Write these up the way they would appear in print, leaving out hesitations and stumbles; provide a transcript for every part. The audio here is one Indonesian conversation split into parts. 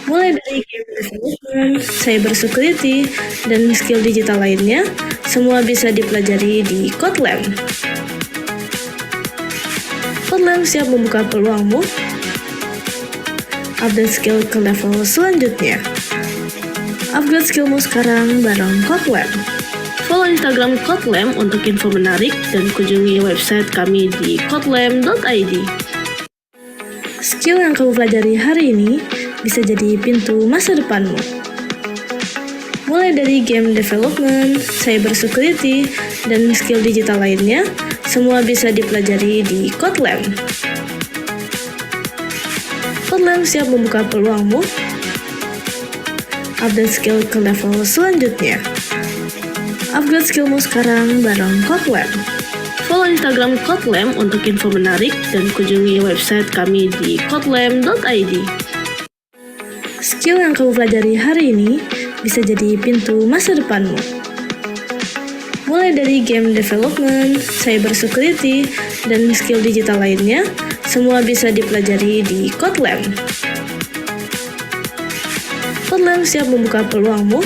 Mulai dari game development, cybersecurity, dan skill digital lainnya, semua bisa dipelajari di Kotlab. Kotlab siap membuka peluangmu, update skill ke level selanjutnya. Upgrade skillmu sekarang bareng Kotlab. Follow Instagram Kotlab untuk info menarik dan kunjungi website kami di kotlab.id. Skill yang kamu pelajari hari ini bisa jadi pintu masa depanmu. Mulai dari game development, cybersecurity, dan skill digital lainnya, semua bisa dipelajari di Kotlab. Kotlab siap membuka peluangmu, update skill ke level selanjutnya. Upgrade skillmu sekarang bareng Kotlab. Follow Instagram Kotlab untuk info menarik dan kunjungi website kami di kotlab.id. Skill yang kamu pelajari hari ini bisa jadi pintu masa depanmu. Mulai dari game development, cybersecurity, dan skill digital lainnya, semua bisa dipelajari di Kotlab. Kotlab siap membuka peluangmu,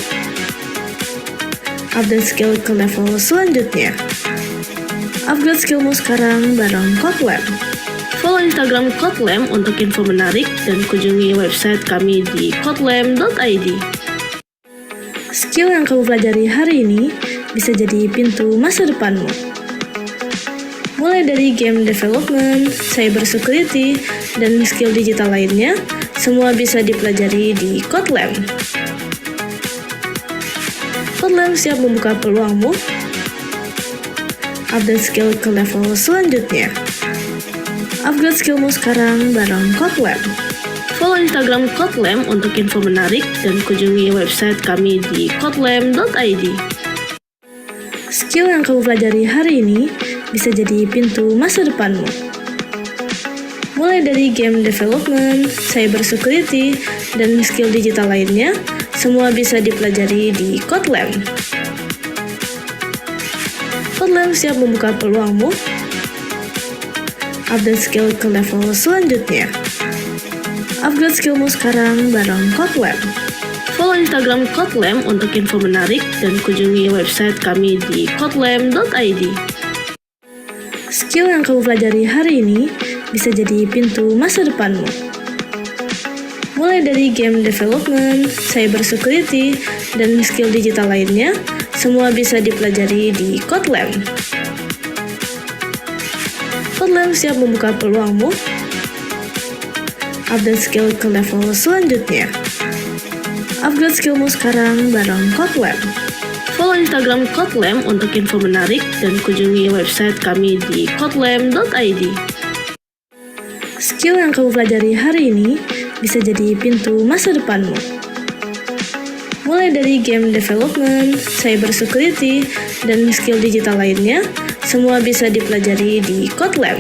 update skill ke level selanjutnya. Upgrade skillmu sekarang bareng Kotlab. Follow Instagram Kotlab untuk info menarik dan kunjungi website kami di kotlab.id. Skill yang kamu pelajari hari ini bisa jadi pintu masa depanmu. Mulai dari game development, cybersecurity, dan skill digital lainnya, semua bisa dipelajari di Kotlab. Kotlab siap membuka peluangmu, update skill ke level selanjutnya. Upgrade skillmu sekarang bareng Kotlab. Follow Instagram Kotlab untuk info menarik dan kunjungi website kami di kotlab.id. Skill yang kamu pelajari hari ini bisa jadi pintu masa depanmu. Mulai dari game development, cybersecurity, dan skill digital lainnya, semua bisa dipelajari di Kotlab. Kotlab siap membuka peluangmu, update skill ke level selanjutnya. Upgrade skillmu sekarang bareng Kotlab. Follow Instagram Kotlab untuk info menarik dan kunjungi website kami di kotlab.id. Skill yang kamu pelajari hari ini bisa jadi pintu masa depanmu. Mulai dari game development, cybersecurity, dan skill digital lainnya, semua bisa dipelajari di Kotlab. Kotlab siap membuka peluangmu, update skill ke level selanjutnya. Upgrade skillmu sekarang bareng Kotlab. Follow Instagram Kotlab untuk info menarik dan kunjungi website kami di kotlab.id. Skill yang kamu pelajari hari ini bisa jadi pintu masa depanmu. Mulai dari game development, cybersecurity, dan skill digital lainnya, semua bisa dipelajari di Kotlab.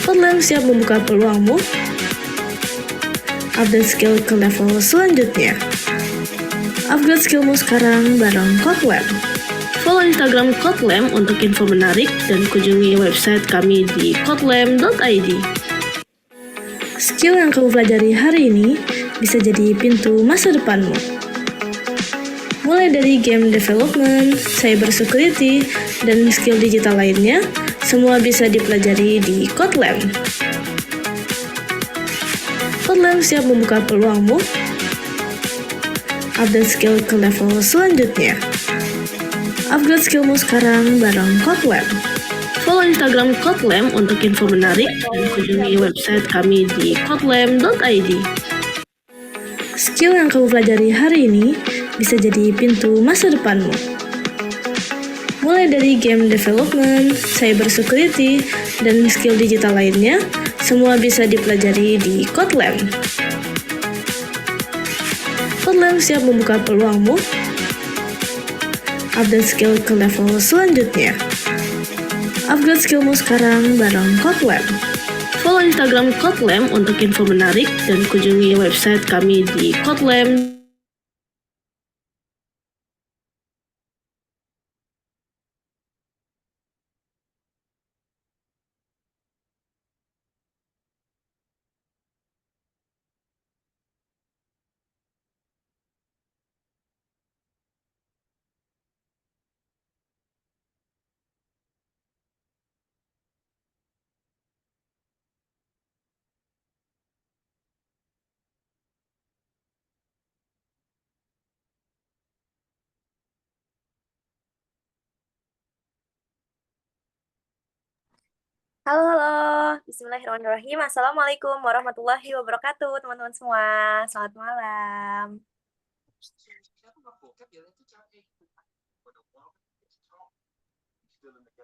Kotlab siap membuka peluangmu, update skill ke level selanjutnya. Upgrade skillmu sekarang bareng Kotlab. Follow Instagram Kotlab untuk info menarik dan kunjungi website kami di kotlab.id. Skill yang kamu pelajari hari ini bisa jadi pintu masa depanmu. Mulai dari game development, cybersecurity, dan skill digital lainnya, semua bisa dipelajari di Kotlab. Kotlab siap membuka peluangmu, update skill ke level selanjutnya. Upgrade skillmu sekarang bareng Kotlab. Follow Instagram Kotlab untuk info menarik dan kunjungi website kami di kotlab.id. Skill yang kamu pelajari hari ini bisa jadi pintu masa depanmu. Mulai dari game development, cybersecurity, dan skill digital lainnya, semua bisa dipelajari di Kotlab. Kotlab siap membuka peluangmu, update skill ke level selanjutnya. Upgrade skillmu sekarang bareng Kotlab. Follow Instagram Kotlab untuk info menarik dan kunjungi website kami di kotlab. Halo, halo. Bismillahirrahmanirrahim. Assalamualaikum warahmatullahi wabarakatuh, teman-teman semua. Selamat malam.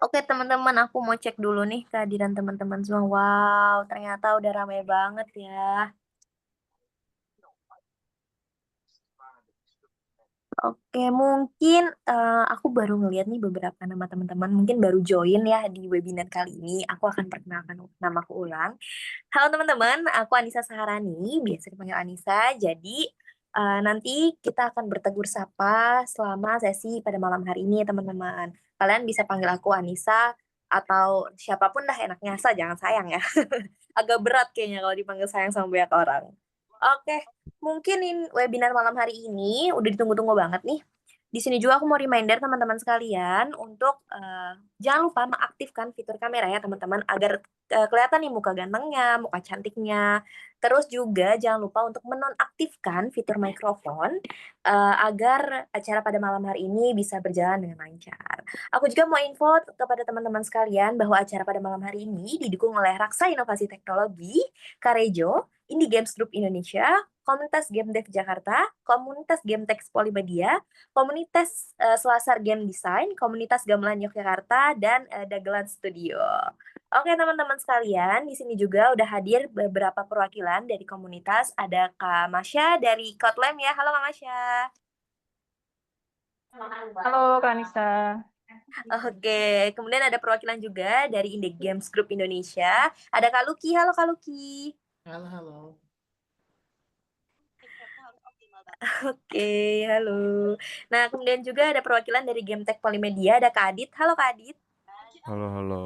Oke, teman-teman, aku mau cek dulu nih kehadiran teman-teman semua. Wow, ternyata udah ramai banget ya. Oke, mungkin aku baru ngeliat nih beberapa nama teman-teman. Mungkin baru join ya di webinar kali ini. Aku akan perkenalkan namaku ulang. Halo teman-teman, aku Anissa Saharani, biasa dipanggil Anissa. Jadi nanti kita akan bertegur sapa selama sesi pada malam hari ini ya teman-teman. Kalian bisa panggil aku Anissa atau siapapun dah enaknya, asal jangan sayang ya. Agak berat kayaknya kalau dipanggil sayang sama banyak orang. Oke, mungkin webinar malam hari ini udah ditunggu-tunggu banget nih. Di sini juga aku mau reminder teman-teman sekalian untuk jangan lupa mengaktifkan fitur kamera ya teman-teman agar kelihatan nih muka gantengnya, muka cantiknya. Terus juga jangan lupa untuk menonaktifkan fitur mikrofon agar acara pada malam hari ini bisa berjalan dengan lancar. Aku juga mau info kepada teman-teman sekalian bahwa acara pada malam hari ini didukung oleh Raksa Inovasi Teknologi, Karejo, Indie Games Group Indonesia, Komunitas Game Dev Jakarta, Komunitas Game Tech Polimedia, Komunitas Selasar Game Design, Komunitas Gamelan Yogyakarta, dan Dagelan Studio. Oke teman-teman sekalian, di sini juga udah hadir beberapa perwakilan dari komunitas. Ada Kak Masya dari Kotlem ya. Halo Kak Masya. Halo Kak Anissa. Oke, kemudian ada perwakilan juga dari Indie Games Group Indonesia. Ada Kak Luki. Halo Kak Luki. Halo, halo. Oke, halo. Nah, kemudian juga ada perwakilan dari Game Tech Polimedia. Ada Kak Adit. Halo Kak Adit. Halo, halo.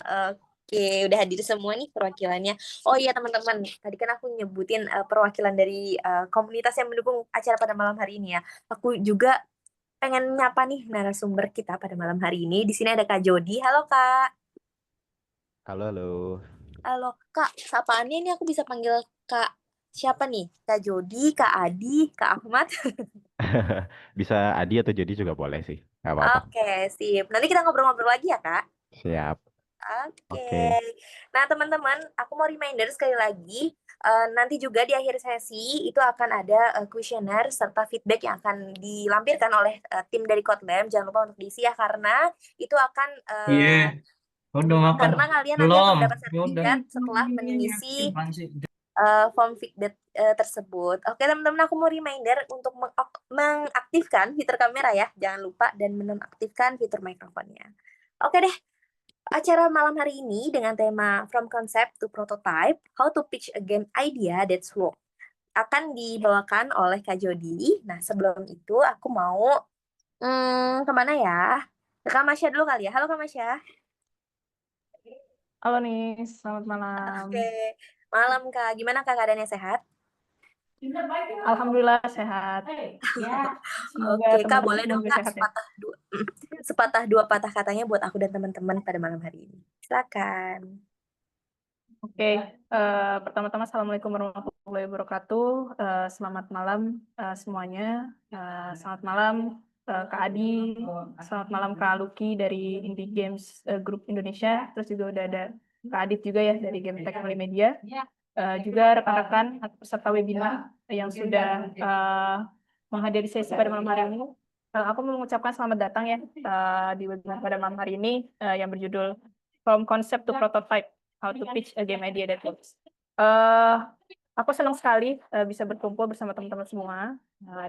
Oke, udah hadir semua nih perwakilannya. Oh iya teman-teman, tadi kan aku nyebutin perwakilan dari komunitas yang mendukung acara pada malam hari ini ya. Aku juga pengen nyapa nih narasumber kita pada malam hari ini. Di sini ada Kak Jody. Halo Kak. Halo, halo. Halo Kak, sapaannya ini aku bisa panggil Kak siapa nih? Kak Jody, Kak Adi, Kak Ahmad. Bisa Adi atau Jody juga boleh sih. Gak apa-apa. Oke, sip. Nanti kita ngobrol-ngobrol lagi ya Kak. Siap. Oke. Oke. Nah, teman-teman, aku mau reminder sekali lagi, nanti juga di akhir sesi itu akan ada kuesioner serta feedback yang akan dilampirkan oleh tim dari Kotlem. Jangan lupa untuk diisi ya, karena itu akan Iya, udah makan. karena kalian nanti akan Belum. mendapat Ya udah. sertifikat setelah mengisi Apaan sih? form feedback tersebut. Oke, teman-teman, aku mau reminder untuk mengaktifkan fitur kamera ya, jangan lupa dan menonaktifkan fitur mikrofonnya. Oke deh. Acara malam hari ini dengan tema From Concept to Prototype, How to Pitch a Game Idea That's Work akan dibawakan oleh Kak Jody. Nah, sebelum itu aku mau kemana ya? Ke Kak Masya dulu kali ya. Halo Kak Masya. Halo nih, selamat malam. Oke, malam Kak. Gimana Kak keadaannya sehat? Alhamdulillah sehat. Semoga Oke, Kak teman-teman boleh semua dong juga Kak sehat ya. sepatah dua patah katanya buat aku dan teman-teman pada malam hari ini. Silakan. Oke, pertama-tama Assalamualaikum warahmatullahi wabarakatuh. Selamat malam semuanya. Selamat malam Kak Adi, selamat malam Kak Luki dari Indie Games Group Indonesia. Terus juga udah ada Kak Adit juga ya dari Game Tech Media. Juga rekan-rekan atau peserta webinar yang sudah menghadiri sesi pada malam hari ini. Aku mau mengucapkan selamat datang ya di webinar pada malam hari ini yang berjudul From Concept to Prototype, How to Pitch a Game Idea That Works. Aku senang sekali bisa berkumpul bersama teman-teman semua,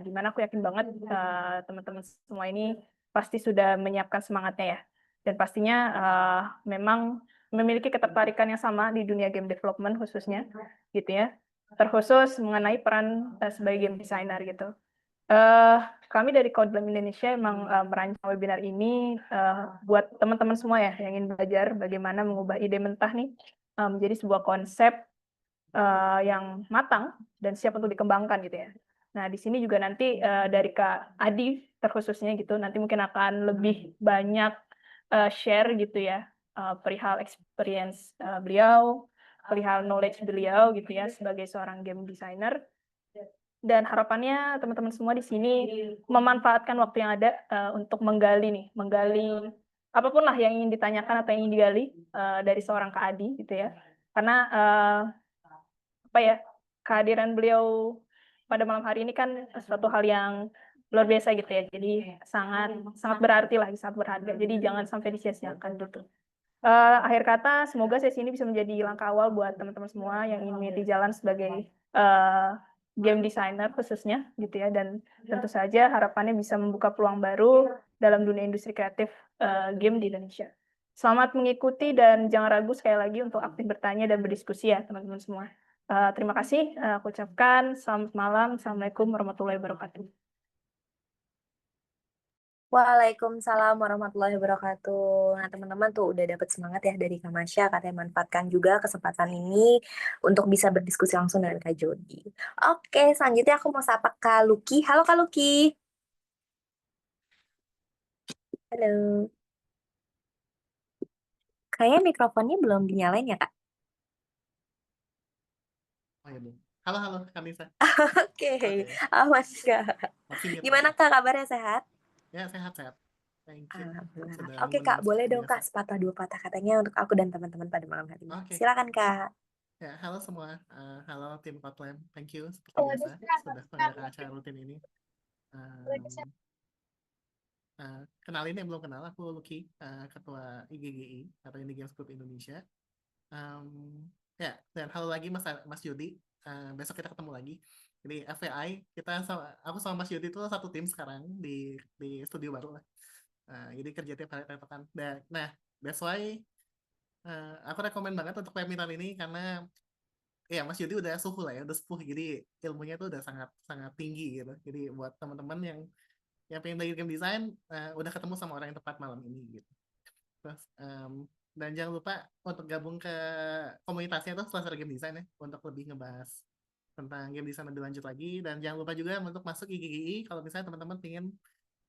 di mana aku yakin banget teman-teman semua ini pasti sudah menyiapkan semangatnya ya. Dan pastinya memang memiliki ketertarikan yang sama di dunia game development khususnya, gitu ya. Terkhusus mengenai peran sebagai game designer gitu. Kami dari Kotlem Indonesia emang merancang webinar ini buat teman-teman semua ya yang ingin belajar bagaimana mengubah ide mentah nih menjadi sebuah konsep yang matang dan siap untuk dikembangkan gitu ya. Nah, di sini juga nanti dari Kak Adi terkhususnya gitu, nanti mungkin akan lebih banyak share gitu ya, perihal experience beliau, perihal knowledge beliau gitu ya sebagai seorang game designer. Dan harapannya teman-teman semua di sini memanfaatkan waktu yang ada untuk menggali apapun lah yang ingin ditanyakan atau yang ingin digali dari seorang Kak Adi gitu ya. Karena apa ya, kehadiran beliau pada malam hari ini kan suatu hal yang luar biasa gitu ya. Jadi sangat sangat berarti lah, sangat berharga. Jadi jangan sampai disia-siakan gitu. Akhir kata, semoga sesi ini bisa menjadi langkah awal buat teman-teman semua yang ingin meniti jalan sebagai game designer khususnya gitu ya. Dan tentu saja harapannya bisa membuka peluang baru dalam dunia industri kreatif game di Indonesia. Selamat mengikuti dan jangan ragu sekali lagi untuk aktif bertanya dan berdiskusi ya teman-teman semua. Terima kasih, aku ucapkan selamat malam. Assalamualaikum warahmatullahi wabarakatuh. Waalaikumsalam warahmatullahi wabarakatuh. Nah, teman-teman tuh udah dapat semangat ya dari Kak Masya, katanya manfaatkan juga kesempatan ini untuk bisa berdiskusi langsung dengan Kak Jody. Oke, selanjutnya aku mau sapa Kak Lucky. Halo Kak Lucky. Halo. Kayaknya mikrofonnya belum dinyalain ya, Kak? Oh ya, belum. Halo, halo, Kak Nisa. Oke, Oke, aman Kak. masih mute Gimana aku. Kak, kabarnya sehat? Ya, sehat-sehat. Thank you. Alhamdulillah. Sudah Oke Kak, mengundang boleh seperti dong Kak biasa. sepatah dua patah katanya untuk aku dan teman-teman pada malam hari ini. Oke. Silakan Kak. Ya, halo semua. Halo tim Kotlem. Thank you seperti biasa sudah mengadakan acara rutin ini. Kenalin yang belum kenal, aku Lucky, Ketua IGGI atau Indie Games Group Indonesia. Ya, dan halo lagi Mas Yudi. Besok kita ketemu lagi. Jadi FYI, aku sama Mas Yudi itu satu tim sekarang di studio baru lah. Jadi kerja tiap hari tektokan. Nah, that's why aku rekomen banget untuk webinar ini karena ya Mas Yudi udah suhu lah ya, udah sepuh. Jadi ilmunya tuh udah sangat sangat tinggi gitu. Jadi buat teman-teman yang pengen belajar game design, udah ketemu sama orang yang tepat malam ini gitu. Terus dan jangan lupa untuk gabung ke komunitasnya tuh Selasa Game Design ya, untuk lebih ngebahas tentang game design lebih lanjut lagi. Dan jangan lupa juga untuk masuk IGGI kalau misalnya teman-teman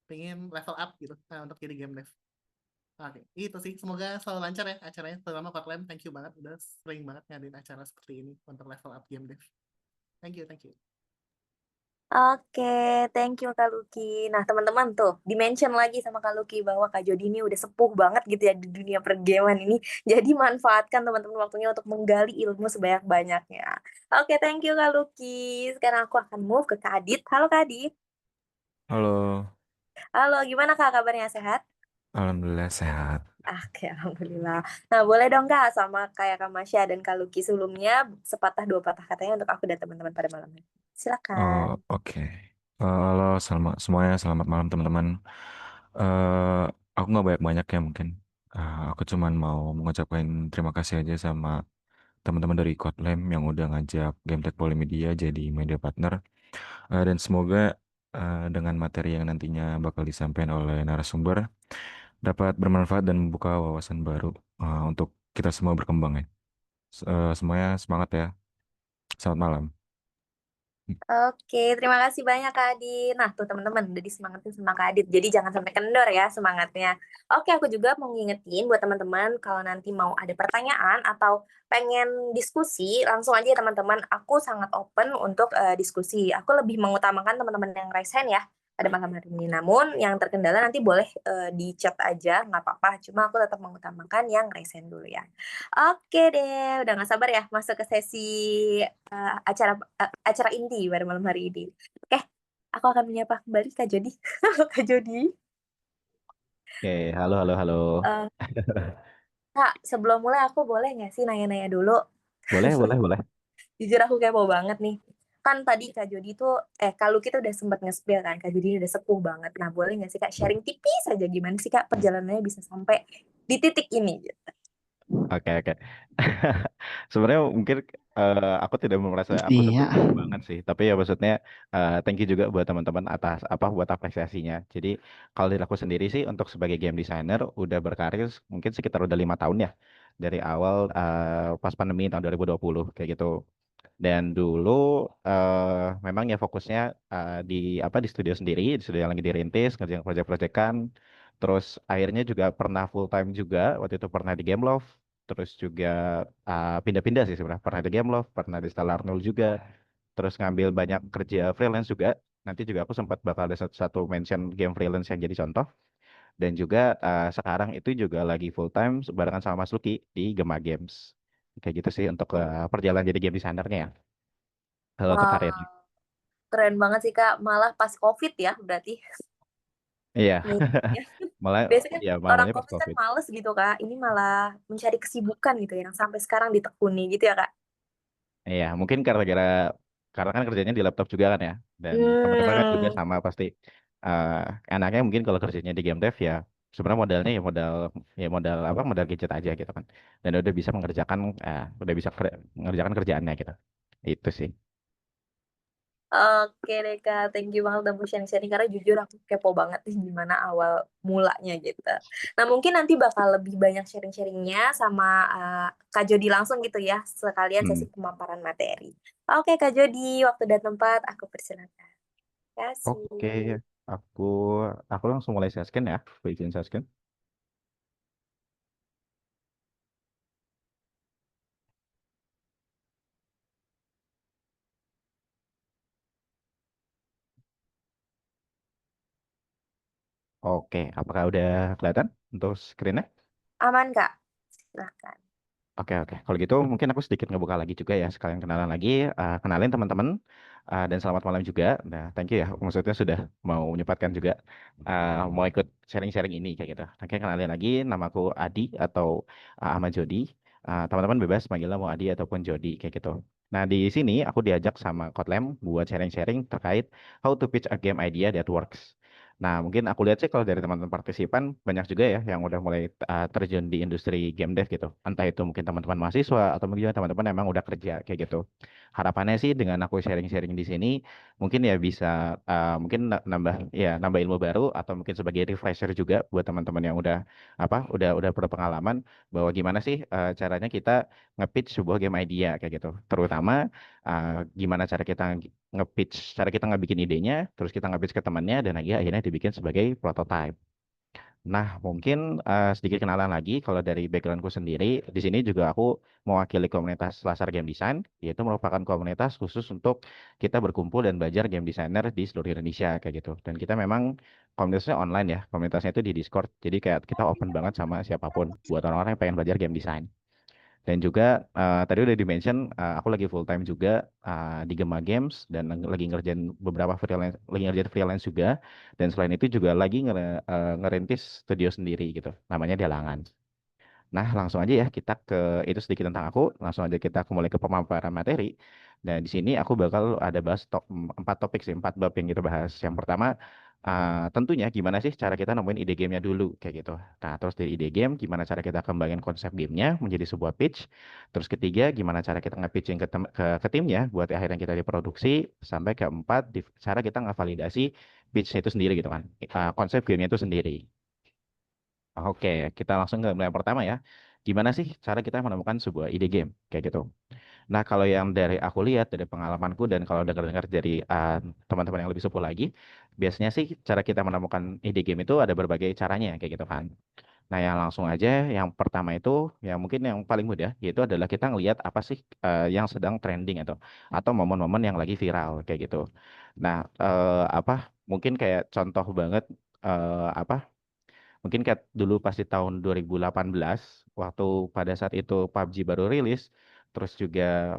pengen level up gitu untuk jadi game dev. Oke, itu sih. Semoga selalu lancar ya acaranya, terutama Kotlem. Thank you banget udah sering banget ngadain acara seperti ini untuk level up game dev. Thank you, thank you. Oke, thank you Kak Lucky. Nah, teman-teman tuh, di-mention lagi sama Kak Lucky bahwa Kak Jody ini udah sepuh banget gitu ya di dunia pergaman ini. Jadi manfaatkan teman-teman waktunya untuk menggali ilmu sebanyak-banyaknya. Oke, thank you Kak Lucky. Sekarang aku akan move ke Kak Adit. Halo Kak Adit. Halo, Halo, gimana Kak kabarnya, sehat? alhamdulillah sehat. Oke, alhamdulillah. Nah, boleh dong Kak, sama kayak Kak Masya dan Kak Lucky sebelumnya, sepatah dua patah katanya untuk aku dan teman-teman pada malam ini. Oh, Silakan. oke. Halo, semuanya, selamat malam teman-teman. Eh, aku nggak banyak-banyak ya mungkin. Aku cuman mau mengucapkan terima kasih aja sama teman-teman dari Kotlem yang udah ngajak GameTech Polimedia jadi media partner. Dan semoga dengan materi yang nantinya bakal disampaikan oleh narasumber dapat bermanfaat dan membuka wawasan baru untuk kita semua berkembang ya. Semuanya semangat ya. Selamat malam. Oke, terima kasih banyak Kak Adit. Nah, tuh teman-teman udah disemangatin sama Kak Adit. Jadi jangan sampai kendor ya semangatnya. Oke, aku juga mau ngingetin buat teman-teman kalau nanti mau ada pertanyaan atau pengen diskusi, langsung aja ya teman-teman. Aku sangat open untuk diskusi. Aku lebih mengutamakan teman-teman yang raise hand ya pada malam hari ini. Namun yang terkendala nanti boleh di chat aja, nggak apa-apa. Cuma aku tetap mengutamakan yang raise hand dulu ya. Oke deh, udah nggak sabar ya masuk ke sesi acara inti pada malam hari ini. Oke, aku akan menyapa kembali Kak Jody. Halo Kak Jody. Oke, halo, halo, halo. Eh, Kak, sebelum mulai aku boleh nggak sih nanya-nanya dulu? Boleh, boleh, boleh. Jujur aku kepo banget nih. Kan tadi Kak Jody tuh, kalau kita udah sempat nge-spill kan, Kak Jody udah sepuh banget. Nah, boleh nggak sih Kak sharing tipis aja gimana sih Kak perjalanannya bisa sampai di titik ini gitu. Oke, oke. Sebenarnya mungkin aku tidak merasa aku Iya. seperti itu banget sih, tapi ya maksudnya thank you juga buat teman-teman atas buat apresiasinya. Jadi kalau dari aku sendiri sih untuk sebagai game designer udah berkarir mungkin sekitar udah 5 tahun ya dari awal pas pandemi tahun 2020 kayak gitu. Dan dulu memang ya fokusnya di studio sendiri, di studio yang lagi dirintis, ngerjain proyek-proyekan. Terus akhirnya juga pernah full time juga, waktu itu pernah di Gameloft, terus juga pindah-pindah sih sebenarnya, pernah di Gameloft, pernah di Stellar Nul juga, terus ngambil banyak kerja freelance juga. Nanti juga aku sempat bakal ada satu mention game freelance yang jadi contoh. Dan juga sekarang itu juga lagi full time barengan sama Mas Lucky di Gema Games. Kayak gitu sih untuk perjalanan jadi game designernya ya. Kalau untuk Wah, karirnya. keren banget sih Kak. Malah pas COVID ya berarti. Iya, Nih, ya. malah Biasanya ya orang malahnya pas COVID kan COVID. males gitu Kak. Ini malah mencari kesibukan gitu yang sampai sekarang ditekuni gitu ya Kak. Iya, mungkin karena kan kerjanya di laptop juga kan ya. Dan teman-teman kan juga Hmm. sama pasti eh enaknya mungkin kalau kerjanya di game dev ya sebenarnya modalnya ya modal apa modal gadget aja gitu kan. Dan udah bisa mengerjakan kerjaannya gitu. Itu sih. Oke deh Kak, thank you banget udah mau sharing-sharing karena jujur aku kepo banget nih gimana awal mulanya gitu. Nah mungkin nanti bakal lebih banyak sharing-sharingnya sama Kak Jody langsung gitu ya, sekalian Hmm. sesi pemaparan materi. Oke Kak Jody, waktu dan tempat aku persilakan. Terima Oke, kasih. aku aku langsung mulai session ya, bikin session. Oke, apakah udah kelihatan untuk screen-nya? Aman Kak, silakan. Oke, oke. Kalau gitu mungkin aku sedikit ngebuka lagi juga ya, sekalian kenalan lagi. Kenalin teman-teman, dan selamat malam juga. Nah, thank you ya, maksudnya sudah mau menyempatkan juga mau ikut sharing-sharing ini kayak gitu. Oke, kenalin lagi, namaku Adi atau Ahmad Jody. Teman-teman bebas manggilnya mau Adi ataupun Jody kayak gitu. Nah, di sini aku diajak sama Kotlem buat sharing-sharing terkait how to pitch a game idea that works. Nah, mungkin aku lihat sih kalau dari teman-teman partisipan banyak juga ya yang udah mulai terjun di industri game dev gitu. Entah itu mungkin teman-teman mahasiswa atau mungkin juga teman-teman emang udah kerja kayak gitu. Harapannya sih dengan aku sharing-sharing di sini mungkin ya bisa mungkin nambah ilmu baru atau mungkin sebagai refresher juga buat teman-teman yang udah berpengalaman bahwa gimana sih caranya kita nge-pitch sebuah game idea kayak gitu. Terutama gimana cara kita ngebikin idenya, terus kita nge-pitch ke temannya dan akhirnya dibikin sebagai prototype. Nah, mungkin sedikit kenalan lagi kalau dari backgroundku sendiri, di sini juga aku mewakili komunitas Lasar Game Design, yaitu merupakan komunitas khusus untuk kita berkumpul dan belajar game designer di seluruh Indonesia kayak gitu. Dan kita memang komunitasnya online ya, komunitasnya itu di Discord, jadi kayak kita open banget sama siapapun buat orang-orang yang pengen belajar game design. Dan juga tadi udah di-mention aku lagi full time juga di Gema Games dan lagi ngerjain lagi ngerjain freelance juga. Dan selain itu juga lagi ngerintis studio sendiri gitu. Namanya Delangan. Nah, langsung aja ya kita itu sedikit tentang aku. Langsung aja kita mulai ke pemaparan materi. Dan di sini aku bakal ada bahas 4 topik sih, 4 bab yang kita bahas. Yang pertama, tentunya gimana sih cara kita nemuin ide gamenya dulu kayak gitu. Nah, terus dari ide game, gimana cara kita kembangin konsep gamenya menjadi sebuah pitch. Terus ketiga, gimana cara kita nge-pitching ke timnya buat akhirnya kita diproduksi. Sampai keempat, cara kita ngevalidasi pitch itu sendiri gitu kan. Konsep gamenya itu sendiri. Oke, kita langsung ke yang pertama ya. Gimana sih cara kita menemukan sebuah ide game kayak gitu? Nah, kalau yang dari aku lihat dari pengalamanku dan kalau dengar-dengar dari teman-teman yang lebih sepuh lagi, biasanya sih cara kita menemukan ide game itu ada berbagai caranya kayak gitu kan. Nah, yang langsung aja, yang pertama itu, yang mungkin yang paling mudah, yaitu adalah kita ngelihat apa sih yang sedang trending atau momen-momen yang lagi viral kayak gitu. Nah, mungkin kayak contoh banget apa mungkin kayak dulu pas di tahun 2018 waktu pada saat itu PUBG baru rilis, terus juga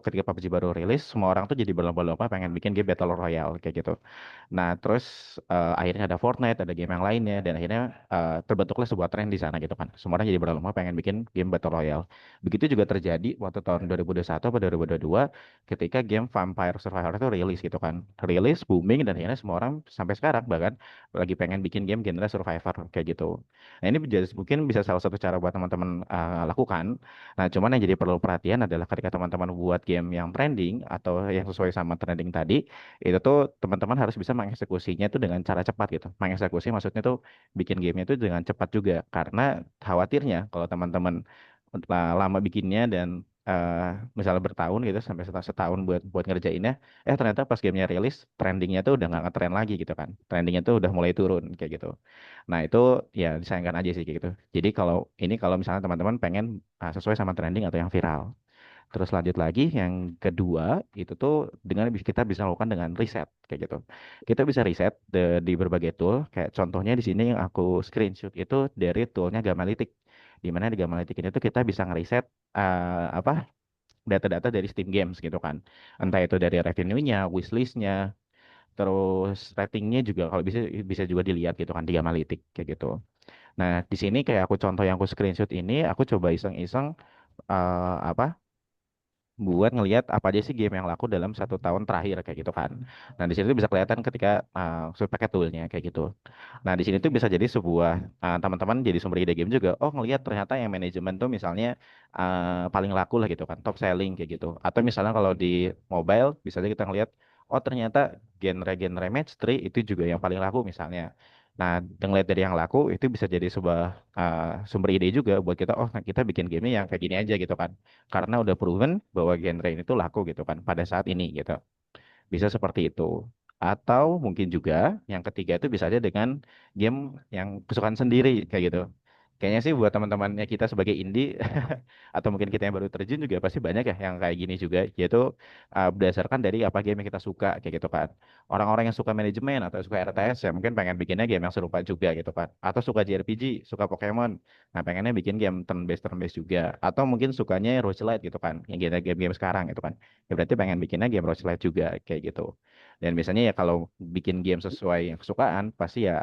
ketika PUBG baru rilis, semua orang tuh jadi berlomba-lomba pengen bikin game Battle Royale kayak gitu. Nah, terus akhirnya ada Fortnite, ada game yang lainnya, dan akhirnya terbentuklah sebuah tren di sana gitu kan. Semua orang jadi berlomba pengen bikin game Battle Royale. Begitu juga terjadi waktu tahun 2021 atau 2022 ketika game Vampire Survivor itu rilis gitu kan. Rilis, booming, dan akhirnya semua orang sampai sekarang bahkan lagi pengen bikin game genre Survivor kayak gitu. Nah, ini mungkin bisa salah satu cara buat teman-teman lakukan. Nah, cuman yang jadi perlu perhatian adalah ketika teman-teman buat game yang trending atau yang sesuai sama trending tadi, itu tuh teman-teman harus bisa mengeksekusinya itu dengan cara cepat gitu. Mengeksekusi maksudnya tuh bikin gamenya itu dengan cepat juga. Karena khawatirnya kalau teman-teman lama bikinnya dan misalnya bertahun gitu sampai setahun buat buat ngerjainnya, ternyata pas gamenya rilis, trendingnya tuh udah nggak ngetrend lagi gitu kan. Trendingnya tuh udah mulai turun kayak gitu. Nah itu ya disayangkan aja sih kayak gitu. Jadi kalau misalnya teman-teman pengen sesuai sama trending atau yang viral. Terus lanjut lagi, yang kedua itu tuh dengan kita bisa lakukan dengan riset kayak gitu. Kita bisa riset di berbagai tool. Kayak contohnya di sini yang aku screenshot itu dari toolnya Gamalytic. Di mana di Gamalytic ini tuh kita bisa ngeriset apa data-data dari Steam Games gitu kan. Entah itu dari revenue-nya, wishlist-nya, terus ratingnya juga kalau bisa bisa juga dilihat gitu kan di Gamalytic kayak gitu. Nah, di sini kayak aku contoh yang aku screenshot ini, aku coba iseng-iseng apa buat ngelihat apa aja sih game yang laku dalam 1 tahun terakhir kayak gitu kan. Nah di sini tuh bisa kelihatan ketika pakai toolnya kayak gitu. Nah di sini tuh bisa jadi sebuah teman-teman jadi sumber ide game juga. Oh ngelihat ternyata yang manajemen tuh misalnya paling laku lah gitu kan, top selling kayak gitu. Atau misalnya kalau di mobile bisa aja kita ngelihat oh ternyata genre-genre match 3 itu juga yang paling laku misalnya. Nah, dengan dari yang laku itu bisa jadi sebuah sumber ide juga buat kita. Oh, nah kita bikin game yang kayak gini aja gitu kan karena udah proven bahwa genre ini tuh laku gitu kan pada saat ini gitu. Bisa seperti itu. Atau mungkin juga yang ketiga itu bisa aja dengan game yang kesukaan sendiri kayak gitu. Kayaknya sih buat teman-temannya kita sebagai indie atau mungkin kita yang baru terjun juga pasti banyak ya yang kayak gini juga yaitu berdasarkan dari apa game yang kita suka kayak gitu kan. Orang-orang yang suka manajemen atau suka RTS ya mungkin pengen bikinnya game yang serupa juga gitu kan. Atau suka JRPG, suka Pokemon. Nah, pengennya bikin game turn based juga atau mungkin sukanya roguelite gitu kan. Yang game-game sekarang gitu kan. Ya berarti pengen bikinnya game roguelite juga kayak gitu. Dan biasanya ya kalau bikin game sesuai yang kesukaan pasti ya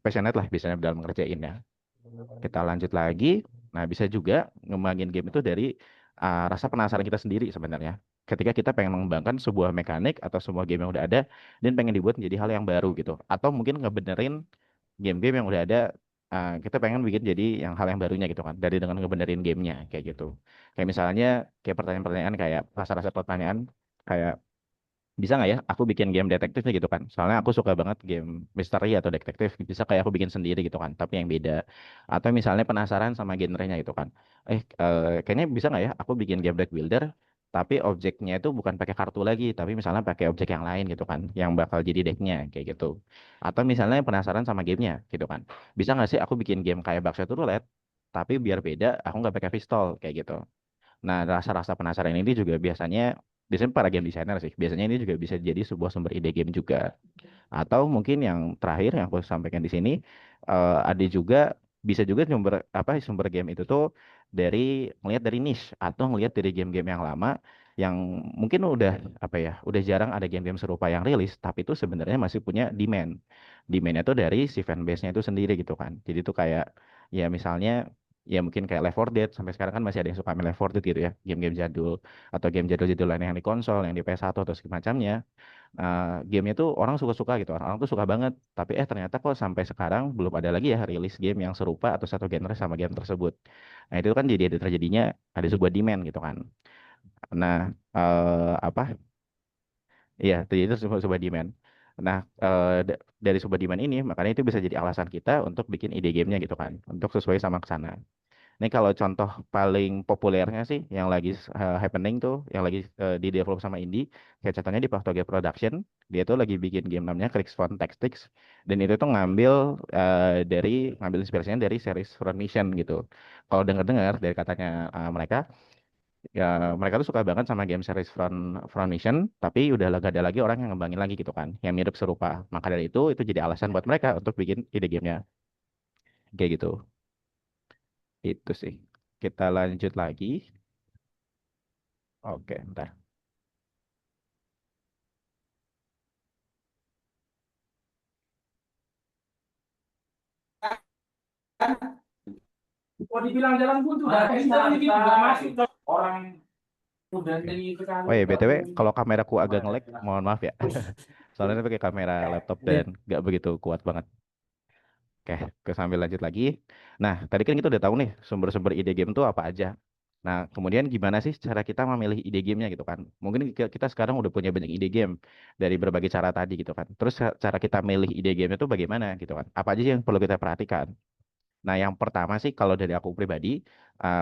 passionate lah biasanya dalam ngerjainnya. Kita lanjut lagi. Nah, bisa juga ngembangin game itu dari rasa penasaran kita sendiri sebenarnya. Ketika kita pengen mengembangkan sebuah mekanik atau sebuah game yang udah ada dan pengen dibuat menjadi hal yang baru gitu. Atau mungkin ngebenerin game-game yang udah ada, kita pengen bikin jadi yang hal yang barunya gitu kan. Dari dengan ngebenerin gamenya kayak gitu. Kayak misalnya kayak pertanyaan-pertanyaan kayak rasa-rasa pertanyaan kayak bisa nggak ya aku bikin game detektifnya gitu kan soalnya aku suka banget game misteri atau detektif bisa kayak aku bikin sendiri gitu kan tapi yang beda atau misalnya penasaran sama genrenya gitu kan kayaknya bisa nggak ya aku bikin game deck builder tapi objeknya itu bukan pakai kartu lagi tapi misalnya pakai objek yang lain gitu kan yang bakal jadi decknya kayak gitu atau misalnya penasaran sama gamenya gitu kan bisa nggak sih aku bikin game kayak bakso roulette tapi biar beda aku nggak pakai pistol kayak gitu. Nah, rasa-rasa penasaran ini juga biasanya para game designer sih. Biasanya ini juga bisa jadi sebuah sumber ide game juga. Atau mungkin yang terakhir yang aku sampaikan di sini ada juga bisa juga sumber game itu tuh dari ngelihat dari niche atau ngelihat dari game-game yang lama yang mungkin udah udah jarang ada game-game serupa yang rilis tapi itu sebenarnya masih punya demand. Demandnya tuh dari si fanbase-nya itu sendiri gitu kan. Jadi tuh kayak ya misalnya ya mungkin kayak Left 4 Dead sampai sekarang kan masih ada yang suka main Left 4 Dead gitu ya, game-game jadul atau game jadul-jadul lain yang di konsol, yang di PS1 atau semacamnya. Gamenya tuh orang suka-suka gitu, orang tuh suka banget. Tapi ternyata kok sampai sekarang belum ada lagi ya rilis game yang serupa atau satu genre sama game tersebut. Nah itu kan jadi ada terjadinya ada sebuah demand gitu kan. Nah apa? Iya, itu sebuah demand. Nah, dari sebuah demand ini, makanya itu bisa jadi alasan kita untuk bikin ide gamenya gitu kan, untuk sesuai sama ke sana. Ini kalau contoh paling populernya sih yang lagi happening tuh, yang lagi di develop sama indie, kayak contohnya di Pahtoge Production, dia tuh lagi bikin game namanya Crix Phone Tactics, dan itu tuh ngambil inspirasinya dari series Front Mission gitu. Kalau dengar-dengar dari katanya mereka, ya mereka tuh suka banget sama game series Front Mission, tapi udah gak ada lagi orang yang ngembangin lagi gitu kan, yang mirip serupa. Maka dari itu jadi alasan buat mereka untuk bikin ide gamenya kayak gitu. Itu sih. Kita lanjut lagi. Oke, bentar. Kalau dibilang jalan buntu, dari juga masih orang udah dari Oh ya, BTW, kalau kameraku agak nge-lag, mohon maaf ya. Soalnya ini pakai kamera laptop dan nggak begitu kuat banget. Oke, sambil lanjut lagi. Nah, tadi kan kita udah tahu nih sumber-sumber ide game itu apa aja. Nah, kemudian gimana sih cara kita memilih ide gamenya gitu kan? Mungkin kita sekarang udah punya banyak ide game dari berbagai cara tadi gitu kan. Terus cara kita milih ide game itu bagaimana gitu kan? Apa aja sih yang perlu kita perhatikan? Nah, yang pertama sih kalau dari aku pribadi,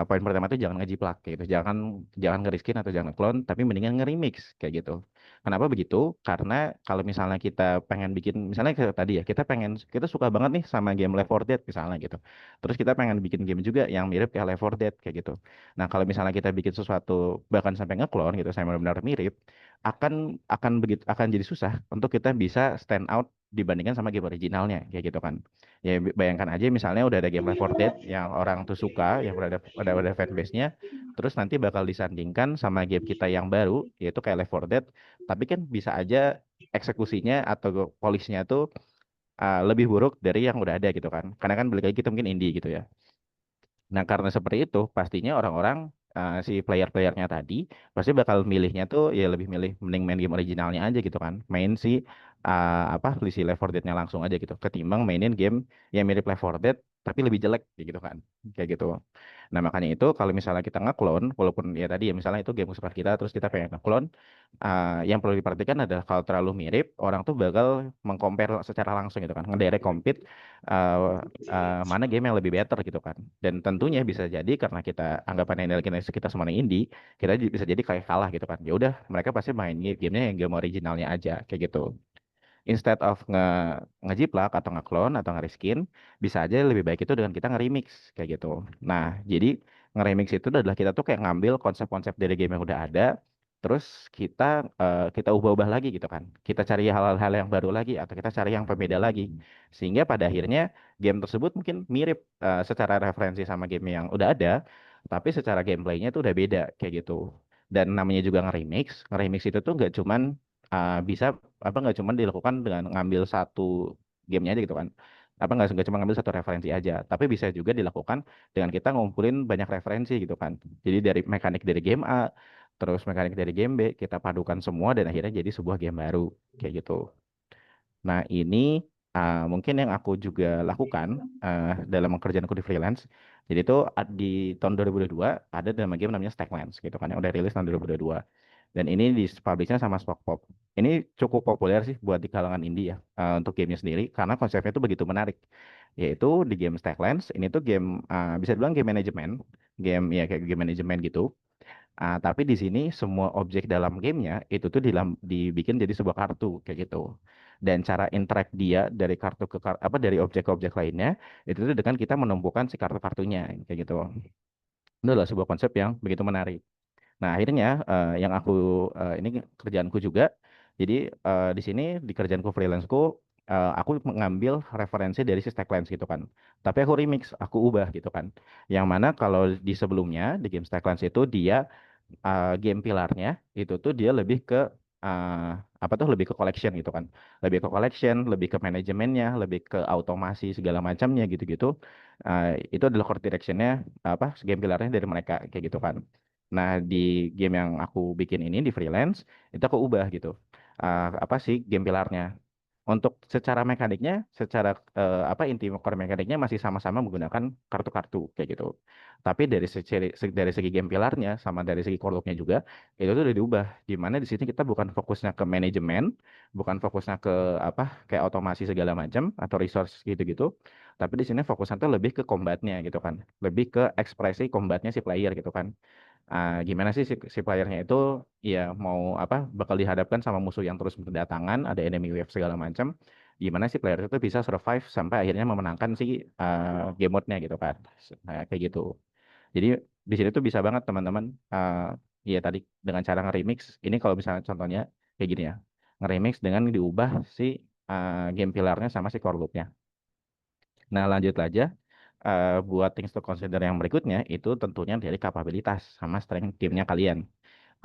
poin pertama itu jangan ngejiplak kayak gitu. Jangan jangan ngeriskin atau jangan clone, tapi mendingan nge-remix kayak gitu. Kenapa begitu? Karena kalau misalnya kita pengen bikin, misalnya kayak tadi ya, kita suka banget nih sama game Left 4 Dead misalnya gitu. Terus kita pengen bikin game juga yang mirip kayak Left 4 Dead kayak gitu. Nah, kalau misalnya kita bikin sesuatu bahkan sampai nge-clone gitu, sampai benar-benar mirip, akan jadi susah untuk kita bisa stand out dibandingkan sama game originalnya kayak gitu kan. Ya bayangkan aja misalnya udah ada game Left 4 Dead yang orang tuh suka, yang udah ada fanbase-nya, terus nanti bakal disandingkan sama game kita yang baru, yaitu kayak Left 4 Dead, tapi kan bisa aja eksekusinya atau polishnya tuh lebih buruk dari yang udah ada gitu kan. Karena kan balik lagi kita mungkin indie gitu ya. Nah, karena seperti itu, pastinya orang-orang si player-playernya tadi pasti bakal milihnya tuh ya lebih milih mending main game originalnya aja gitu kan. Main si Left 4 Dead-nya langsung aja gitu. Ketimbang mainin game yang mirip Left 4 Dead tapi lebih jelek kayak gitu kan. Kayak gitu. Nah, makanya itu kalau misalnya kita nge-clone, walaupun ya tadi ya misalnya itu game kesukaan kita terus kita pengen nge-clone, yang perlu diperhatikan adalah kalau terlalu mirip, orang tuh bakal mengcompare secara langsung gitu kan. Ngedirect compete uh, mana game yang lebih better gitu kan. Dan tentunya bisa jadi karena kita anggapan ini kita semuanya indie, kita bisa jadi kayak kalah gitu kan. Ya udah, mereka pasti main gamenya yang game originalnya aja kayak gitu. Instead of ngejiplak atau nge-clone atau nge-reskin, bisa aja lebih baik itu dengan kita nge-remix kayak gitu. Nah, jadi nge-remix itu adalah kita tuh kayak ngambil konsep-konsep dari game yang udah ada, terus kita ubah-ubah lagi gitu kan. Kita cari hal-hal yang baru lagi atau kita cari yang berbeda lagi. Sehingga pada akhirnya game tersebut mungkin mirip secara referensi sama game yang udah ada, tapi secara gameplaynya itu udah beda kayak gitu. Dan namanya juga nge-remix. Nge-remix itu tuh nggak cuman bisa nggak cuma dilakukan dengan ngambil satu gamenya aja gitu kan, nggak cuma ngambil satu referensi aja, tapi bisa juga dilakukan dengan kita ngumpulin banyak referensi gitu kan. Jadi dari mekanik dari game A, terus mekanik dari game B, kita padukan semua dan akhirnya jadi sebuah game baru kayak gitu. Nah, ini mungkin yang aku juga lakukan dalam pekerjaanku di freelance. Jadi itu di tahun 2022 ada dalam game namanya Stacklands gitu kan yang udah rilis tahun 2022. Dan ini dipublishnya sama Spokpop. Ini cukup populer sih buat di kalangan indie ya untuk gamenya sendiri karena konsepnya itu begitu menarik. Yaitu di game Stacklands ini tuh game bisa dibilang game manajemen, game ya kayak game manajemen gitu. Tapi di sini semua objek dalam gamenya itu tuh dibikin jadi sebuah kartu kayak gitu. Dan cara interact dia dari kartu dari objek ke objek lainnya itu tuh dengan kita menumpukan si kartu-kartunya kayak gitu. Itu adalah sebuah konsep yang begitu menarik. Nah, akhirnya ini kerjaanku juga. Jadi di sini di kerjaanku freelanceku aku mengambil referensi dari si Stacklands gitu kan. Tapi aku remix, aku ubah gitu kan. Yang mana kalau di sebelumnya di game Stacklands itu dia game pilarnya itu tuh dia lebih ke uh, lebih ke collection gitu kan, lebih ke collection, lebih ke manajemennya, lebih ke automasi segala macamnya gitu-gitu. Itu adalah core directionnya game pilarnya dari mereka kayak gitu kan. Nah, di game yang aku bikin ini di freelance itu aku ubah gitu. Apa sih game pilarnya? Untuk secara mekaniknya, secara inti core mekaniknya masih sama-sama menggunakan kartu-kartu kayak gitu. Tapi dari segi game pilarnya sama dari segi core loop-nya juga itu tuh udah diubah. Di mana di sini kita bukan fokusnya ke manajemen, bukan fokusnya ke kayak otomasi segala macam atau resource gitu-gitu. Tapi di sini fokusnya tuh lebih ke combatnya gitu kan, lebih ke ekspresi combatnya si player gitu kan. Gimana sih si playernya itu ya mau bakal dihadapkan sama musuh yang terus berdatangan, ada enemy wave segala macam. Gimana sih player itu bisa survive sampai akhirnya memenangkan si game mode-nya gitu kan. Nah, kayak gitu. Jadi di sini tuh bisa banget teman-teman ya tadi dengan cara nge-remix. Ini kalau misalnya contohnya kayak gini ya. Nge-remix dengan diubah si game pilarnya sama si core loop-nya. Nah, lanjut aja buat things to consider yang berikutnya itu tentunya dari kapabilitas sama strength timnya kalian.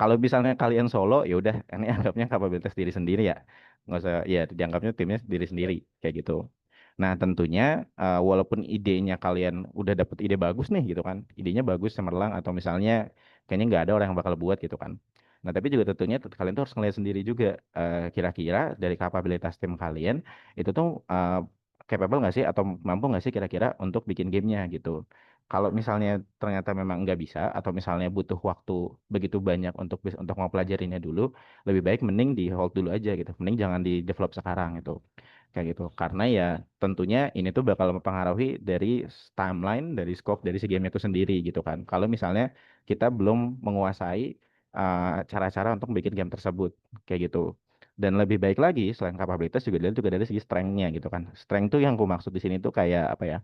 Kalau misalnya kalian solo, ya udah, ini anggapnya kapabilitas diri sendiri ya. Nggak usah, ya dianggapnya timnya diri sendiri, kayak gitu. Nah, tentunya walaupun idenya kalian udah dapet ide bagus nih gitu kan, idenya bagus cemerlang atau misalnya kayaknya nggak ada orang yang bakal buat gitu kan. Nah, tapi juga tentunya kalian tuh harus ngeliat sendiri juga kira-kira dari kapabilitas tim kalian itu tuh capable nggak sih atau mampu nggak sih kira-kira untuk bikin gamenya gitu. Kalau misalnya ternyata memang nggak bisa atau misalnya butuh waktu begitu banyak untuk mempelajarinya dulu, lebih baik mending di hold dulu aja gitu. Mending jangan di develop sekarang gitu. kayak gitu. Karena ya tentunya ini tuh bakal mempengaruhi dari timeline, dari scope dari si game itu sendiri gitu kan. Kalau misalnya kita belum menguasai cara-cara untuk bikin game tersebut kayak gitu. Dan lebih baik lagi selain kapabilitas juga dari segi strength-nya gitu kan. Strength tuh yang aku maksud di sini tuh kayak apa ya?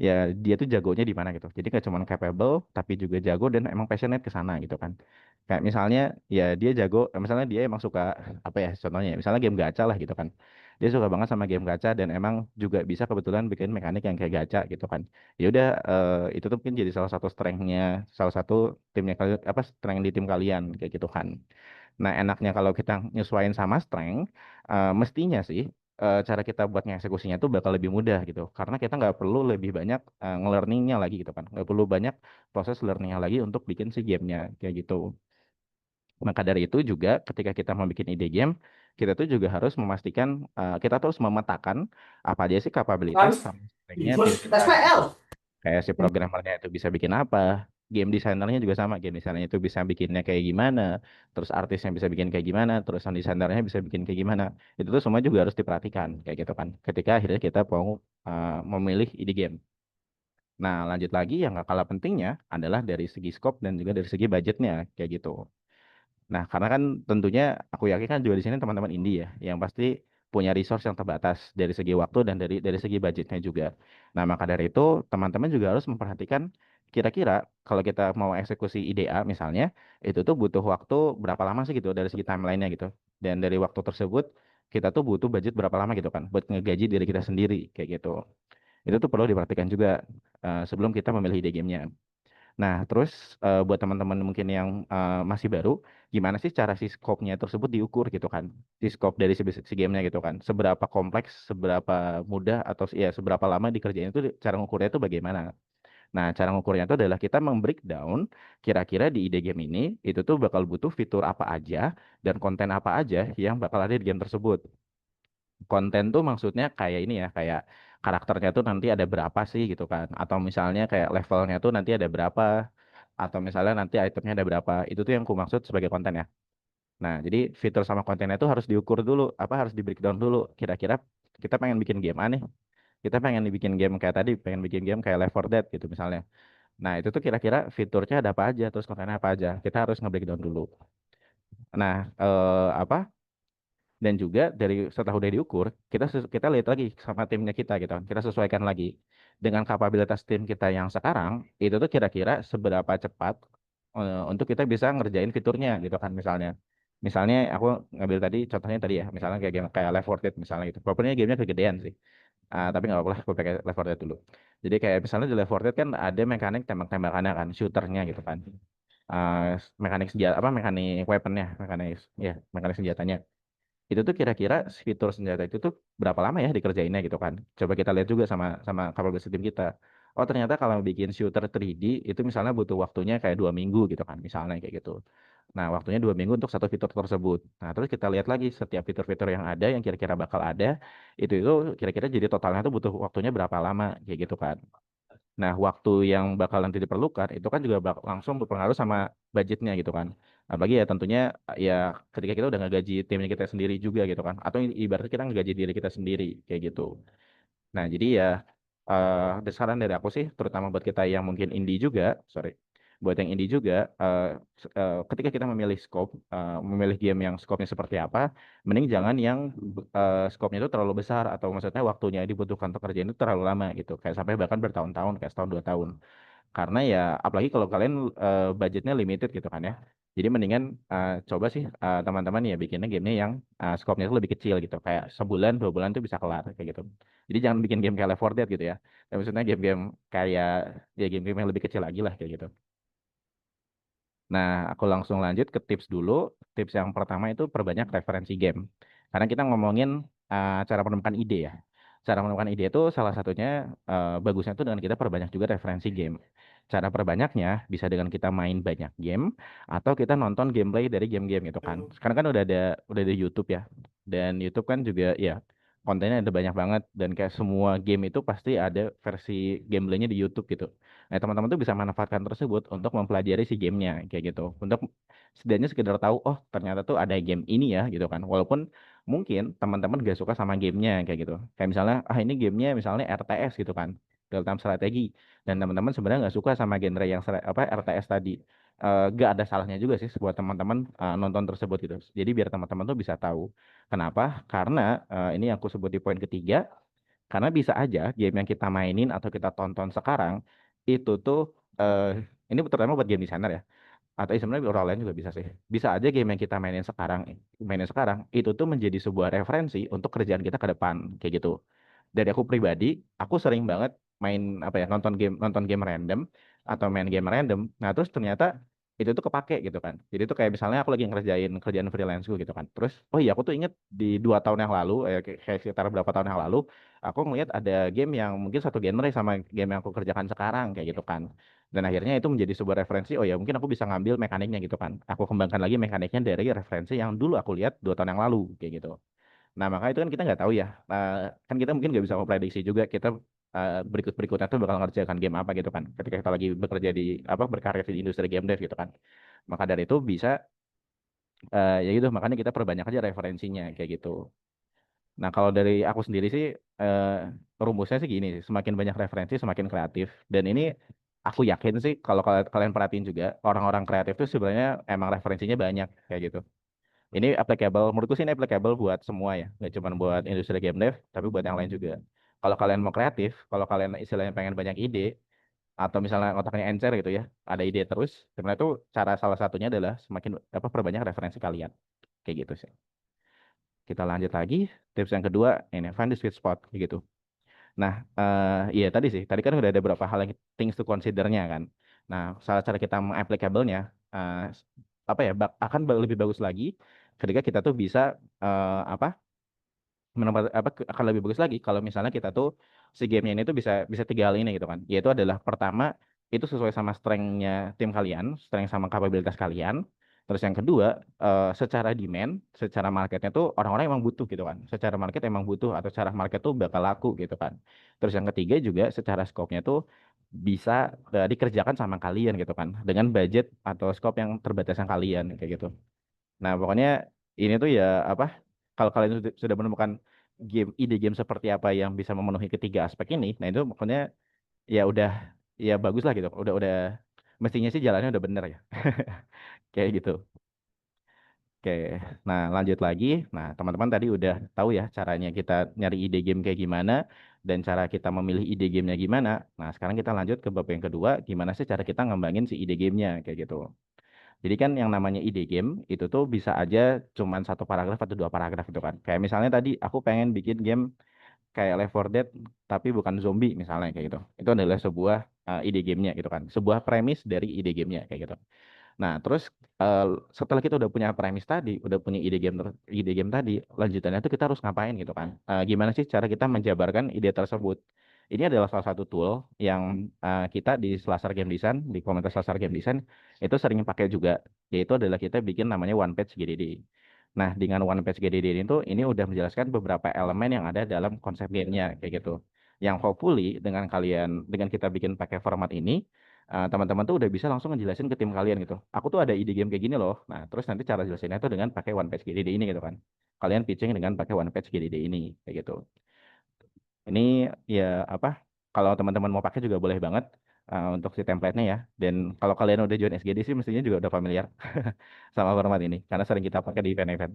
Ya dia tuh jagonya di mana gitu. Jadi nggak cuma capable tapi juga jago dan emang passionate ke sana gitu kan. Kayak misalnya ya dia jago, misalnya dia emang suka apa ya contohnya, misalnya game gacha lah gitu kan. Dia suka banget sama game gacha dan emang juga bisa kebetulan bikin mekanik yang kayak gacha gitu kan. Ya udah itu tuh mungkin jadi salah satu strength-nya, salah satu timnya kalian apa strength di tim kalian kayak gitu kan. Nah, enaknya kalau kita nyesuaiin sama strength, mestinya sih cara kita buat ngeksekusinya tuh bakal lebih mudah gitu. Karena kita nggak perlu lebih banyak nge-learningnya lagi gitu kan. Nggak perlu banyak proses learningnya lagi untuk bikin si gamenya kayak gitu. Maka dari itu juga ketika kita mau bikin ide game, kita tuh juga harus memastikan, kita terus memetakan apa aja sih kapabilitas Harus sama strength-nya tim terus kita gitu. SPL. Kayak si programmernya itu bisa bikin apa, game desainernya juga sama, game desainernya itu bisa bikinnya kayak gimana, terus artisnya bisa bikin kayak gimana, terus sound desainernya bisa bikin kayak gimana, itu tuh semua juga harus diperhatikan kayak gitu kan, ketika akhirnya kita mau memilih ide game. Nah, lanjut lagi yang gak kalah pentingnya adalah dari segi scope dan juga dari segi budgetnya kayak gitu. Nah, karena kan tentunya aku yakin kan juga di sini teman-teman indie ya, yang pasti punya resource yang terbatas dari segi waktu dan dari segi budgetnya juga. Nah, maka dari itu teman-teman juga harus memperhatikan kira-kira kalau kita mau eksekusi ide A misalnya, itu tuh butuh waktu berapa lama sih gitu dari segi timelinenya gitu. Dan dari waktu tersebut kita tuh butuh budget berapa lama gitu kan buat ngegaji diri kita sendiri kayak gitu. Itu tuh perlu diperhatikan juga sebelum kita memilih ide gamenya. Nah, terus buat teman-teman mungkin yang masih baru, gimana sih cara si scope-nya tersebut diukur gitu kan? Si scope dari si game-nya gitu kan. Seberapa kompleks, seberapa mudah, atau ya seberapa lama dikerjain itu cara ngukurnya itu bagaimana? Nah, cara ngukurnya itu adalah kita membreakdown kira-kira di ide game ini, itu tuh bakal butuh fitur apa aja dan konten apa aja yang bakal ada di game tersebut. Konten tuh maksudnya kayak ini ya, kayak karakternya tuh nanti ada berapa sih gitu kan. Atau misalnya kayak levelnya tuh nanti ada berapa, atau misalnya nanti itemnya ada berapa. Itu tuh yang ku maksud sebagai konten ya. Nah, jadi fitur sama kontennya itu harus diukur dulu, apa harus di breakdown dulu. Kira-kira kita pengen bikin game aneh, kita pengen bikin game kayak tadi, pengen bikin game kayak Left 4 Dead gitu misalnya. Nah, itu tuh kira-kira fiturnya ada apa aja, terus kontennya apa aja. Kita harus nge-breakdown dulu. Nah, apa? Dan juga dari setelah udah diukur, kita lihat lagi sama timnya kita gitu kan. Kita sesuaikan lagi dengan kapabilitas tim kita yang sekarang, itu tuh kira-kira seberapa cepat untuk kita bisa ngerjain fiturnya gitu kan misalnya. Misalnya aku ngambil tadi contohnya tadi ya, misalnya kayak game kayak Left 4 Dead misalnya gitu. Walaupun gamenya kegedean sih. Tapi nggak apa-apa lah, aku pakai Left 4 Dead dulu. Jadi kayak misalnya di Left 4 Dead kan ada mekanik tembak-tembakannya kan, shooternya gitu kan. Mekanik senjata apa mekanik weaponnya, mekanik senjatanya itu tuh kira-kira fitur senjata itu tuh berapa lama ya dikerjainnya gitu kan. Coba kita lihat juga sama sama kapabilitas tim kita. Oh ternyata kalau bikin shooter 3D itu misalnya butuh waktunya kayak 2 minggu gitu kan, misalnya kayak gitu. Nah waktunya 2 minggu untuk satu fitur tersebut. Nah terus kita lihat lagi setiap fitur-fitur yang ada yang kira-kira bakal ada itu kira-kira jadi totalnya tuh butuh waktunya berapa lama kayak gitu kan. Nah, waktu yang bakal nanti diperlukan itu kan juga langsung berpengaruh sama budgetnya gitu kan. Apalagi ya tentunya ya ketika kita udah ngegaji timnya kita sendiri juga gitu kan. Atau ibaratnya kita ngegaji diri kita sendiri kayak gitu. Nah, jadi ya saran dari aku sih, terutama buat kita yang mungkin indie juga, sorry, buat yang indie juga, ketika kita memilih scope, memilih game yang scope-nya seperti apa, mending jangan yang scope-nya itu terlalu besar atau maksudnya waktunya yang dibutuhkan untuk kerjaan itu terlalu lama gitu, kayak sampai bahkan bertahun-tahun, kayak setahun 2 tahun. Karena ya apalagi kalau kalian budgetnya limited gitu kan ya. Jadi mendingan coba sih teman-teman ya bikinnya gamenya yang scope-nya itu lebih kecil gitu. Kayak sebulan 2 bulan tuh bisa kelar kayak gitu. Jadi jangan bikin game kayak Left 4 Dead gitu ya. Tapi maksudnya game-game kayak ya game-game yang lebih kecil lagi lah kayak gitu. Nah, aku langsung lanjut ke tips dulu. Tips yang pertama itu perbanyak referensi game. Karena kita ngomongin cara menemukan ide ya. Cara menemukan ide itu salah satunya bagusnya itu dengan kita perbanyak juga referensi game. Cara perbanyaknya bisa dengan kita main banyak game atau kita nonton gameplay dari game-game gitu kan. Sekarang kan udah ada YouTube ya. Dan YouTube kan juga ya kontennya ada banyak banget dan kayak semua game itu pasti ada versi gameplaynya di YouTube gitu. Nah, teman-teman tuh bisa manfaatkan tersebut untuk mempelajari si gamenya kayak gitu. Untuk setidaknya sekedar tahu, oh ternyata tuh ada game ini ya gitu kan. Walaupun mungkin teman-teman gak suka sama gamenya kayak gitu. Kayak misalnya, ini gamenya misalnya RTS gitu kan, real time strategi. Dan teman-teman sebenarnya nggak suka sama genre yang RTS tadi. Gak ada salahnya juga sih buat teman-teman nonton tersebut gitu. Jadi biar teman-teman tuh bisa tahu. Kenapa? Karena ini yang aku sebut di poin ketiga, karena bisa aja game yang kita mainin atau kita tonton sekarang itu tuh ini terutama buat game designer ya, atau sebenarnya orang lain juga bisa sih. Bisa aja game yang kita mainin sekarang itu tuh menjadi sebuah referensi untuk kerjaan kita ke depan kayak gitu. Dari aku pribadi, aku sering banget main apa ya, nonton game random atau main game random. Nah, terus ternyata itu tuh kepake gitu kan. Jadi tuh kayak misalnya aku lagi ngerjain kerjaan freelanceku gitu kan. Terus oh iya aku tuh inget di 2 tahun yang lalu, kayak sekitar berapa tahun yang lalu, aku ngeliat ada game yang mungkin satu genre sama game yang aku kerjakan sekarang kayak gitu kan. Dan akhirnya itu menjadi sebuah referensi, oh ya mungkin aku bisa ngambil mekaniknya gitu kan. Aku kembangkan lagi mekaniknya dari referensi yang dulu aku lihat 2 tahun yang lalu kayak gitu. Nah, maka itu kan kita nggak tahu ya. Kan kita mungkin nggak bisa memprediksi juga kita berikutnya tuh bakal ngerjakan game apa gitu kan. Ketika kita lagi bekerja di berkarir di industri game dev gitu kan. Maka dari itu bisa ya gitu, makanya kita perbanyak aja referensinya kayak gitu. Nah, kalau dari aku sendiri sih rumusnya sih gini, sih, semakin banyak referensi semakin kreatif. Dan ini aku yakin sih kalau kalian perhatiin juga orang-orang kreatif tuh sebenarnya emang referensinya banyak kayak gitu. Ini applicable, menurutku sih ini applicable buat semua ya, nggak cuma buat industri game dev, tapi buat yang lain juga. Kalau kalian mau kreatif, kalau kalian istilahnya pengen banyak ide, atau misalnya otaknya encer gitu ya, ada ide terus, sebenarnya itu cara salah satunya adalah semakin perbanyak referensi kalian, kayak gitu sih. Kita lanjut lagi, tips yang kedua, ini find the sweet spot, kayak gitu. Nah, iya tadi kan udah ada beberapa hal yang things to consider-nya kan. Nah, salah cara kita meng-applicable-nya, akan lebih bagus lagi ketika kita tuh bisa apa akan lebih bagus lagi kalau misalnya kita tuh si gamenya ini tuh bisa bisa 3 hal ini gitu kan, yaitu adalah pertama itu sesuai sama strength-nya tim kalian, strength sama kapabilitas kalian. Terus yang kedua, secara demand, secara marketnya tuh orang-orang emang butuh gitu kan, secara market emang butuh atau secara market tuh bakal laku gitu kan. Terus yang ketiga juga secara scope-nya tuh bisa dikerjakan sama kalian gitu kan, dengan budget atau scope yang terbatas yang kalian kayak gitu. Nah, pokoknya ini tuh ya kalau kalian sudah menemukan ide game seperti apa yang bisa memenuhi ketiga aspek ini, nah itu pokoknya ya udah ya bagus lah gitu. Udah mestinya sih jalannya udah bener ya. Kayak gitu. Oke, nah lanjut lagi. Nah, teman-teman tadi udah tahu ya caranya kita nyari ide game kayak gimana dan cara kita memilih ide gamenya gimana. Nah, sekarang kita lanjut ke bab yang kedua, gimana sih cara kita ngembangin si ide gamenya kayak gitu. Jadi kan yang namanya ide game itu tuh bisa aja cuman 1 paragraf atau 2 paragraf gitu kan. Kayak misalnya tadi aku pengen bikin game kayak Left 4 Dead tapi bukan zombie misalnya kayak gitu. Itu adalah sebuah ide gamenya gitu kan. Sebuah premis dari ide gamenya kayak gitu. Nah, terus eh, setelah kita udah punya premis tadi, udah punya ide game tadi, lanjutannya tuh kita harus ngapain gitu kan? Gimana sih cara kita menjabarkan ide tersebut? Ini adalah salah satu tool yang kita di Selasar Game Design, di komunitas Selasar Game Design, itu sering pakai juga, yaitu adalah kita bikin namanya One Page GDD. Nah, dengan One Page GDD ini udah menjelaskan beberapa elemen yang ada dalam konsep gamenya, kayak gitu. Yang hopefully dengan kita bikin pakai format ini, teman-teman tuh udah bisa langsung ngejelasin ke tim kalian gitu. Aku tuh ada ide game kayak gini loh. Nah, terus nanti cara jelasinnya tuh dengan pakai One Page GDD ini gitu kan. Kalian pitching dengan pakai One Page GDD ini, kayak gitu. Ini ya kalau teman-teman mau pakai juga boleh banget untuk si template-nya ya. Dan kalau kalian udah join SGD sih mestinya juga udah familiar sama format ini karena sering kita pakai di event-event.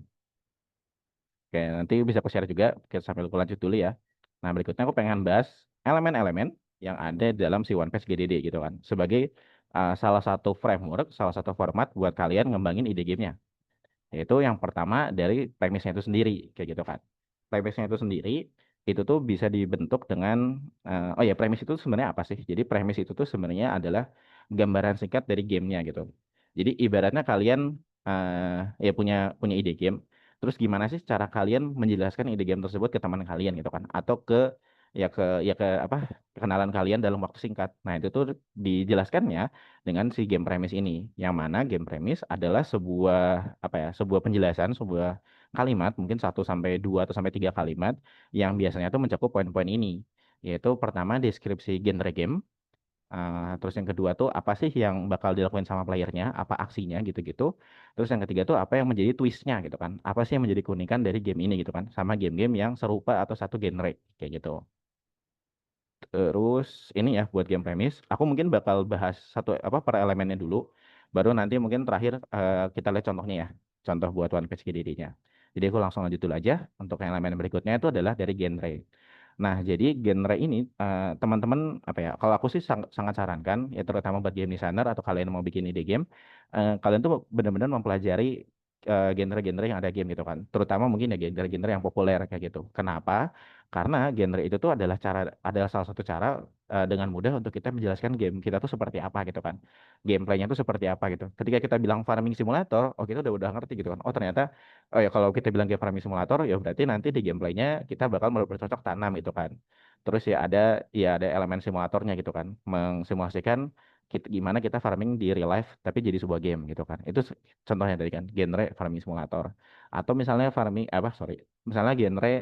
Oke, nanti bisa aku share juga kita sambil aku lanjut dulu ya. Nah, berikutnya aku pengen bahas elemen-elemen yang ada dalam si One Page GDD gitu kan. Sebagai salah satu framework, salah satu format buat kalian ngembangin ide gamenya. Yaitu yang pertama dari premisnya itu sendiri, kayak gitu kan. Premisnya itu sendiri, itu tuh bisa dibentuk dengan, oh ya premis itu sebenarnya apa sih? Jadi premis itu tuh sebenarnya adalah gambaran singkat dari gamenya gitu. Jadi ibaratnya kalian ya punya punya ide game, terus gimana sih cara kalian menjelaskan ide game tersebut ke teman kalian gitu kan? Atau ke ke kenalan kalian dalam waktu singkat. Nah, itu tuh dijelaskannya dengan si game premis ini, yang mana game premis adalah sebuah sebuah penjelasan, sebuah kalimat, mungkin 1 sampai 2 atau sampai 3 kalimat yang biasanya tuh mencakup poin-poin ini. Yaitu pertama deskripsi genre game. Terus yang kedua tuh apa sih yang bakal dilakuin sama playernya, apa aksinya gitu-gitu. Terus yang ketiga tuh apa yang menjadi twistnya gitu kan. Apa sih yang menjadi keunikan dari game ini gitu kan. Sama game-game yang serupa atau satu genre kayak gitu. Terus ini ya buat game premis, aku mungkin bakal bahas satu apa per elemennya dulu, baru nanti mungkin terakhir kita lihat contohnya ya, contoh buat One Piece GDD-nya. Jadi aku langsung lanjut dulu aja. Untuk yang elemen berikutnya itu adalah dari genre. Nah, jadi genre ini teman-teman apa ya? Kalau aku sih sangat sarankan ya terutama buat game designer atau kalian mau bikin ide game, kalian tuh benar-benar mempelajari genre-genre yang ada game gitu kan. Terutama mungkin ya genre-genre yang populer kayak gitu. Kenapa? Karena genre itu tuh adalah salah satu cara dengan mudah untuk kita menjelaskan game kita tuh seperti apa gitu kan. Gameplaynya tuh seperti apa gitu. Ketika kita bilang farming simulator, oh kita udah ngerti gitu kan. Oh ternyata, oh ya kalau kita bilang game farming simulator, ya berarti nanti di gameplaynya kita bakal bercocok tanam gitu kan. Terus ya ada elemen simulatornya gitu kan. Mengsimulasikan gimana kita farming di real life tapi jadi sebuah game gitu kan. Itu contohnya tadi kan genre farming simulator. Atau misalnya misalnya genre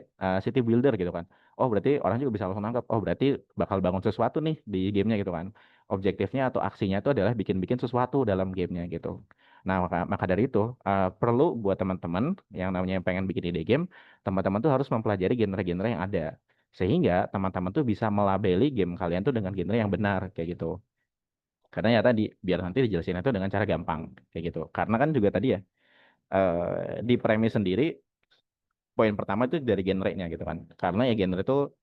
city builder gitu kan. Oh berarti orang juga bisa langsung nangkep. Oh berarti bakal bangun sesuatu nih di gamenya gitu kan. Objektifnya atau aksinya itu adalah bikin-bikin sesuatu dalam gamenya gitu. Nah maka dari itu perlu buat teman-teman yang namanya pengen bikin ide game, teman-teman tuh harus mempelajari genre-genre yang ada. Sehingga teman-teman tuh bisa melabeli game kalian tuh dengan genre yang benar kayak gitu. Karena ya tadi biar nanti dijelasin itu dengan cara gampang kayak gitu. Karena kan juga tadi ya di premis sendiri poin pertama itu dari genre-nya gitu kan. Karena ya genre itu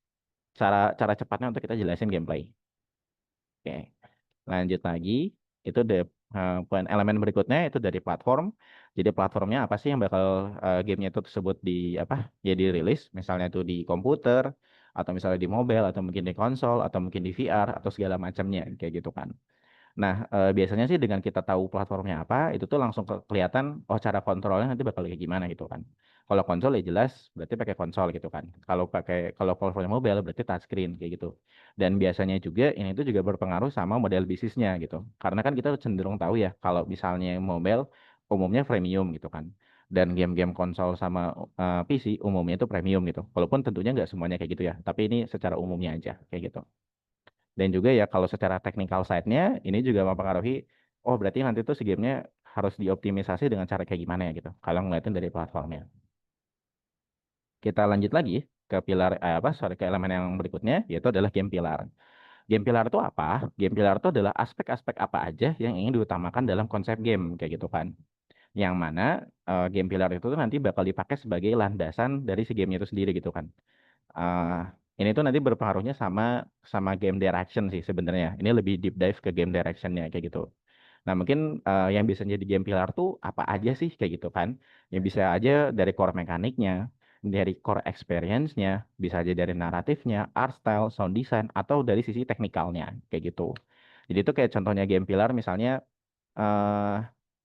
cara cara cepatnya untuk kita jelasin gameplay. Oke. Lanjut lagi itu poin elemen berikutnya itu dari platform. Jadi platformnya apa sih yang bakal gamenya itu tersebut di apa? Ya dirilis, misalnya itu di komputer atau misalnya di mobile atau mungkin di konsol atau mungkin di VR atau segala macamnya kayak gitu kan. Nah, biasanya sih dengan kita tahu platformnya apa, itu tuh langsung kelihatan, oh cara kontrolnya nanti bakal kayak gimana gitu kan. Kalau konsol ya jelas, berarti pakai konsol gitu kan. Kalau platformnya mobile berarti touchscreen kayak gitu. Dan biasanya juga ini tuh juga berpengaruh sama model bisnisnya gitu. Karena kan kita cenderung tahu ya, kalau misalnya mobile umumnya freemium gitu kan. Dan game-game konsol sama PC umumnya itu premium gitu. Walaupun tentunya nggak semuanya kayak gitu ya. Tapi ini secara umumnya aja kayak gitu. Dan juga ya kalau secara technical side-nya ini juga mempengaruhi, oh berarti nanti tuh si gamenya harus dioptimisasi dengan cara kayak gimana ya gitu. Kalau ngeliatin dari platformnya. Kita lanjut lagi ke ke elemen yang berikutnya yaitu adalah game pilar. Game pilar itu apa? Game pilar itu adalah aspek-aspek apa aja yang ingin diutamakan dalam konsep game kayak gitu kan. Yang mana game pilar itu tuh nanti bakal dipakai sebagai landasan dari si gamenya itu sendiri gitu kan. uh, ini tuh nanti berpengaruhnya sama sama game direction sih sebenarnya. Ini lebih deep dive ke game directionnya kayak gitu. Nah mungkin yang bisa jadi game pillar tuh apa aja sih kayak gitu kan? Yang bisa aja dari core mekaniknya, dari core experience-nya, bisa aja dari naratifnya, art style, sound design, atau dari sisi teknikalnya kayak gitu. Jadi itu kayak contohnya game pillar eh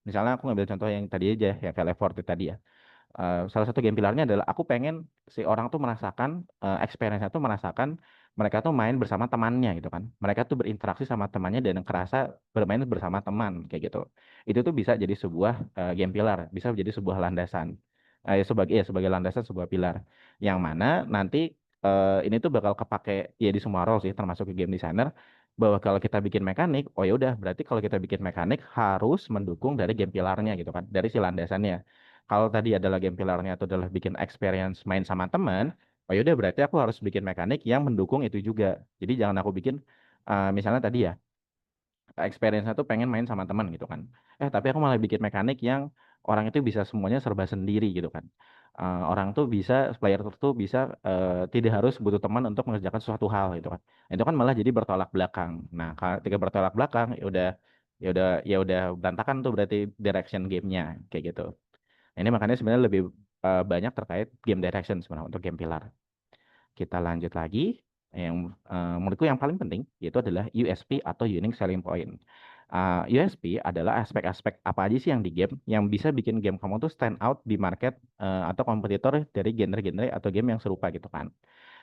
misalnya aku ngambil contoh yang tadi aja yang Valley Forte tadi ya. Salah satu game pilarnya adalah aku pengen si orang tuh merasakan experience-nya tuh merasakan mereka tuh main bersama temannya gitu kan. Mereka tuh berinteraksi sama temannya dan kerasa bermain bersama teman kayak gitu. Itu tuh bisa jadi sebuah game pilar, bisa jadi sebuah landasan. Sebagai landasan sebuah pilar. Yang mana nanti ini tuh bakal kepake ya di semua role sih termasuk ke game designer bahwa kalau kita bikin mekanik, oh ya udah berarti kalau kita bikin mekanik harus mendukung dari game pilarnya gitu kan, dari si landasannya. Kalau tadi adalah game pillarnya itu adalah bikin experience main sama teman, oh yaudah berarti aku harus bikin mekanik yang mendukung itu juga. Jadi jangan aku bikin misalnya tadi ya experience-nya tuh pengen main sama teman gitu kan. Tapi aku malah bikin mekanik yang orang itu bisa semuanya serba sendiri gitu kan. Orang tuh bisa player tuh bisa tidak harus butuh teman untuk mengerjakan suatu hal gitu kan. Itu kan malah jadi bertolak belakang. Nah, ketika bertolak belakang ya udah berantakan tuh berarti direction gamenya kayak gitu. Ini makanya sebenarnya lebih banyak terkait game direction sebenarnya untuk game pilar. Kita lanjut lagi. Yang menurutku yang paling penting yaitu adalah USP atau Unique Selling Point. USP adalah aspek-aspek apa aja sih yang di game yang bisa bikin game kamu tuh stand out di market atau kompetitor dari genre-genre atau game yang serupa gitu kan.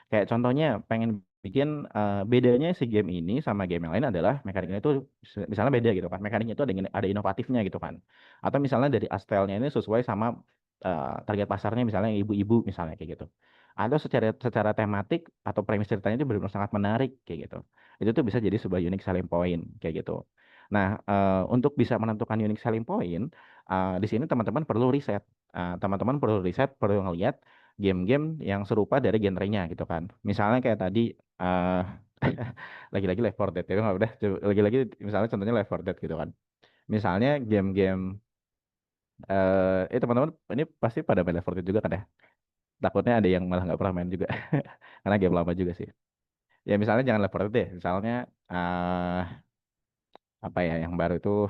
Kayak contohnya pengen bikin bedanya si game ini sama game yang lain adalah mekaniknya itu misalnya beda gitu kan. Mekaniknya itu ada inovatifnya gitu kan. Atau misalnya dari art style-nya ini sesuai sama target pasarnya misalnya ibu-ibu misalnya kayak gitu. Atau secara tematik atau premis ceritanya itu benar-benar sangat menarik kayak gitu. Itu tuh bisa jadi sebuah unique selling point kayak gitu. Nah, untuk bisa menentukan unique selling point, di sini teman-teman perlu riset. Teman-teman perlu riset, perlu ngelihat game-game yang serupa dari genrenya gitu kan. Misalnya kayak tadi eh lagi-lagi Left 4 Dead, ya nggak udah lagi-lagi misalnya contohnya Left 4 Dead gitu kan. Misalnya game-game teman-teman ini pasti pada main Left 4 Dead juga kan ya. Takutnya ada yang malah nggak pernah main juga. Karena game lama juga sih. Ya misalnya jangan Left 4 Dead deh. Misalnya apa ya yang baru itu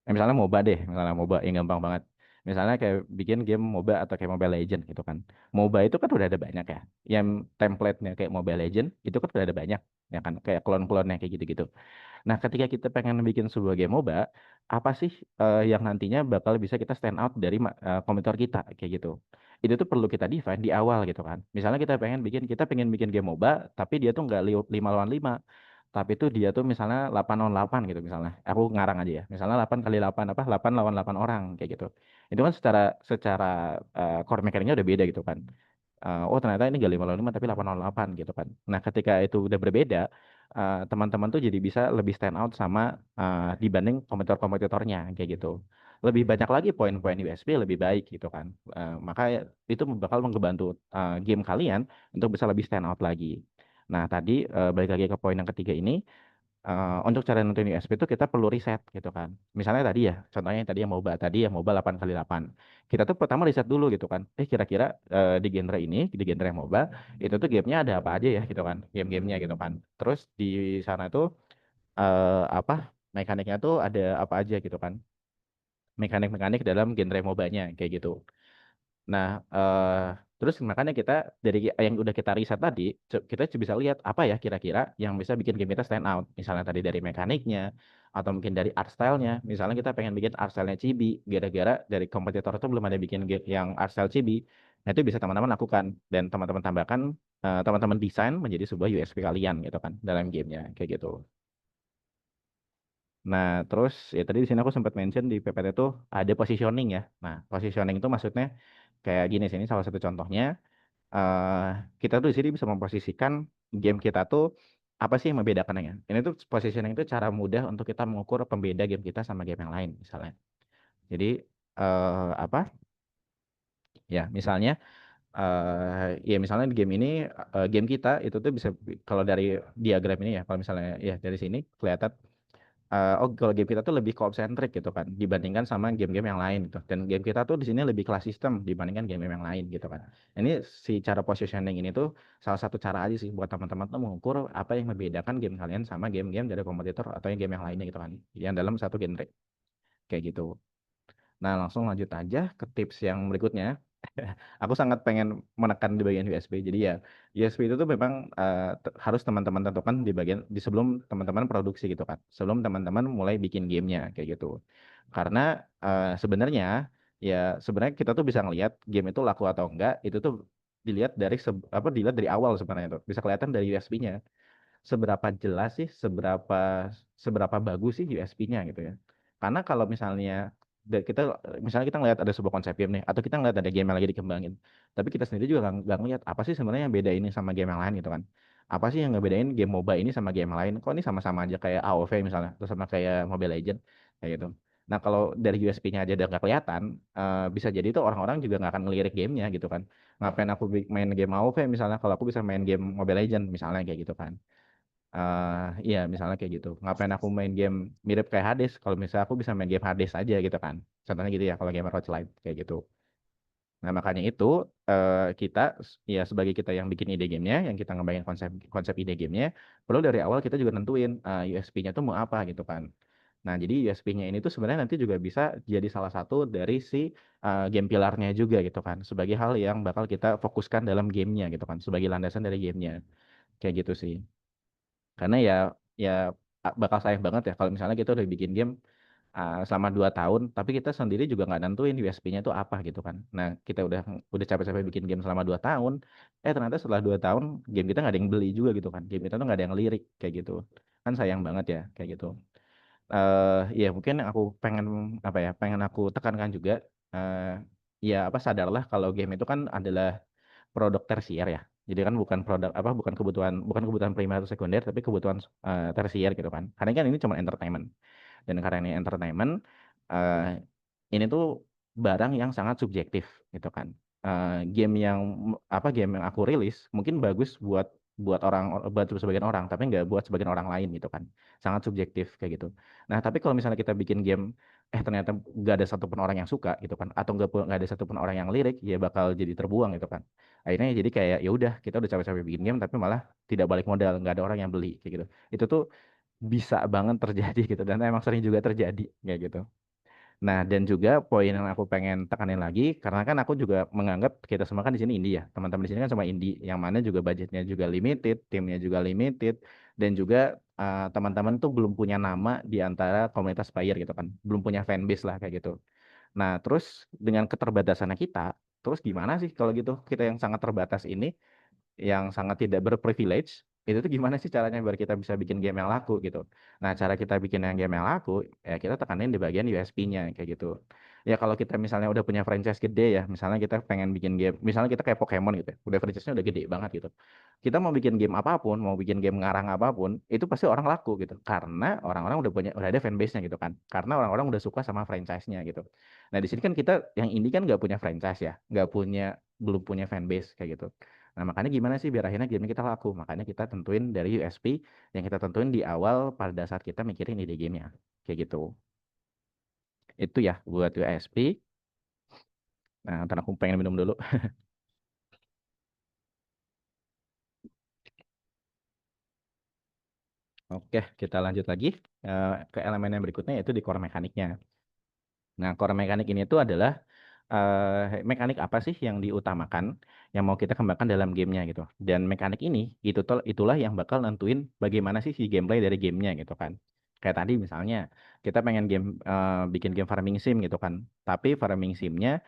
misalnya MOBA deh, misalnya MOBA yang gampang banget. Misalnya kayak bikin game MOBA atau kayak Mobile Legend gitu kan. MOBA itu kan udah ada banyak ya. Yang template-nya kayak Mobile Legend itu kan udah ada banyak ya kan kayak klon-klonnya kayak gitu-gitu. Nah, ketika kita pengen bikin sebuah game MOBA, apa sih yang nantinya bakal bisa kita stand out dari kompetitor kita kayak gitu. Itu tuh perlu kita define di awal gitu kan. Misalnya kita pengen bikin game MOBA, tapi dia tuh nggak 5 lawan 5, tapi tuh dia tuh misalnya 8 lawan 8 gitu misalnya. Aku ngarang aja ya. Misalnya 8 kali 8 apa 8 lawan 8 orang kayak gitu. Itu kan secara core mekaniknya udah beda gitu kan. Oh ternyata ini gak 5 lawan 5 tapi 8 lawan 8 gitu kan. Nah ketika itu udah berbeda, teman-teman tuh jadi bisa lebih stand out sama dibanding kompetitor-kompetitornya kayak gitu. Lebih banyak lagi poin-poin USB lebih baik gitu kan. Maka itu bakal membantu game kalian untuk bisa lebih stand out lagi. Nah tadi balik lagi ke poin yang ketiga ini, untuk cara nentuin USP itu kita perlu riset gitu kan. Misalnya tadi ya, contohnya yang tadi ya MOBA 8 kali 8. Kita tuh pertama riset dulu gitu kan. Kira-kira di genre ini, di genre MOBA, itu tuh gamenya ada apa aja ya gitu kan. Game-gamenya gitu kan. Terus di sana tuh apa mekaniknya tuh ada apa aja gitu kan. Mekanik-mekanik dalam genre MOBA-nya kayak gitu. Nah, terus makanya kita dari yang udah kita riset tadi, kita bisa lihat apa ya kira-kira yang bisa bikin game kita stand out. Misalnya tadi dari mekaniknya, atau mungkin dari art style-nya. Misalnya kita pengen bikin art style-nya chibi, gara-gara dari kompetitor itu belum ada bikin game yang art style chibi. Nah, itu bisa teman-teman lakukan dan teman-teman tambahkan, teman-teman desain menjadi sebuah USP kalian gitu kan dalam gamenya kayak gitu. Nah, terus ya tadi di sini aku sempat mention di PPT itu ada positioning ya. Nah, positioning itu maksudnya kayak gini sini salah satu contohnya, eh kita tuh di sini bisa memposisikan game kita tuh apa sih yang membedakannya. Ini tuh positioning itu cara mudah untuk kita mengukur pembeda game kita sama game yang lain misalnya. Jadi apa? Ya, misalnya ya misalnya di game ini game kita itu tuh bisa kalau dari diagram ini ya, kalau misalnya ya dari sini kelihatan oh kalau game kita tuh lebih co-op-centric gitu kan dibandingkan sama game-game yang lain gitu. Dan game kita tuh di sini lebih kelas sistem dibandingkan game-game yang lain gitu kan. Ini si cara positioning ini tuh salah satu cara aja sih buat teman-teman tuh mengukur apa yang membedakan game kalian sama game-game dari kompetitor atau yang game yang lainnya gitu kan. Yang dalam satu genre kayak gitu. Nah, langsung lanjut aja ke tips yang berikutnya. Aku sangat pengen menekan di bagian USB. Jadi ya, USB itu tuh memang harus teman-teman tentukan di bagian di sebelum teman-teman produksi gitu kan. Sebelum teman-teman mulai bikin gamenya kayak gitu. Karena sebenarnya ya sebenarnya kita tuh bisa ngelihat game itu laku atau enggak itu tuh dilihat dari dilihat dari awal sebenarnya tuh. Bisa kelihatan dari USB-nya. Seberapa jelas sih, seberapa seberapa bagus sih USB-nya gitu ya. Karena kalau misalnya kita misalnya kita ngeliat ada sebuah konsep game nih, atau kita ngeliat ada game yang lagi dikembangin, tapi kita sendiri juga nggak ngeliat apa sih sebenarnya yang beda ini sama game yang lain gitu kan. Apa sih yang ngebedain game MOBA ini sama game yang lain? Kok ini sama-sama aja kayak AoV misalnya, atau sama kayak Mobile Legend kayak gitu. Nah kalau dari USB-nya aja udah nggak kelihatan, bisa jadi tuh orang-orang juga nggak akan ngelirik gamenya gitu kan. Ngapain aku main game AoV misalnya, kalau aku bisa main game Mobile Legend misalnya kayak gitu kan. Iya misalnya kayak gitu. Ngapain aku main game mirip kayak Hades kalau misalnya aku bisa main game Hades aja gitu kan. Contohnya gitu ya kalau game Roguelite kayak gitu. Nah makanya itu kita ya sebagai kita yang bikin ide gamenya, yang kita ngembangin konsep konsep ide gamenya, perlu dari awal kita juga nentuin USP-nya tuh mau apa gitu kan. Nah jadi USP-nya ini tuh sebenarnya nanti juga bisa jadi salah satu dari si game pilarnya juga gitu kan. Sebagai hal yang bakal kita fokuskan dalam gamenya gitu kan. Sebagai landasan dari gamenya. Kayak gitu sih. Karena ya bakal sayang banget ya kalau misalnya kita udah bikin game selama 2 tahun, tapi kita sendiri juga nggak nentuin USP-nya itu apa gitu kan. Nah, kita udah capek-capek bikin game selama 2 tahun, ternyata setelah 2 tahun game kita nggak ada yang beli juga gitu kan. Game kita tuh nggak ada yang lirik kayak gitu. Kan sayang banget ya kayak gitu. Ya mungkin aku pengen apa ya, pengen aku tekankan juga. ya apa sadarlah kalau game itu kan adalah produk tersier ya. Jadi kan bukan produk apa bukan kebutuhan primer atau sekunder tapi kebutuhan tersier gitu kan. Karena kan ini cuma entertainment. Dan karena ini entertainment eh, ini tuh barang yang sangat subjektif gitu kan. Game yang aku rilis mungkin bagus buat buat orang buat sebagian orang tapi nggak buat sebagian orang lain gitu kan. Sangat subjektif kayak gitu. Nah, tapi kalau misalnya kita bikin game ternyata nggak ada satupun orang yang suka gitu kan atau nggak ada satupun orang yang lirik ya bakal jadi terbuang gitu kan. Akhirnya jadi kayak ya udah kita udah capek-capek bikin game tapi malah tidak balik modal, nggak ada orang yang beli kayak gitu. Itu tuh bisa banget terjadi gitu dan emang sering juga terjadi kayak gitu. Nah, dan juga poin yang aku pengen tekanin lagi karena kan aku juga menganggap kita semua kan di sini indie ya. Teman-teman di sini kan semua indie yang mana juga budgetnya juga limited, timnya juga limited dan juga teman-teman tuh belum punya nama di antara komunitas player gitu kan. Belum punya fanbase lah kayak gitu. Nah, terus dengan keterbatasannya kita, terus gimana sih kalau gitu kita yang sangat terbatas ini yang sangat tidak berprivilege itu tuh gimana sih caranya biar kita bisa bikin game yang laku gitu. Nah, cara kita bikin yang game yang laku ya kita tekanin di bagian USP-nya kayak gitu. Ya kalau kita misalnya udah punya franchise gede ya, misalnya kita pengen bikin game, misalnya kita kayak Pokemon gitu, ya, udah franchise-nya udah gede banget gitu. Kita mau bikin game apapun, mau bikin game ngarang apapun, itu pasti orang laku gitu. Karena orang-orang udah ada fanbase-nya gitu kan. Karena orang-orang udah suka sama franchise-nya gitu. Nah, di sini kan kita yang ini kan nggak punya franchise ya, belum punya fanbase kayak gitu. Nah, makanya gimana sih biar akhirnya game kita laku? Makanya kita tentuin dari USP yang kita tentuin di awal pada saat kita mikirin ide gamenya. Kayak gitu. Itu ya buat USP. Nah, ntar aku pengen minum dulu. Oke, kita lanjut lagi ke elemen yang berikutnya yaitu di core mekaniknya. Nah, core mekanik ini tuh adalah mekanik apa sih yang diutamakan yang mau kita kembangkan dalam gamenya gitu. Dan mekanik ini itulah yang bakal nentuin bagaimana sih si gameplay dari gamenya gitu kan. Kayak tadi misalnya kita pengen bikin game farming sim gitu kan. Tapi farming simnya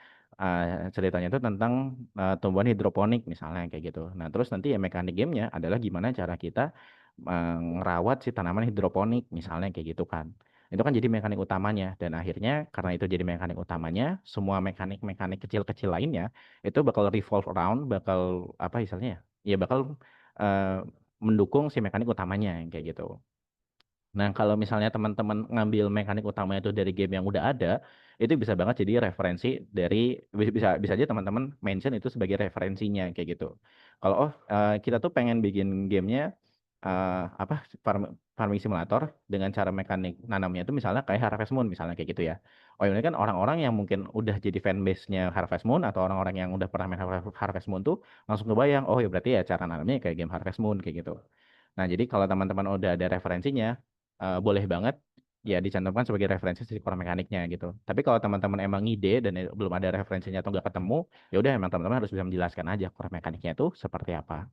ceritanya itu tentang tumbuhan hidroponik misalnya kayak gitu. Nah, terus nanti ya mekanik gamenya adalah gimana cara kita ngerawat si tanaman hidroponik misalnya kayak gitu kan. Itu kan jadi mekanik utamanya dan akhirnya karena itu jadi mekanik utamanya, semua mekanik-mekanik kecil-kecil lainnya itu bakal revolve around, bakal apa istilahnya ya? Ya bakal eh, mendukung si mekanik utamanya kayak gitu. Nah, kalau misalnya teman-teman ngambil mekanik utama itu dari game yang udah ada, itu bisa banget jadi referensi dari bisa bisa aja teman-teman mention itu sebagai referensinya kayak gitu. Kalau kita tuh pengen bikin gamenya apa farming simulator dengan cara mekanik nanamnya itu misalnya kayak Harvest Moon misalnya kayak gitu ya. Oh ini kan orang-orang yang mungkin udah jadi fanbase-nya Harvest Moon atau orang-orang yang udah pernah main Harvest Moon tuh langsung kebayang, oh ya berarti ya cara nanamnya kayak game Harvest Moon kayak gitu. Nah, jadi kalau teman-teman udah ada referensinya, boleh banget ya dicantumkan sebagai referensi si core mekaniknya gitu. Tapi kalau teman-teman emang ide dan belum ada referensinya atau nggak ketemu, ya udah emang teman-teman harus bisa menjelaskan aja core mekaniknya itu seperti apa.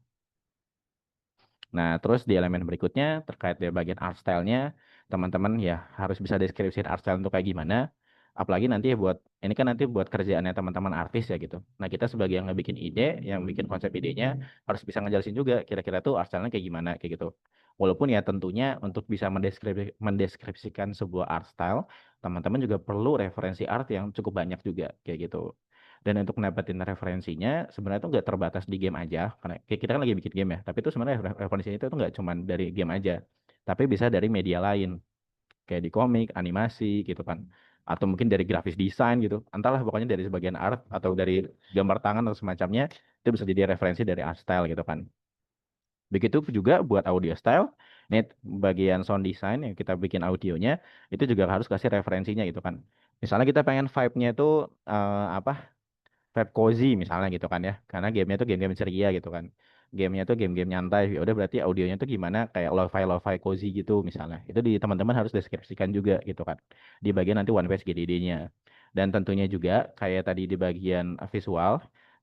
Nah, terus di elemen berikutnya terkait dari bagian art style-nya, teman-teman ya harus bisa deskripsi art style untuk kayak gimana. Apalagi nanti ya ini kan nanti buat kerjaannya teman-teman artis ya gitu. Nah, kita sebagai yang ngebikin ide, yang bikin konsep idenya harus bisa ngejelasin juga kira-kira tuh art style-nya kayak gimana kayak gitu. Walaupun ya tentunya untuk bisa mendeskripsikan sebuah art style, teman-teman juga perlu referensi art yang cukup banyak juga kayak gitu. Dan untuk dapetin referensinya sebenarnya itu nggak terbatas di game aja, karena kayak kita kan lagi bikin game ya. Tapi itu sebenarnya referensinya itu nggak cuma dari game aja, tapi bisa dari media lain, kayak di komik, animasi gitu kan, atau mungkin dari grafis desain gitu. Entahlah pokoknya dari sebagian art atau dari gambar tangan atau semacamnya itu bisa jadi referensi dari art style gitu kan. Begitu juga buat audio style. Ini bagian sound design yang kita bikin audionya itu juga harus kasih referensinya gitu kan. Misalnya kita pengen vibe-nya itu apa vibe cozy misalnya gitu kan ya. Karena gamenya tuh game-game ceria gitu kan. Gamenya tuh game-game nyantai. Ya udah berarti audionya tuh gimana kayak lo-fi cozy gitu misalnya. Itu di teman-teman harus deskripsikan juga gitu kan. Di bagian nanti One Piece GDD-nya. Dan tentunya juga kayak tadi di bagian visual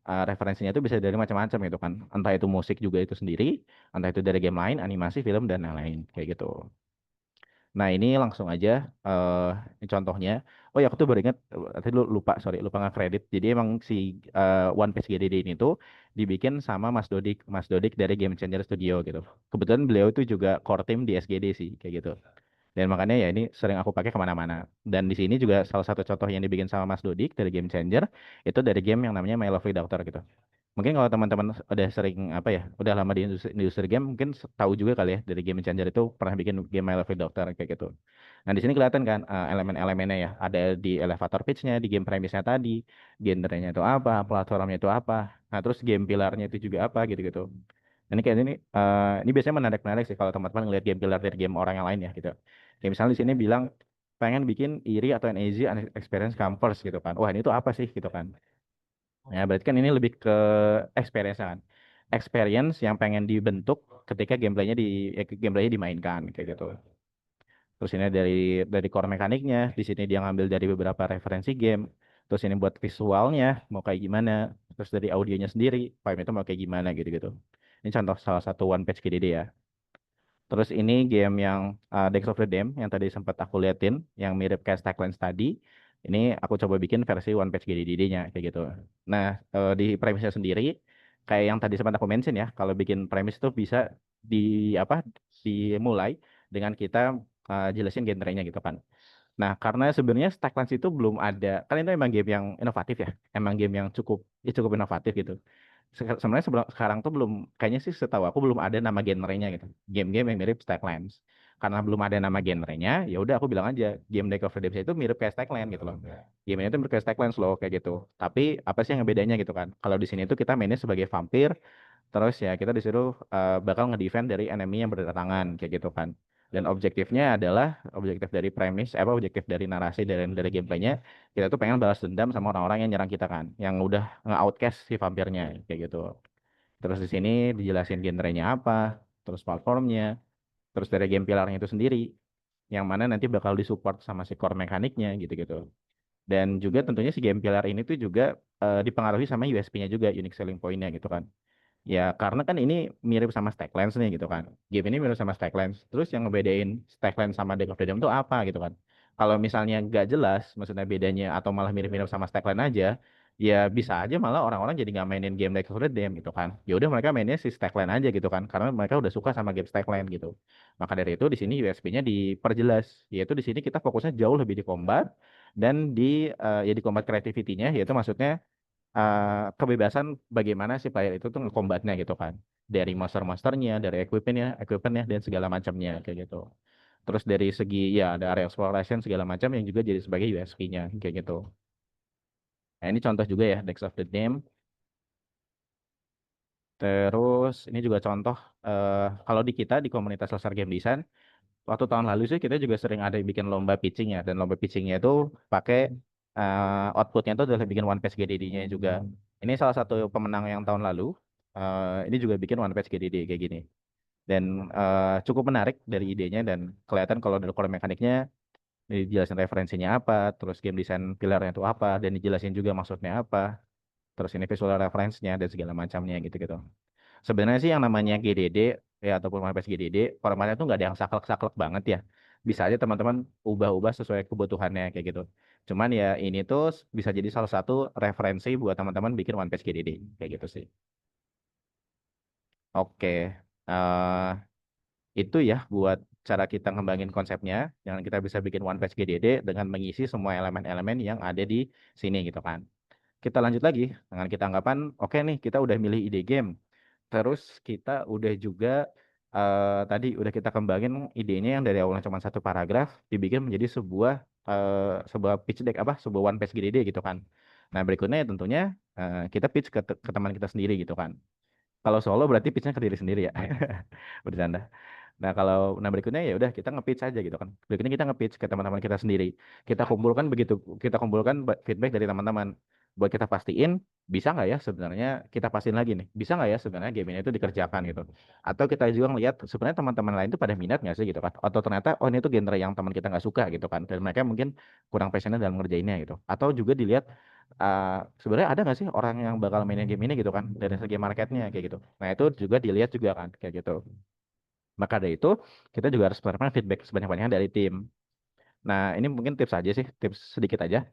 referensinya itu bisa dari macam-macam gitu kan. Entah itu musik juga itu sendiri, entah itu dari game lain, animasi, film dan lain-lain kayak gitu. Nah, ini langsung aja ini contohnya. Oh ya, aku tuh baru ingat tadi lupa, sorry, lupa nge-kredit. Jadi emang si One Piece GDD ini tuh dibikin sama Mas Dodik dari Game Changer Studio gitu. Kebetulan beliau itu juga core team di SGD sih, kayak gitu. Dan makanya ya ini sering aku pakai kemana-mana. Dan di sini juga salah satu contoh yang dibikin sama Mas Dodik dari Game Changer itu dari game yang namanya My Lovely Doctor gitu. Mungkin kalau teman-teman udah sering apa ya, udah lama di industri game, mungkin tahu juga kali ya dari Game Changer itu pernah bikin game My Lovely Doctor kayak gitu. Nah di sini kelihatan kan elemen-elemennya ya, ada di elevator pitch-nya, di game premise-nya tadi, genrenya itu apa, platformnya itu apa, nah terus game pilarnya itu juga apa gitu-gitu. Ini kayak ini biasanya menarik-menarik sih kalau teman-teman ngeliat game pilar dari game orang yang lain ya gitu. Kayak misalnya di sini bilang pengen bikin iri atau an easy experience come first gitu kan. Wah ini tuh apa sih gitu kan. Ya, berarti kan ini lebih ke experience kan. Experience yang pengen dibentuk ketika gameplaynya dimainkan kayak gitu. Terus ini dari core mekaniknya, di sini dia ngambil dari beberapa referensi game. Terus ini buat visualnya mau kayak gimana. Terus dari audionya sendiri, vibe itu mau kayak gimana gitu-gitu. Ini contoh salah satu one page GDD ya. Terus ini game yang Dex of the Dam yang tadi sempat aku liatin, yang mirip kayak Stacklands tadi. Ini aku coba bikin versi one page GDD-nya kayak gitu. Nah, di premisnya sendiri, kayak yang tadi sempat aku mention ya, kalau bikin premis itu bisa di apa dimulai dengan kita jelasin genrenya gitu kan. Nah, karena sebenarnya Stacklands itu belum ada, kan itu emang game yang inovatif ya, emang game yang cukup inovatif gitu. Sebenarnya sekarang tuh belum, kayaknya sih setahu aku belum ada nama genrenya gitu. Game-game yang mirip Stacklands. Karena belum ada nama genrenya, ya udah aku bilang aja game Deck of the Dead itu mirip kayak Stacklands gitu loh. Game ini tuh mirip kayak Stacklands loh kayak gitu. Tapi apa sih yang bedanya gitu kan? Kalau di sini tuh kita mainnya sebagai vampir, terus ya kita disuruh bakal ngedefend dari enemy yang berdatangan kayak gitu kan. Dan objektifnya adalah objektif dari premis, objektif dari narasi dari gameplaynya, kita tuh pengen balas dendam sama orang-orang yang nyerang kita kan, yang udah nge-outcast si vampirnya kayak gitu. Terus di sini dijelasin genrenya apa, terus platformnya, terus dari game pilarnya itu sendiri, yang mana nanti bakal disupport sama si core mekaniknya gitu-gitu. Dan juga tentunya si game pilar ini tuh juga dipengaruhi sama USP-nya juga, unique selling point-nya gitu kan. Ya, karena kan ini mirip sama Stacklands nih gitu kan. Game ini mirip sama Stacklands. Terus yang ngebedain Stacklands sama Deck of the Dam itu apa gitu kan. Kalau misalnya nggak jelas, maksudnya bedanya atau malah mirip-mirip sama Stacklands aja, ya bisa aja malah orang-orang jadi nggak mainin game Deck of the Dam gitu kan. Ya udah mereka mainnya si Stacklands aja gitu kan. Karena mereka udah suka sama game Stacklands gitu. Maka dari itu di sini USP-nya diperjelas. Yaitu di sini kita fokusnya jauh lebih di combat dan ya di combat creativity-nya, yaitu maksudnya kebebasan bagaimana si player itu tuh nge-combatnya gitu kan. Dari monster-monsternya, dari equipmentnya dan segala macamnya kayak gitu. Terus dari segi ya ada area exploration segala macam yang juga jadi sebagai USP-nya kayak gitu. Nah, ini contoh juga ya Dex of the Dam. Terus ini juga contoh kalau di kita di komunitas Lasar Game Design waktu tahun lalu sih kita juga sering ada yang bikin lomba pitching ya, dan lomba pitchingnya itu pakai outputnya itu adalah bikin one page GDD-nya juga. Ini salah satu pemenang yang tahun lalu. Ini juga bikin one page GDD kayak gini. Dan cukup menarik dari idenya, dan kelihatan kalau dari core mekaniknya dijelasin referensinya apa, terus game design pilarnya itu apa, dan dijelasin juga maksudnya apa, terus ini visual reference-nya dan segala macamnya gitu-gitu. Sebenarnya sih yang namanya GDD ya ataupun manifest GDD formatnya tuh nggak ada yang saklek-saklek banget ya. Bisa aja teman-teman ubah-ubah sesuai kebutuhannya kayak gitu. Cuman ya ini tuh bisa jadi salah satu referensi buat teman-teman bikin one page GDD kayak gitu sih. Oke, eh itu ya buat cara kita ngembangin konsepnya, yang kita bisa bikin one page GDD dengan mengisi semua elemen-elemen yang ada di sini gitu kan. Kita lanjut lagi dengan kita anggapan, oke nih kita udah milih ide game. Terus kita udah juga tadi udah kita kembangin idenya yang dari awalnya cuma satu paragraf dibikin menjadi sebuah pitch deck sebuah one page GDD gitu kan. Nah berikutnya ya tentunya kita pitch ke teman kita sendiri gitu kan. Kalau solo berarti pitchnya ke diri sendiri ya. Bercanda. Nah, berikutnya ya udah kita nge-pitch aja gitu kan. Berikutnya kita nge-pitch ke teman-teman kita sendiri. Kita kumpulkan feedback dari teman-teman buat kita pastiin bisa nggak ya sebenarnya, kita pastiin lagi nih, bisa nggak ya sebenarnya game ini itu dikerjakan gitu. Atau kita juga ngelihat sebenarnya teman-teman lain tuh pada minat nggak sih gitu kan. Atau ternyata oh ini tuh genre yang teman kita nggak suka gitu kan. Dan mereka mungkin kurang passionate dalam ngerjainnya gitu. Atau juga dilihat sebenarnya ada nggak sih orang yang bakal mainin game ini gitu kan dari segi marketnya kayak gitu. Nah itu juga dilihat juga kan kayak gitu. Maka dari itu kita juga harus menerima feedback sebanyak-banyaknya dari tim. Nah ini mungkin tips aja sih, tips sedikit aja.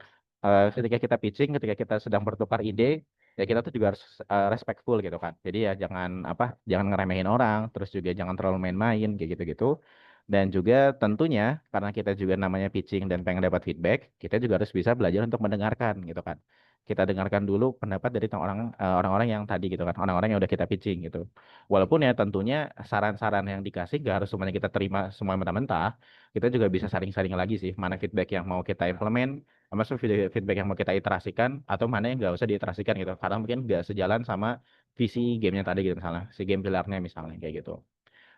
Ketika kita pitching, ketika kita sedang bertukar ide, ya kita tuh juga harus respectful gitu kan. Jadi ya jangan ngeremehin orang, terus juga jangan terlalu main-main kayak gitu-gitu. Dan juga tentunya karena kita juga namanya pitching dan pengen dapat feedback, kita juga harus bisa belajar untuk mendengarkan gitu kan. Kita dengarkan dulu pendapat dari orang-orang yang tadi gitu kan, orang-orang yang udah kita pitching gitu. Walaupun ya tentunya saran-saran yang dikasih gak harus semuanya kita terima semua mentah-mentah, kita juga bisa saring-saring lagi sih mana feedback yang mau kita implement, maksud feedback yang mau kita iterasikan atau mana yang nggak usah diiterasikan gitu. Karena mungkin nggak sejalan sama visi gamenya tadi gitu misalnya, si game pilarnya misalnya kayak gitu.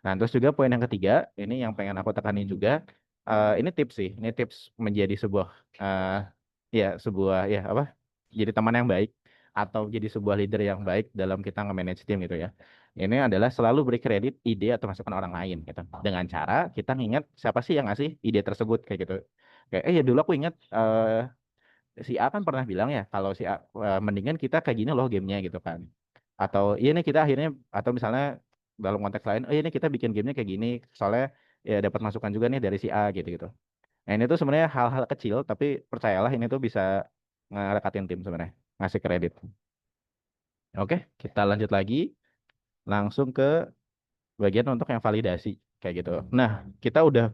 Nah, terus juga poin yang ketiga, ini yang pengen aku tekanin juga, ini tips sih, ini tips menjadi sebuah, eh ya sebuah ya apa, jadi teman yang baik atau jadi sebuah leader yang baik dalam kita nge-manage tim gitu ya. Ini adalah selalu beri kredit ide atau masukan orang lain gitu. Dengan cara kita nginget siapa sih yang ngasih ide tersebut kayak gitu. Kayak, ya dulu aku ingat si A kan pernah bilang ya kalau si A mendingan kita kayak gini loh gamenya gitu kan. Atau iya nih kita akhirnya atau misalnya dalam konteks lain, oh ini kita bikin gamenya kayak gini soalnya ya dapat masukan juga nih dari si A gitu gitu. Nah ini tuh sebenarnya hal-hal kecil tapi percayalah ini tuh bisa ngerekatin tim sebenarnya, ngasih kredit. Oke, kita lanjut lagi langsung ke bagian untuk yang validasi kayak gitu. Nah, kita udah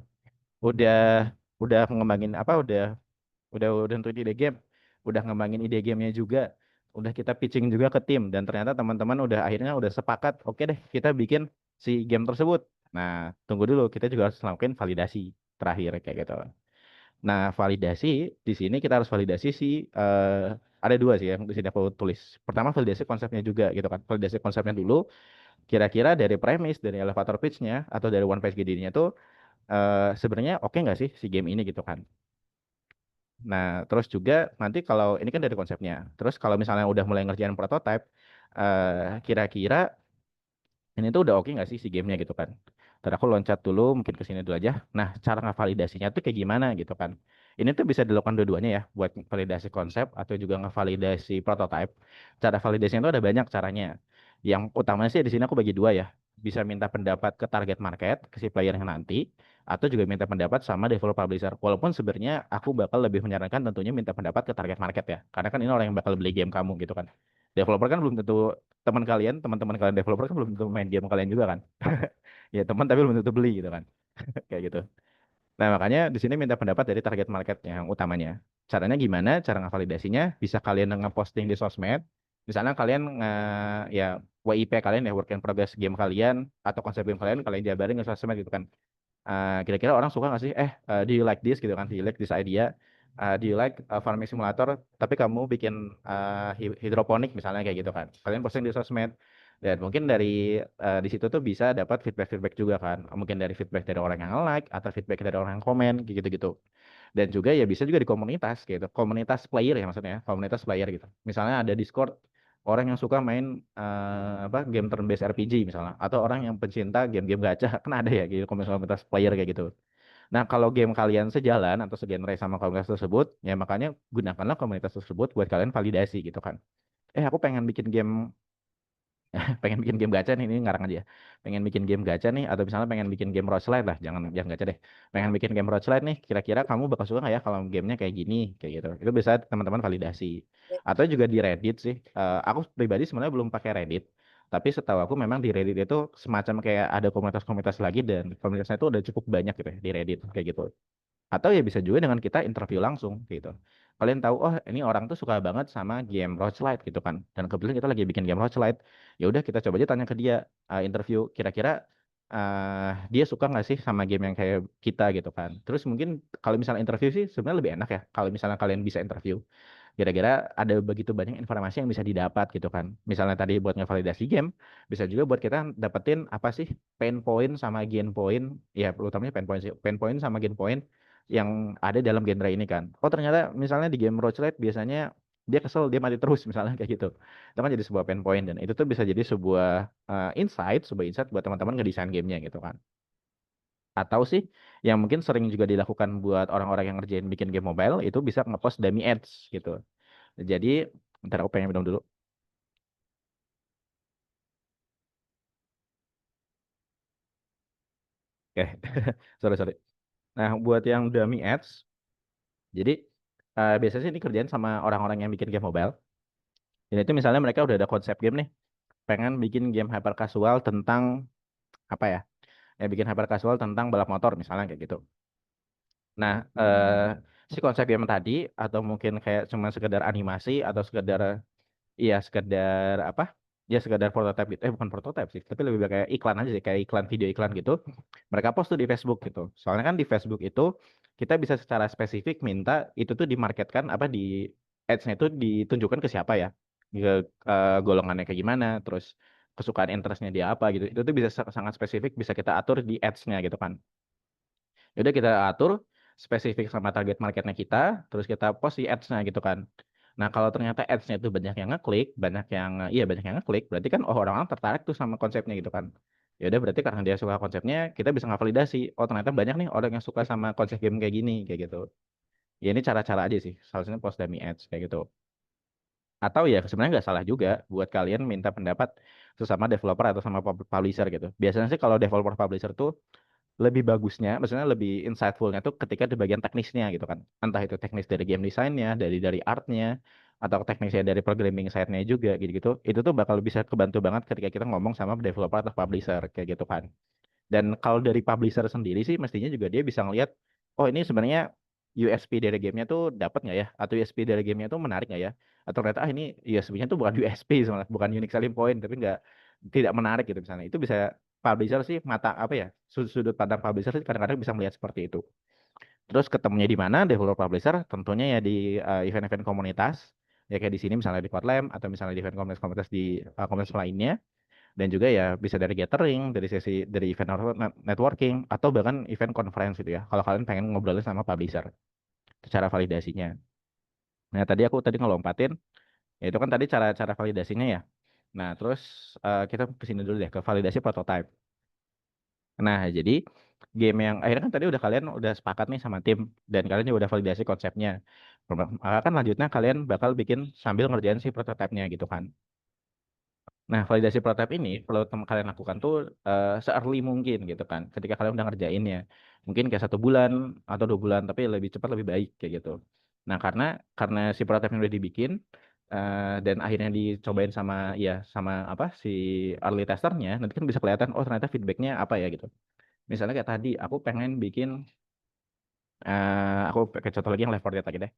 udah ngembangin apa udah nentuin ide game, udah ngembangin ide gamenya juga, udah kita pitching juga ke tim dan ternyata teman-teman udah akhirnya udah sepakat, oke deh kita bikin si game tersebut. Nah, tunggu dulu, kita juga harus lakukan validasi terakhir kayak gitu. Nah, validasi di sini kita harus validasi ada dua sih yang di sini aku tulis. Pertama validasi konsepnya juga gitu kan. Validasi konsepnya dulu, kira-kira dari premis, dari elevator pitch-nya atau dari one page GD-nya tuh sebenarnya oke nggak sih si game ini gitu kan. Nah, terus juga nanti kalau ini kan dari konsepnya. Terus kalau misalnya udah mulai ngerjain prototype, kira-kira ini tuh udah oke nggak sih si gamenya gitu kan. Ntar aku loncat dulu, mungkin ke sini dulu aja. Nah, cara ngevalidasinya tuh kayak gimana gitu kan. Ini tuh bisa dilakukan dua-duanya ya, buat validasi konsep atau juga ngevalidasi prototype. Cara validasinya tuh ada banyak caranya. Yang utamanya sih di sini aku bagi dua ya. Bisa minta pendapat ke target market, ke si player yang nanti, atau juga minta pendapat sama developer publisher. Walaupun sebenarnya aku bakal lebih menyarankan tentunya minta pendapat ke target market ya. Karena kan ini orang yang bakal beli game kamu gitu kan. Developer kan belum tentu teman-teman kalian developer kan belum tentu main game kalian juga kan. Ya teman tapi belum tentu beli gitu kan. Kayak gitu. Nah, makanya di sini minta pendapat dari target market yang utamanya. Caranya gimana? Cara ngevalidasinya bisa kalian ngeposting di sosmed. Misalnya kalian ya WIP kalian ya work in progress game kalian atau konsep game kalian jabarin ke sosmed gitu kan. Kira-kira orang suka nggak sih? Do you like this gitu kan? Do you like this idea? Do you like farming simulator? Tapi kamu bikin hidroponik misalnya kayak gitu kan? Kalian posting di sosmed dan mungkin dari di situ tuh bisa dapat feedback juga kan? Mungkin dari feedback dari orang yang like atau feedback dari orang yang komen kayak gitu-gitu. Dan juga ya bisa juga di komunitas gitu, komunitas player ya maksudnya, komunitas player gitu. Misalnya ada Discord orang yang suka main game turn based RPG misalnya atau orang yang pencinta game-game gacha kan ada ya gitu komunitas player kayak gitu. Nah, kalau game kalian sejalan atau segenre sama komunitas tersebut, ya makanya gunakanlah komunitas tersebut buat kalian validasi gitu kan. Aku pengen bikin game pengen bikin game gacha nih, ini ngarang aja ya. Pengen bikin game gacha nih, atau misalnya pengen bikin game roguelite lah, jangan gacha deh. Pengen bikin game roguelite nih, kira-kira kamu bakal suka nggak ya kalau gamenya kayak gini, kayak gitu. Itu bisa teman-teman validasi. Atau juga di Reddit sih. Aku pribadi sebenarnya belum pakai Reddit, tapi setahu aku memang di Reddit itu semacam kayak ada komunitas-komunitas lagi dan komunitasnya itu udah cukup banyak gitu ya di Reddit kayak gitu. Atau ya bisa juga dengan kita interview langsung gitu. Kalian tahu, oh ini orang tuh suka banget sama game roguelite gitu kan. Dan kebetulan kita lagi bikin game roguelite. Ya udah kita coba aja tanya ke dia, interview kira-kira dia suka nggak sih sama game yang kayak kita gitu kan. Terus mungkin kalau misalnya interview sih sebenarnya lebih enak ya. Kalau misalnya kalian bisa interview. Kira-kira ada begitu banyak informasi yang bisa didapat gitu kan. Misalnya tadi buat ngevalidasi game, bisa juga buat kita dapetin apa sih pain point sama gain point, ya utamanya pain point sih, pain point sama gain point yang ada dalam genre ini kan. Oh ternyata misalnya di game roguelite biasanya dia kesel, dia mati terus misalnya kayak gitu. Itu kan jadi sebuah pain point dan itu tuh bisa jadi sebuah sebuah insight buat teman-teman ngedesain gamenya gitu kan. Atau sih yang mungkin sering juga dilakukan buat orang-orang yang ngerjain bikin game mobile itu bisa ngepost dummy ads gitu. Jadi, ntar aku pengen minum dulu. Oke, sorry. Nah, buat yang dummy ads, jadi biasanya sih ini kerjaan sama orang-orang yang bikin game mobile. Dan itu misalnya mereka udah ada konsep game nih, pengen bikin game hyper casual tentang apa ya? ya bikin hyper casual tentang balap motor misalnya kayak gitu. Nah, si konsep game tadi atau mungkin kayak cuma sekedar animasi atau sekedar iya sekedar apa? Ya sekedar prototype gitu. Bukan prototype sih, tapi lebih kayak iklan aja sih, kayak iklan video iklan gitu. Mereka post tuh di Facebook gitu. Soalnya kan di Facebook itu kita bisa secara spesifik minta itu tuh dimarketkan apa di ads-nya itu ditunjukkan ke siapa ya. Ke golongannya kayak gimana, terus kesukaan interestnya dia apa gitu. Itu tuh bisa sangat spesifik bisa kita atur di ads-nya gitu kan. Udah kita atur spesifik sama target marketnya kita, terus kita post di ads-nya gitu kan. Nah, kalau ternyata ads-nya itu banyak yang ngeklik, banyak yang ngeklik, berarti kan orang-orang tertarik tuh sama konsepnya gitu kan. Ya udah berarti karena dia suka konsepnya, kita bisa ngevalidasi. Oh, ternyata banyak nih orang yang suka sama konsep game kayak gini, kayak gitu. Ya ini cara-cara aja sih, seharusnya post dummy ads kayak gitu. Atau ya sebenarnya nggak salah juga buat kalian minta pendapat sesama developer atau sama publisher gitu. Biasanya sih kalau developer publisher tuh lebih bagusnya, maksudnya lebih insightfulnya tuh ketika di bagian teknisnya gitu kan. Entah itu teknis dari game desainnya, dari artnya, atau teknisnya dari programming side-nya juga gitu-gitu. Itu tuh bakal bisa kebantu banget ketika kita ngomong sama developer atau publisher kayak gitu kan. Dan kalau dari publisher sendiri sih mestinya juga dia bisa ngelihat, oh ini sebenarnya USP dari gamenya tuh dapat nggak ya? Atau USP dari gamenya tuh menarik nggak ya? Atau ternyata ini USP-nya tuh bukan USP sebenarnya, bukan unique selling point, tapi nggak tidak menarik gitu misalnya. Itu bisa publisher sih mata apa ya? Sudut pandang publisher sih kadang-kadang bisa melihat seperti itu. Terus ketemunya di mana developer publisher? Tentunya ya di event-event komunitas. Ya kayak di sini misalnya di Kotlem atau misalnya di event komunitas-komunitas di komunitas lainnya dan juga ya bisa dari gathering, dari sesi dari event networking atau bahkan event conference gitu ya. Kalau kalian pengen ngobrolin sama publisher, itu cara validasinya. Nah, tadi ngelompatin, ya itu kan tadi cara validasinya ya. Nah, terus kita kesini dulu deh ke validasi prototype. Nah, jadi game yang akhirnya kan tadi kalian udah sepakat nih sama tim dan kalian juga udah validasi konsepnya. Maka kan lanjutnya kalian bakal bikin sambil ngerjain si prototype-nya gitu kan. Nah, validasi prototipe ini perlu kalian lakukan tuh se-early mungkin gitu kan. Ketika kalian udah ngerjainnya. Mungkin kayak 1 bulan atau 2 bulan, tapi lebih cepat lebih baik kayak gitu. Nah, karena si prototipe udah dibikin dan akhirnya dicobain sama apa si early testernya, nanti kan bisa kelihatan oh ternyata feedbacknya apa ya gitu. Misalnya kayak tadi, aku pengen bikin aku pakai contoh lagi yang Left 4 Dead lagi deh.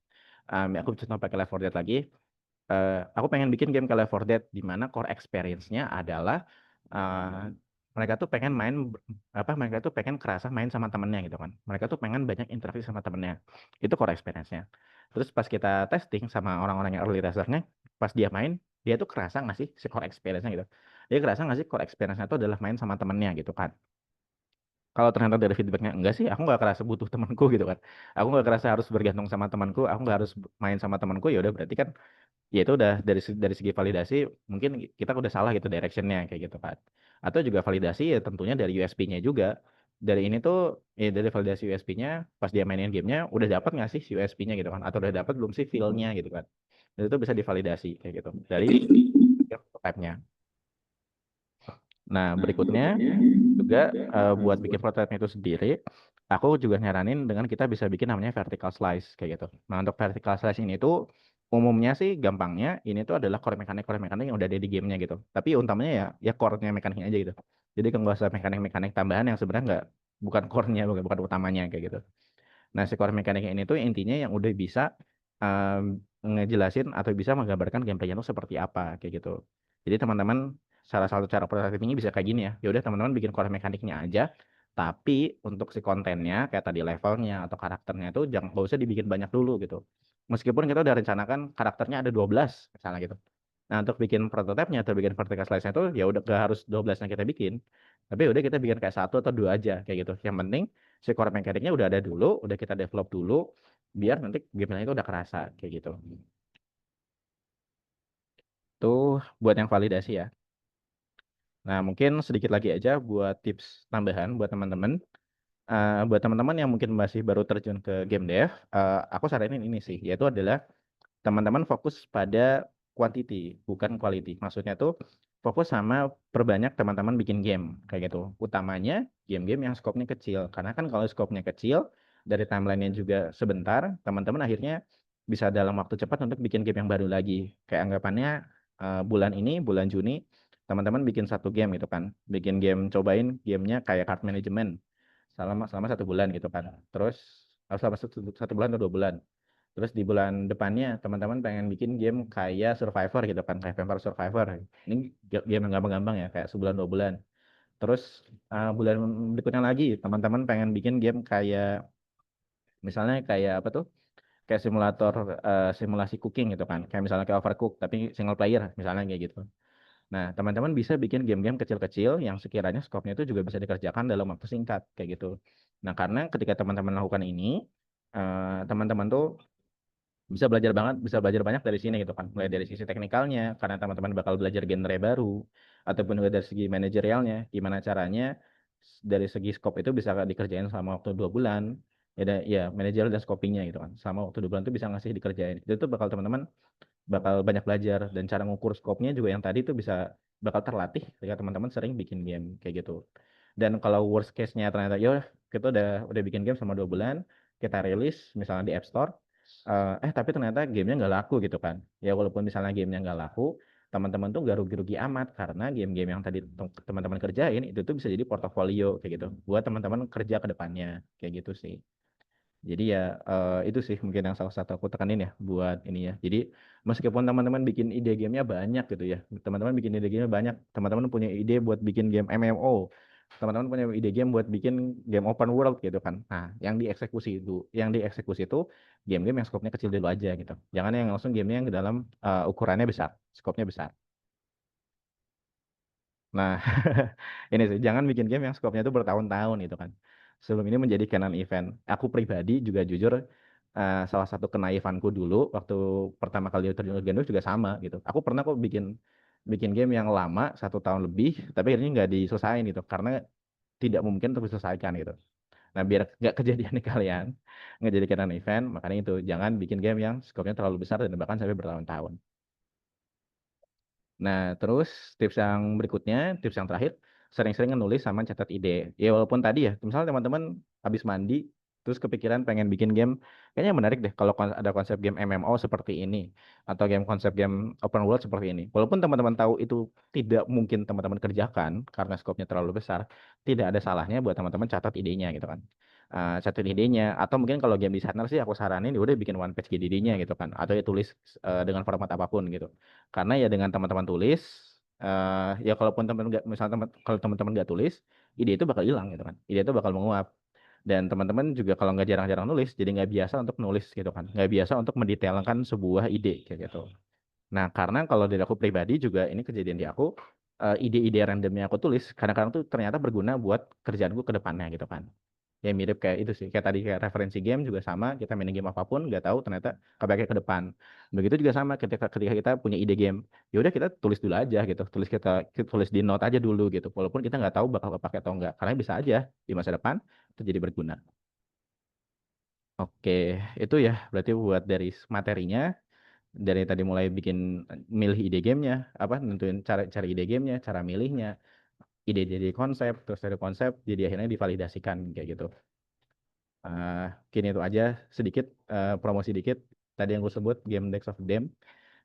Aku contoh pakai Left 4 Dead lagi. Aku pengen bikin game kayak Left 4 Dead di mana core experience-nya adalah uh, mereka tuh pengen mereka tuh pengen kerasa main sama temennya gitu kan. Mereka tuh pengen banyak interaksi sama temennya. Itu core experience-nya. Terus pas kita testing sama orang-orang yang early tester-nya, pas dia main, dia tuh kerasa nggak sih si core experience-nya gitu. Dia kerasa nggak sih core experience-nya itu adalah main sama temennya gitu kan. Kalau ternyata dari feedbacknya enggak sih, aku nggak kerasa butuh temanku gitu kan. Aku nggak kerasa harus bergantung sama temanku, aku nggak harus main sama temanku, ya udah berarti kan ya itu udah dari segi validasi mungkin kita udah salah gitu directionnya kayak gitu kan. Atau juga validasi ya tentunya dari USP-nya juga. Dari ini tuh ya dari validasi USP-nya pas dia mainin gamenya udah dapat nggak sih si USP-nya gitu kan? Atau udah dapat belum sih feel-nya gitu kan? Dan itu bisa divalidasi kayak gitu dari prototype-nya. Nah, berikutnya juga buat bikin prototype itu sendiri, aku juga nyaranin dengan kita bisa bikin namanya vertical slice kayak gitu. Nah, untuk vertical slice ini tuh umumnya sih gampangnya ini tuh adalah core mekanik yang udah ada di gamenya gitu. Tapi utamanya ya core-nya mekaniknya aja gitu. Jadi nggak usah mekanik tambahan yang sebenarnya bukan core-nya, bukan utamanya kayak gitu. Nah, si core mekaniknya ini tuh intinya yang udah bisa ngejelasin atau bisa menggambarkan gameplaynya itu seperti apa kayak gitu. Jadi teman-teman salah satu cara prototypingnya bisa kayak gini ya. Ya udah teman-teman bikin core mekaniknya aja, tapi untuk si kontennya kayak tadi levelnya atau karakternya itu jangan nggak usah dibikin banyak dulu gitu. Meskipun kita udah rencanakan karakternya ada 12 misalnya gitu. Nah, untuk bikin prototipenya atau bikin vertical slice-nya itu ya udah gak harus 12 yang kita bikin. Tapi udah kita bikin kayak 1 atau 2 aja kayak gitu. Yang penting si core mekaniknya udah ada dulu, udah kita develop dulu biar nanti gameplaynya itu udah kerasa kayak gitu. Tuh buat yang validasi ya. Nah, mungkin sedikit lagi aja buat tips tambahan buat teman-teman. Buat teman-teman yang mungkin masih baru terjun ke game dev, aku saranin ini sih, yaitu adalah teman-teman fokus pada quantity, bukan quality. Maksudnya tuh fokus sama perbanyak teman-teman bikin game, kayak gitu. Utamanya game-game yang skopnya kecil. Karena kan kalau skopnya kecil, dari timeline-nya juga sebentar, teman-teman akhirnya bisa dalam waktu cepat untuk bikin game yang baru lagi. Kayak anggapannya bulan ini, bulan Juni, teman-teman bikin satu game gitu kan, bikin game, cobain gamenya kayak card management selama 1 bulan gitu kan, terus selama 1 bulan atau 2 bulan, terus di bulan depannya teman-teman pengen bikin game kayak Survivor gitu kan, kayak Vampire Survivor. Ini game yang gampang-gampang ya, kayak 1 bulan 2 bulan. Terus bulan berikutnya lagi teman-teman pengen bikin game kayak misalnya kayak apa tuh? Kayak simulator simulasi cooking gitu kan. Kayak misalnya kayak Overcooked tapi single player misalnya kayak gitu. Nah, teman-teman bisa bikin game-game kecil-kecil yang sekiranya skopnya itu juga bisa dikerjakan dalam waktu singkat kayak gitu. Nah, karena ketika teman-teman melakukan ini, teman-teman tuh bisa belajar banyak dari sini gitu kan, mulai dari sisi teknikalnya karena teman-teman bakal belajar genre baru, ataupun juga dari segi manajerialnya gimana caranya dari segi skop itu bisa dikerjain selama waktu 2 bulan, ya manajerial dan scopingnya gitu kan, selama waktu 2 bulan itu bisa ngasih dikerjain, itu tuh bakal teman-teman bakal banyak belajar, dan cara ngukur skopnya juga yang tadi tuh bisa bakal terlatih ketika teman-teman sering bikin game kayak gitu. Dan kalau worst case-nya ternyata ya kita udah bikin game selama 2 bulan, kita rilis misalnya di App Store, tapi ternyata gamenya nggak laku gitu kan. Ya walaupun misalnya gamenya nggak laku, teman-teman tuh nggak rugi-rugi amat karena game-game yang tadi teman-teman kerjain itu tuh bisa jadi portofolio kayak gitu buat teman-teman kerja ke depannya kayak gitu sih. Jadi ya itu sih mungkin yang salah satu aku tekanin ya buat ini ya. Jadi meskipun teman-teman bikin ide gamenya banyak gitu ya, teman-teman bikin ide gamenya banyak, teman-teman punya ide buat bikin game MMO, teman-teman punya ide game buat bikin game open world gitu kan. Nah, yang dieksekusi itu game-game yang skopnya kecil dulu aja gitu. Jangan yang langsung gamenya yang dalam ukurannya besar, skopnya besar. Nah, ini sih, jangan bikin game yang skopnya itu bertahun-tahun gitu kan. Sebelum ini menjadi canon event. Aku pribadi juga jujur, salah satu kenaifanku dulu waktu pertama kali terjun ke Gendus juga sama gitu. Aku pernah kok bikin bikin game yang lama 1 tahun lebih, tapi akhirnya nggak diselesain gitu karena tidak mungkin untuk diselesaikan gitu. Nah, biar nggak kejadian di kalian, nggak jadi canon event, makanya itu jangan bikin game yang skopnya terlalu besar dan bahkan sampai bertahun-tahun. Nah, terus tips yang berikutnya, tips yang terakhir, sering-sering nulis sama catat ide. Ya walaupun tadi ya, misalnya teman-teman habis mandi, terus kepikiran pengen bikin game, kayaknya menarik deh kalau ada konsep game MMO seperti ini, atau konsep game open world seperti ini. Walaupun teman-teman tahu itu tidak mungkin teman-teman kerjakan karena skopnya terlalu besar, tidak ada salahnya buat teman-teman catat idenya gitu kan. Catat idenya, atau mungkin kalau game designer sih aku saranin ya udah bikin one page GDD-nya gitu kan, atau ya tulis dengan format apapun gitu. Karena ya dengan teman-teman tulis, ya kalaupun teman nggak, misalnya kalau teman-teman nggak tulis, ide itu bakal hilang gitu kan, ide itu bakal menguap. Dan teman-teman juga kalau nggak jarang-jarang nulis, jadi nggak biasa untuk nulis gitu kan, nggak biasa untuk mendetailkan sebuah ide kayak gitu. Nah, karena kalau dari aku pribadi juga ini kejadian di aku, ide-ide randomnya aku tulis kadang-kadang tuh ternyata berguna buat kerjaanku ke depannya gitu kan. Ya mirip kayak itu sih, kayak tadi kayak referensi game juga sama, kita main game apapun nggak tahu ternyata kepake ke depan. Begitu juga sama ketika ketika kita punya ide game, ya udah kita tulis dulu aja gitu, kita tulis di note aja dulu gitu, walaupun kita nggak tahu bakal kepake atau enggak, karena bisa aja di masa depan itu jadi berguna. Oke, itu ya berarti buat dari materinya, dari tadi mulai bikin milih ide gamenya, apa nentuin cara cari ide gamenya, cara milihnya, ide jadi konsep, terus dari konsep jadi akhirnya divalidasikan kayak gitu. Kini itu aja sedikit promosi dikit. Tadi yang gue sebut game Decks of Dem.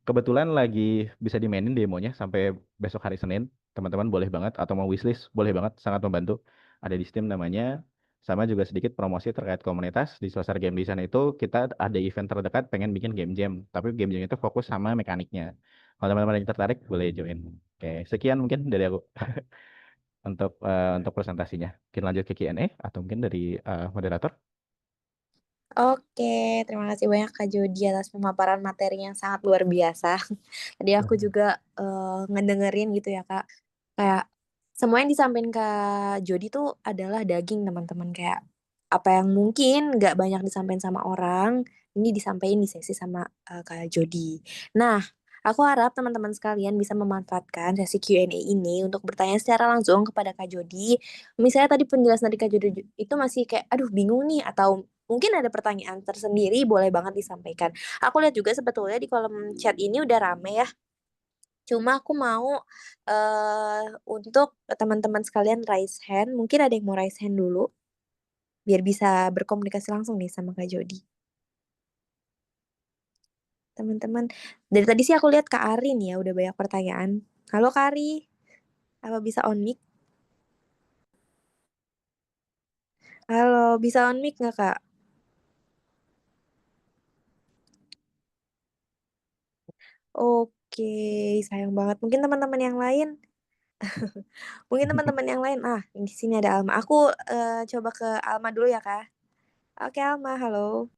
Kebetulan lagi bisa dimainin demonya sampai besok hari Senin. Teman-teman boleh banget atau mau wishlist boleh banget, sangat membantu. Ada di Steam namanya. Sama juga sedikit promosi terkait komunitas di Selesai Game di sana itu kita ada event terdekat pengen bikin game jam. Tapi game jam itu fokus sama mekaniknya. Kalau teman-teman yang tertarik boleh join. Oke, sekian mungkin dari aku untuk presentasinya. Mungkin lanjut ke Q&A atau mungkin dari moderator. Oke, terima kasih banyak Kak Jody atas pemaparan materi yang sangat luar biasa. Tadi aku juga ngedengerin gitu ya Kak, kayak semua yang disampaikan Kak Jody tuh adalah daging teman-teman, kayak apa yang mungkin nggak banyak disampaikan sama orang, ini disampaikan di sesi sama Kak Jody. Nah, aku harap teman-teman sekalian bisa memanfaatkan sesi Q&A ini untuk bertanya secara langsung kepada Kak Jody. Misalnya tadi penjelasan dari Kak Jody itu masih kayak, aduh bingung nih, atau mungkin ada pertanyaan tersendiri, boleh banget disampaikan. Aku lihat juga sebetulnya di kolom chat ini udah rame ya. Cuma aku mau untuk teman-teman sekalian raise hand. Mungkin ada yang mau raise hand dulu, biar bisa berkomunikasi langsung nih sama Kak Jody. Teman-teman, dari tadi sih aku lihat Kak Arin ya, udah banyak pertanyaan. Halo Kak Ari. Apa bisa on mic? Halo, bisa on mic nggak, Kak? Oke, sayang banget. Mungkin teman-teman yang lain mungkin teman-teman yang lain di sini ada Alma. Aku, coba ke Alma dulu ya, Kak. Oke, Alma, halo.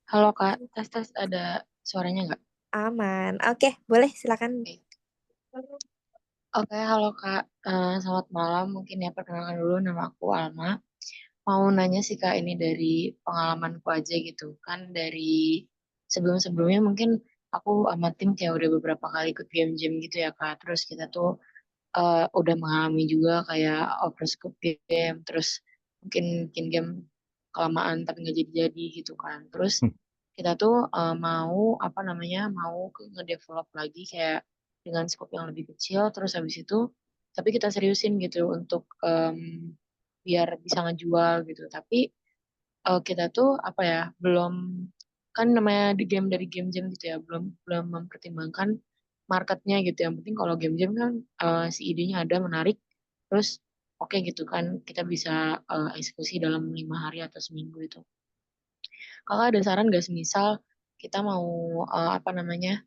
Halo Kak, tes tes ada suaranya nggak? Aman. Oke, boleh silakan. Oke. Oke, halo Kak. Selamat malam. Mungkin ya perkenalkan dulu nama aku Alma. Mau nanya sih Kak, ini dari pengalamanku aja gitu. Kan dari sebelum-sebelumnya mungkin aku sama tim kayak udah beberapa kali ikut game-game gitu ya Kak. Terus kita tuh udah mengalami juga kayak overscope game, terus mungkin bikin game kelamaan tapi nggak jadi-jadi gitu kan. Terus kita tuh mau apa namanya mau ngedevelop lagi kayak dengan scope yang lebih kecil, terus habis itu tapi kita seriusin gitu untuk biar bisa ngejual gitu. Tapi kita tuh apa ya belum kan namanya di game dari game jam gitu ya belum belum mempertimbangkan marketnya gitu. Yang penting kalau game jam kan si idenya ada menarik, terus oke gitu kan kita bisa eksekusi dalam 5 hari atau seminggu itu. Kakak ada saran gak semisal kita mau apa namanya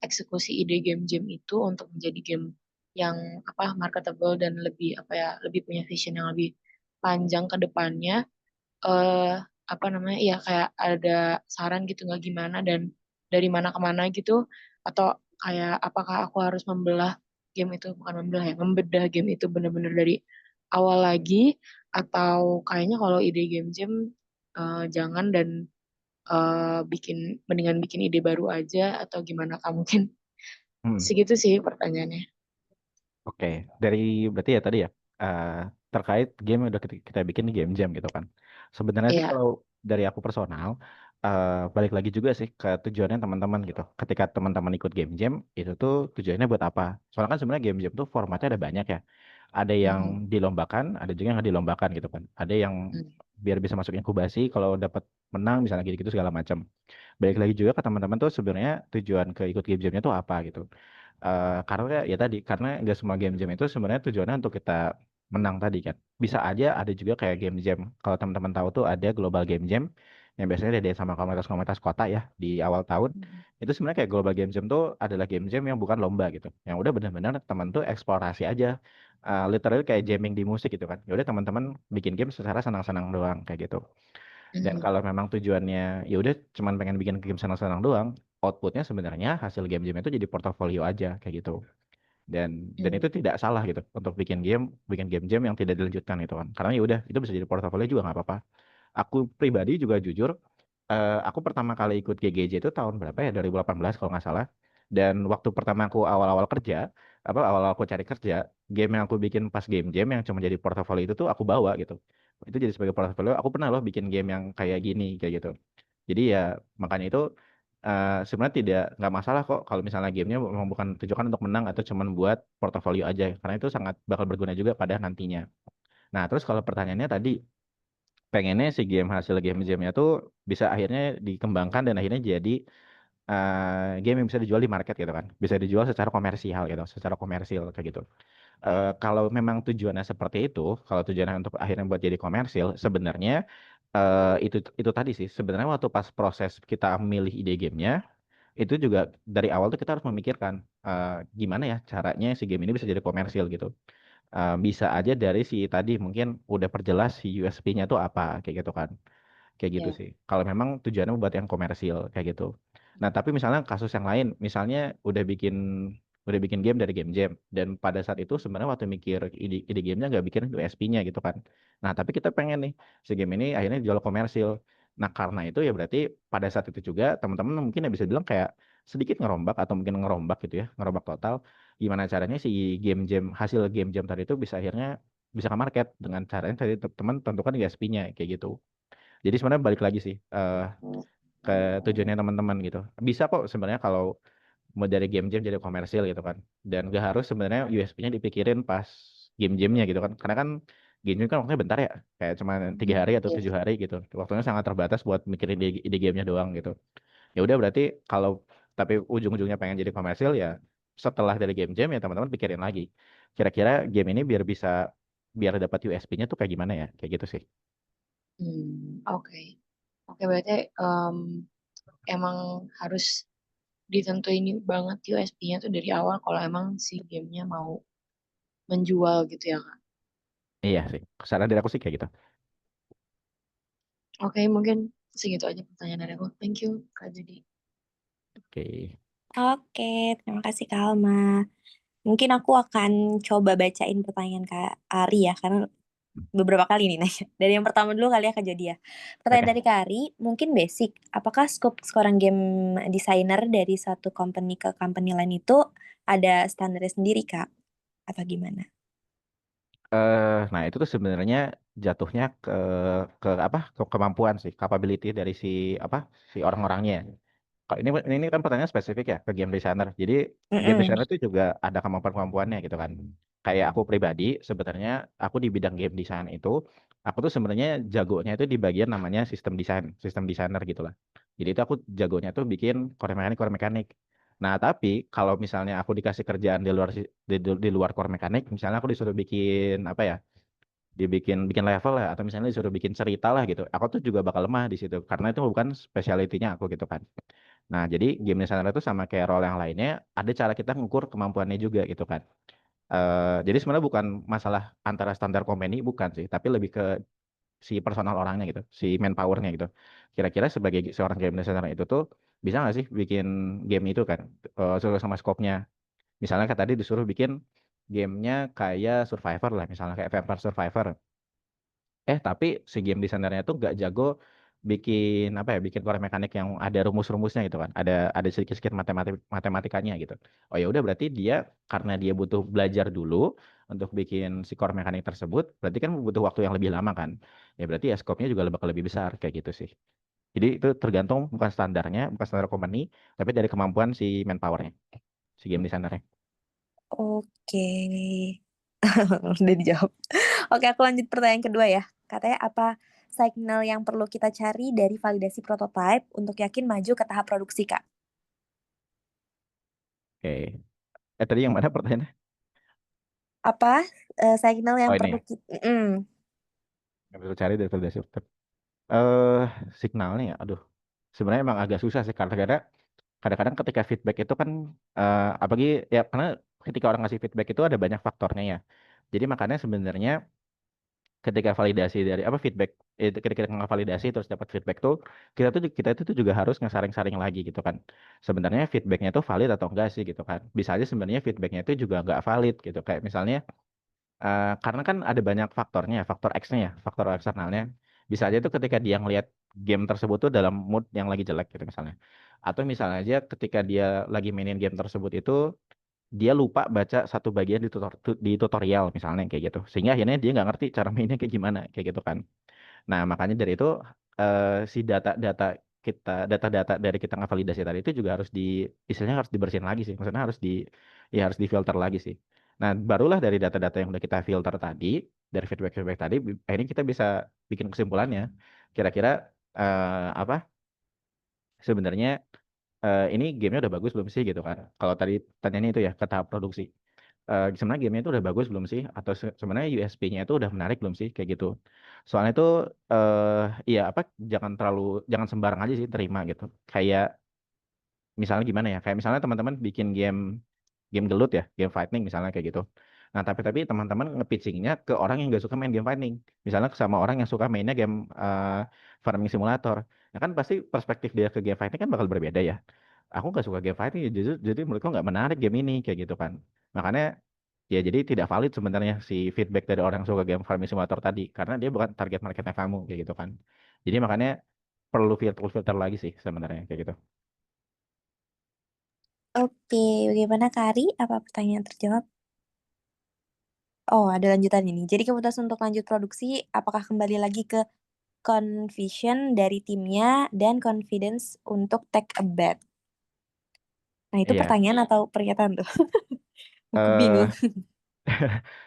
eksekusi ide game jam itu untuk menjadi game yang apa marketable dan lebih apa ya lebih punya vision yang lebih panjang ke depannya. eh Apa namanya ya kayak ada saran gitu nggak gimana dan dari mana ke mana gitu, atau kayak apakah aku harus membelah game itu, bukan membelah ya, membedah game itu benar-benar dari awal lagi, atau kayaknya kalau ide game jam jangan dan mendingan bikin ide baru aja atau gimana Kak, mungkin Hmm. segitu sih pertanyaannya. Oke, dari berarti ya tadi ya eh, terkait game yang udah kita bikin di game jam gitu kan. Sebenarnya sih Iya. kalau dari aku personal balik lagi juga sih ke tujuannya teman-teman gitu. Ketika teman-teman ikut game jam itu tuh tujuannya buat apa? Soalnya kan sebenarnya game jam tuh formatnya ada banyak ya. Ada yang Mm, dilombakan, ada juga yang nggak dilombakan gitu kan. Ada yang mm, biar bisa masuk inkubasi kalau dapat menang misalnya gitu-gitu segala macam. Balik lagi juga ke teman-teman tuh sebenarnya tujuan ke ikut game jamnya tuh apa gitu. Karena ya tadi karena nggak semua game jam itu sebenarnya tujuannya untuk kita menang tadi kan. Bisa aja ada juga kayak game jam. Kalau teman-teman tahu tuh ada global game jam yang biasanya ada sama komunitas-komunitas kota ya di awal tahun. mm, Itu sebenarnya kayak global game jam tuh adalah game jam yang bukan lomba gitu. Yang udah benar-benar teman tuh eksplorasi aja. Literally kayak jamming di musik gitu kan. Ya udah teman-teman bikin game secara senang-senang doang kayak gitu. Dan mm, kalau memang tujuannya ya udah cuman pengen bikin game senang-senang doang, outputnya sebenarnya hasil game-game itu jadi portofolio aja kayak gitu. Dan mm, itu tidak salah gitu untuk bikin game jam yang tidak dilanjutkan itu kan. Karena ya udah itu bisa jadi portofolio juga nggak apa-apa. Aku pribadi juga jujur, aku pertama kali ikut GGJ itu tahun berapa ya? 2018 kalau nggak salah. Dan waktu pertama aku awal-awal kerja, awal-awal aku cari kerja, game yang aku bikin pas game jam yang cuma jadi portofolio itu tuh aku bawa gitu. Itu jadi sebagai portofolio. Aku pernah loh bikin game yang kayak gini kayak gitu. Jadi ya makanya itu sebenarnya nggak masalah kok kalau misalnya gamenya memang bukan tujuan untuk menang atau cuman buat portofolio aja. Karena itu sangat bakal berguna juga pada nantinya. Nah, terus kalau pertanyaannya tadi pengennya si hasil game jamnya tuh bisa akhirnya dikembangkan dan akhirnya jadi game yang bisa dijual di market gitu kan, bisa dijual secara komersial gitu, secara komersil kayak gitu. Kalau memang tujuannya seperti itu, kalau tujuannya untuk akhirnya buat jadi komersil, sebenarnya itu tadi sih, sebenarnya waktu pas proses kita milih ide gamenya, itu juga dari awal tuh kita harus memikirkan gimana ya caranya si game ini bisa jadi komersil gitu. Bisa aja dari si tadi mungkin udah perjelas si USP-nya tuh apa kayak gitu kan. Kayak gitu ya, sih. Kalau memang tujuannya buat yang komersil kayak gitu. Nah, tapi misalnya kasus yang lain, misalnya udah bikin game dari game jam dan pada saat itu sebenarnya waktu mikir ide gamenya nggak bikin USP-nya gitu kan. Nah, tapi kita pengen nih si game ini akhirnya dijual komersil. Nah, karena itu ya berarti pada saat itu juga teman-teman mungkin ya bisa bilang kayak sedikit ngerombak atau mungkin ngerombak gitu ya, ngerombak total. Gimana caranya si game jam hasil game jam tadi itu bisa akhirnya bisa ke market dengan caranya tadi teman tentukan USP-nya kayak gitu. Jadi sebenarnya balik lagi sih ke tujuannya teman-teman gitu. Bisa kok sebenarnya kalau mau dari game jam jadi komersil gitu kan. Dan gak harus sebenarnya USP-nya dipikirin pas game-gamenya gitu kan. Karena kan game jam kan waktunya bentar ya. Kayak cuma 3 hari atau ya, 7 hari gitu. Waktunya sangat terbatas buat mikirin ide gamenya doang gitu. Ya udah berarti kalau tapi ujung-ujungnya pengen jadi komersil ya setelah dari game jam ya teman-teman pikirin lagi. Kira-kira game ini biar dapat USP-nya tuh kayak gimana ya? Kayak gitu sih. Oke. Oke, berarti emang harus ditentuin banget USP-nya tuh dari awal kalau emang si gamenya mau menjual gitu ya, Kak. Iya sih. Saran dari aku sih kayak gitu. Oke, mungkin segitu aja pertanyaan dari aku. Thank you, Kak Jadi. Oke. Oke, terima kasih Kak Alma. Mungkin aku akan coba bacain pertanyaan Kak Ari ya, karena beberapa kali nih nanya. Dari yang pertama dulu kali ya Kak Jody ya. Pertanyaan Oke. dari Kak Ari, mungkin basic. Apakah scope seorang game designer dari satu company ke company lain itu ada standarnya sendiri Kak? Atau gimana? Nah itu tuh sebenarnya jatuhnya ke apa? Ke kemampuan sih, capability dari si orang-orangnya. Kalau ini kan pertanyaan spesifik ya ke game designer. Jadi game Mm-mm. designer itu juga ada kemampuan-kemampuannya gitu kan. Kayak aku pribadi sebenarnya aku di bidang game design itu aku tuh sebenarnya jagonya itu di bagian namanya sistem desain, sistem designer gitu lah. Jadi itu aku jagonya tuh bikin core mekanik. Nah, tapi kalau misalnya aku dikasih kerjaan di luar core mekanik, misalnya aku disuruh bikin apa ya? Bikin level lah atau misalnya disuruh bikin cerita lah gitu. Aku tuh juga bakal lemah di situ karena itu bukan specialty-nya aku gitu kan. Nah, jadi game designer itu sama kayak role yang lainnya, ada cara kita ngukur kemampuannya juga gitu kan. Jadi sebenarnya bukan masalah antara standar company, bukan sih, tapi lebih ke si personal orangnya gitu, si manpowernya gitu. Kira-kira sebagai seorang game designer itu tuh bisa nggak sih bikin game itu kan, sesuai sama scope-nya. Misalnya kayak tadi disuruh bikin gamenya kayak Survivor lah, misalnya kayak Vampire Survivor. Tapi si game desainernya tuh nggak jago bikin apa ya, bikin core mekanik yang ada rumus-rumusnya gitu kan. Ada sedikit-sedikit matematikanya gitu. Oh ya udah berarti dia karena dia butuh belajar dulu untuk bikin si core mekanik tersebut, berarti kan butuh waktu yang lebih lama kan. Ya berarti ya scope-nya juga bakal lebih besar kayak gitu sih. Jadi itu tergantung bukan standarnya, bukan standar company, tapi dari kemampuan si manpowernya, si game desainernya. Oke. Udah dijawab. Oke, aku lanjut pertanyaan kedua ya. Katanya apa signal yang perlu kita cari dari validasi prototype untuk yakin maju ke tahap produksi, Kak? Oke. Tadi yang mana pertanyaannya? Apa signal Oh yang ini perlu ya, kita... yang perlu cari dari validasi. Eh Signalnya ya, aduh. Sebenarnya emang agak susah sih karena kadang-kadang ketika feedback itu kan apalagi ya karena ketika orang ngasih feedback itu ada banyak faktornya ya. Jadi makanya sebenarnya ketika validasi dari apa feedback ketika ngevalidasi terus dapat feedback tuh kita itu tuh juga harus ngesaring-saring lagi gitu kan. Sebenarnya feedbacknya itu valid atau enggak sih gitu kan. Bisa aja sebenarnya feedbacknya itu juga enggak valid gitu. Kayak misalnya karena kan ada banyak faktornya, faktor X-nya ya, faktor eksternalnya. Bisa aja tuh ketika dia ngelihat game tersebut tuh dalam mood yang lagi jelek gitu misalnya. Atau misalnya aja ketika dia lagi mainin game tersebut itu dia lupa baca satu bagian di tutorial misalnya kayak gitu. Sehingga akhirnya dia nggak ngerti cara mainnya kayak gimana kayak gitu kan. Nah, makanya dari itu si data-data dari kita ngevalidasi tadi itu juga harus istilahnya harus dibersihin lagi sih. Maksudnya harus difilter lagi sih. Nah, barulah dari data-data yang udah kita filter tadi, dari feedback-feedback tadi, ini kita bisa bikin kesimpulannya. Kira-kira apa sebenarnya ini gamenya udah bagus belum sih gitu kan. Kalau tadi tanyanya itu ya ke tahap produksi. Sebenarnya gamenya itu udah bagus belum sih? Atau sebenarnya USP-nya itu udah menarik belum sih? Kayak gitu. Soalnya itu iya apa jangan sembarang aja sih terima gitu. Kayak misalnya gimana ya? Kayak misalnya teman-teman bikin game gelut ya, game fighting misalnya kayak gitu. Nah, tapi teman-teman nge-pitchingnya ke orang yang nggak suka main game fighting. Misalnya sama orang yang suka mainnya game farming simulator. Nah, kan pasti perspektif dia ke game fighting kan bakal berbeda ya. Aku nggak suka game fighting, jadi menurutku nggak menarik game ini kayak gitu kan. Makanya ya jadi tidak valid sebenarnya si feedback dari orang yang suka game farming simulator tadi karena dia bukan target marketnya kamu kayak gitu kan. Jadi makanya perlu filter lagi sih sebenarnya kayak gitu. Oke, bagaimana Kari? Apa pertanyaan terjawab? Oh, ada lanjutan ini. Jadi keputusan untuk lanjut produksi, apakah kembali lagi ke conviction dari timnya dan confidence untuk take a bet? Nah, itu Iya. pertanyaan atau pernyataan tuh? Aku eh bingung.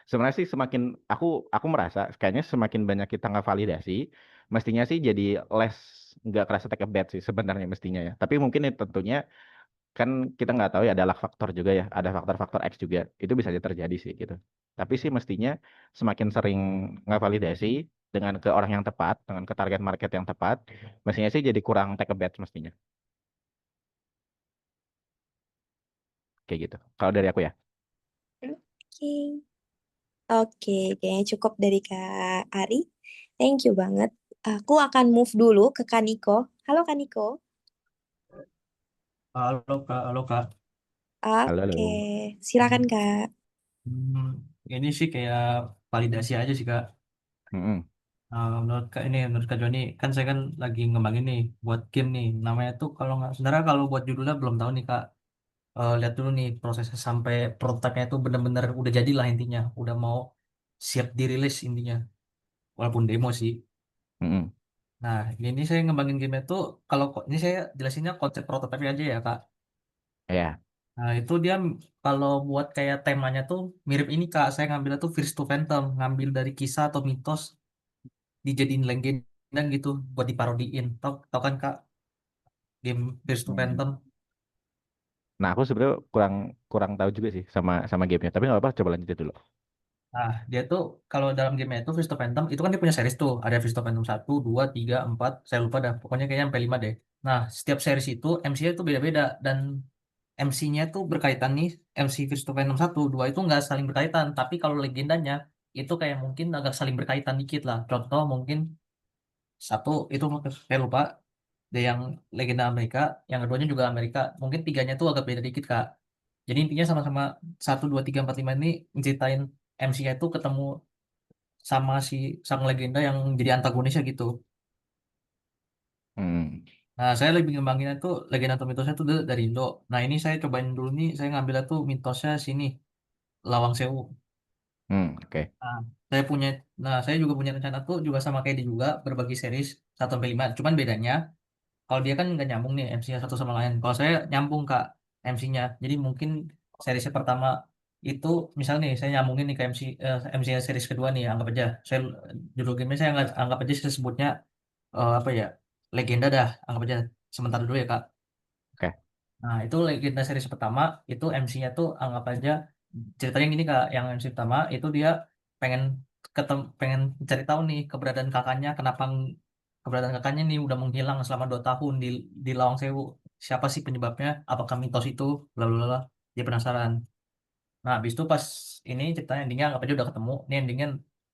Sebenarnya sih aku merasa kayaknya semakin banyak kita nggak validasi, mestinya sih jadi less nggak kerasa take a bet sih sebenarnya mestinya ya. Tapi mungkin tentunya kan kita nggak tahu ya, ada luck faktor juga ya, ada faktor-faktor X juga, itu bisa aja terjadi sih gitu. Tapi sih mestinya semakin sering ngevalidasi dengan ke orang yang tepat, dengan ke target market yang tepat, mestinya sih jadi kurang take a bet mestinya, kayak gitu. Kalau dari aku ya. Oke. Oke, kayaknya cukup dari Kak Ari. Thank you banget. Aku akan move dulu ke Kak Niko. Halo Kak Niko. Halo Kak. Halo, halo. Oke, silakan Kak. Hmm, ini sih kayak validasi aja sih Kak. Mm-mm. Menurut Kak Joni, kan saya kan lagi ngembangin nih buat game nih. Namanya tuh kalau nggak, sebenarnya kalau buat judulnya belum tahu nih Kak. Lihat dulu nih prosesnya sampai prototipenya itu bener-bener udah jadi lah intinya. Udah mau siap dirilis intinya. Walaupun demo sih. Mm-mm. Nah, ini saya ngembangin game itu, kalau ini saya jelasinnya konsep prototipe aja ya Kak. Ya. Nah, itu dia kalau buat kayak temanya tuh mirip ini Kak. Saya ngambilnya tuh First to Phantom, ngambil dari kisah atau mitos dijadiin legenda gitu buat diparodiin. Tau kan Kak game First to Hmm. Phantom? Nah, aku sebenarnya kurang kurang tahu juga sih sama sama gamenya, tapi nggak apa-apa, coba lanjutin dulu. Nah, dia tuh kalau dalam game itu Fist of Phantom itu kan dia punya series tuh. Ada Fist of Phantom 1, 2, 3, 4, saya lupa dah. Pokoknya kayaknya sampai 5 deh. Nah, setiap series itu MC-nya itu beda-beda dan MC-nya tuh berkaitan nih. MC Fist of Phantom 1, 2 itu nggak saling berkaitan, tapi kalau legendanya itu kayak mungkin agak saling berkaitan dikit lah. Contoh mungkin satu itu saya lupa, ada yang legenda Amerika, yang keduanya juga Amerika. Mungkin tiganya tuh agak beda dikit, Kak. Jadi intinya sama-sama 1, 2, 3, 4, 5 ini menceritain MC-nya itu ketemu sama si sang legenda yang jadi antagonisnya gitu. Hmm. Nah, saya lebih ngembanginnya tuh legenda atau mitosnya tuh dari Indo. Nah, ini saya cobain dulu nih, saya ngambilnya tuh mitosnya sini, Lawang Sewu. Oke. Nah, saya juga punya rencana tuh juga sama kayak dia juga berbagi series 1 sampai 5. Cuman bedanya kalau dia kan nggak nyambung nih MC-nya satu sama lain. Kalau saya nyambung Kak MC-nya. Jadi mungkin series pertama itu misalnya nih saya nyambungin nih ke MC series kedua nih anggap aja. Judul game saya anggap aja saya sebutnya apa ya? Legenda dah, anggap aja sementara dulu ya Kak. Oke. Nah, itu legenda series pertama itu MC-nya tuh anggap aja ceritanya gini Kak, yang MC pertama itu dia pengen pengen cari tahu nih keberadaan kakaknya nih udah menghilang selama 2 tahun di Lawang Sewu. Siapa sih penyebabnya? Apakah mitos itu? Bla bla bla. Dia penasaran. Nah, habis itu pas ini ceritanya endingnya anggap aja udah ketemu. Ini endingnya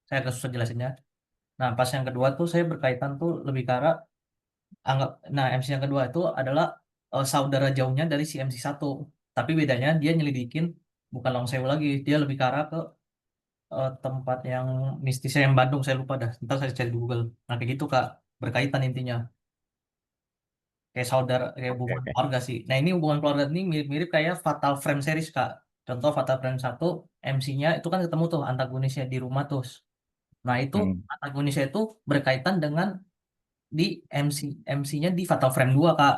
saya agak susah jelasinnya. Nah, pas yang kedua tuh saya berkaitan tuh lebih ke arah nah MC yang kedua itu adalah saudara jauhnya dari si MC satu. Tapi bedanya dia nyelidikin bukan Lawang Sewu lagi, dia lebih ke arah ke tempat yang mistisnya yang Bandung, saya lupa dah. Ntar saya cari di Google. Nah kayak gitu Kak, berkaitan intinya. Kayak saudara, kayak Oke, hubungan oke. keluarga sih. Nah ini hubungan keluarga ini mirip-mirip kayak Fatal Frame series Kak. Contoh Fatal Frame 1, MC-nya itu kan ketemu tuh antagonisnya di rumah tuh. Nah itu Hmm. antagonisnya itu berkaitan dengan di MC-nya di Fatal Frame 2 Kak.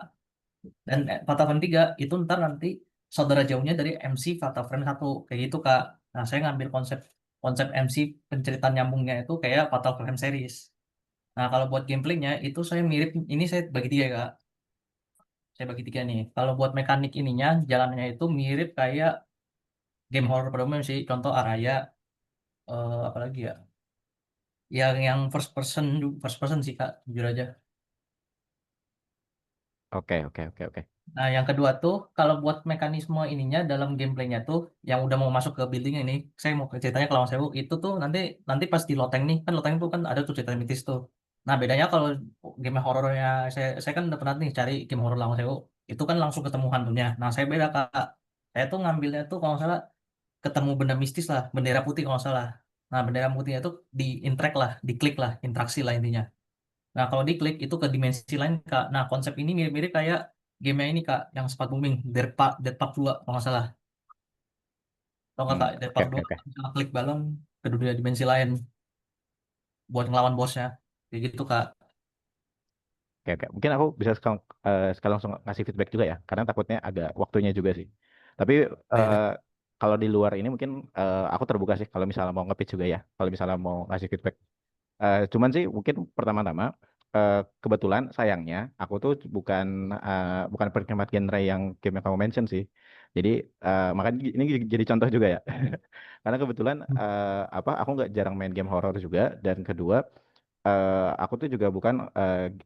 Dan Fatal Frame 3 itu ntar nanti saudara jauhnya dari MC Fatal Frame 1 kayak gitu Kak. Nah, saya ngambil konsep konsep MC penceritaan nyambungnya itu kayak Fatal Frame series. Nah, kalau buat gameplaynya itu saya mirip ini saya bagi tiga Kak. Saya bagi tiga nih. Kalau buat mekanik ininya jalannya itu mirip kayak game horror pada umumnya sih. Contoh Araya apalagi ya? Yang first person sih Kak, jujur aja. Oke, oke, oke, oke. Nah, yang kedua tuh, kalau buat mekanisme ininya dalam gameplaynya tuh, yang udah mau masuk ke building ini, saya mau ceritanya ke Lawang Sewu, itu tuh nanti nanti pas di loteng nih, kan loteng tuh kan ada tuh cerita mitis tuh. Nah, bedanya kalau game horornya, saya kan udah pernah nih cari game horor Lawang Sewu, itu kan langsung ketemu hantunya. Nah, saya beda Kak. Saya tuh ngambilnya tuh kalau nggak salah ketemu benda mistis lah, bendera putih kalau nggak salah. Nah, bendera putihnya tuh di interact lah, diklik lah, interaksi lah intinya. Nah, kalau diklik itu ke dimensi lain, Kak. Nah, konsep ini mirip-mirip kayak game ini, Kak, yang sempat booming, Dead Park 2, kalau nggak salah. Tahu nggak, Kak, Dead Oke, Park oke, 2 oke. bisa klik balon ke dunia dimensi lain buat ngelawan bosnya. Kayak gitu, Kak. Oke, oke. Mungkin aku bisa sekali langsung ngasih feedback juga ya, karena takutnya agak waktunya juga sih. Tapi Iya. eh, kalau di luar ini mungkin aku terbuka sih kalau misalnya mau nge-pitch juga ya, kalau misalnya mau ngasih feedback. Cuman sih mungkin pertama-tama kebetulan sayangnya aku tuh bukan penikmat genre yang game yang kamu mention sih. Jadi makanya ini jadi contoh juga ya. Karena kebetulan aku nggak jarang main game horor juga, dan kedua aku tuh juga bukan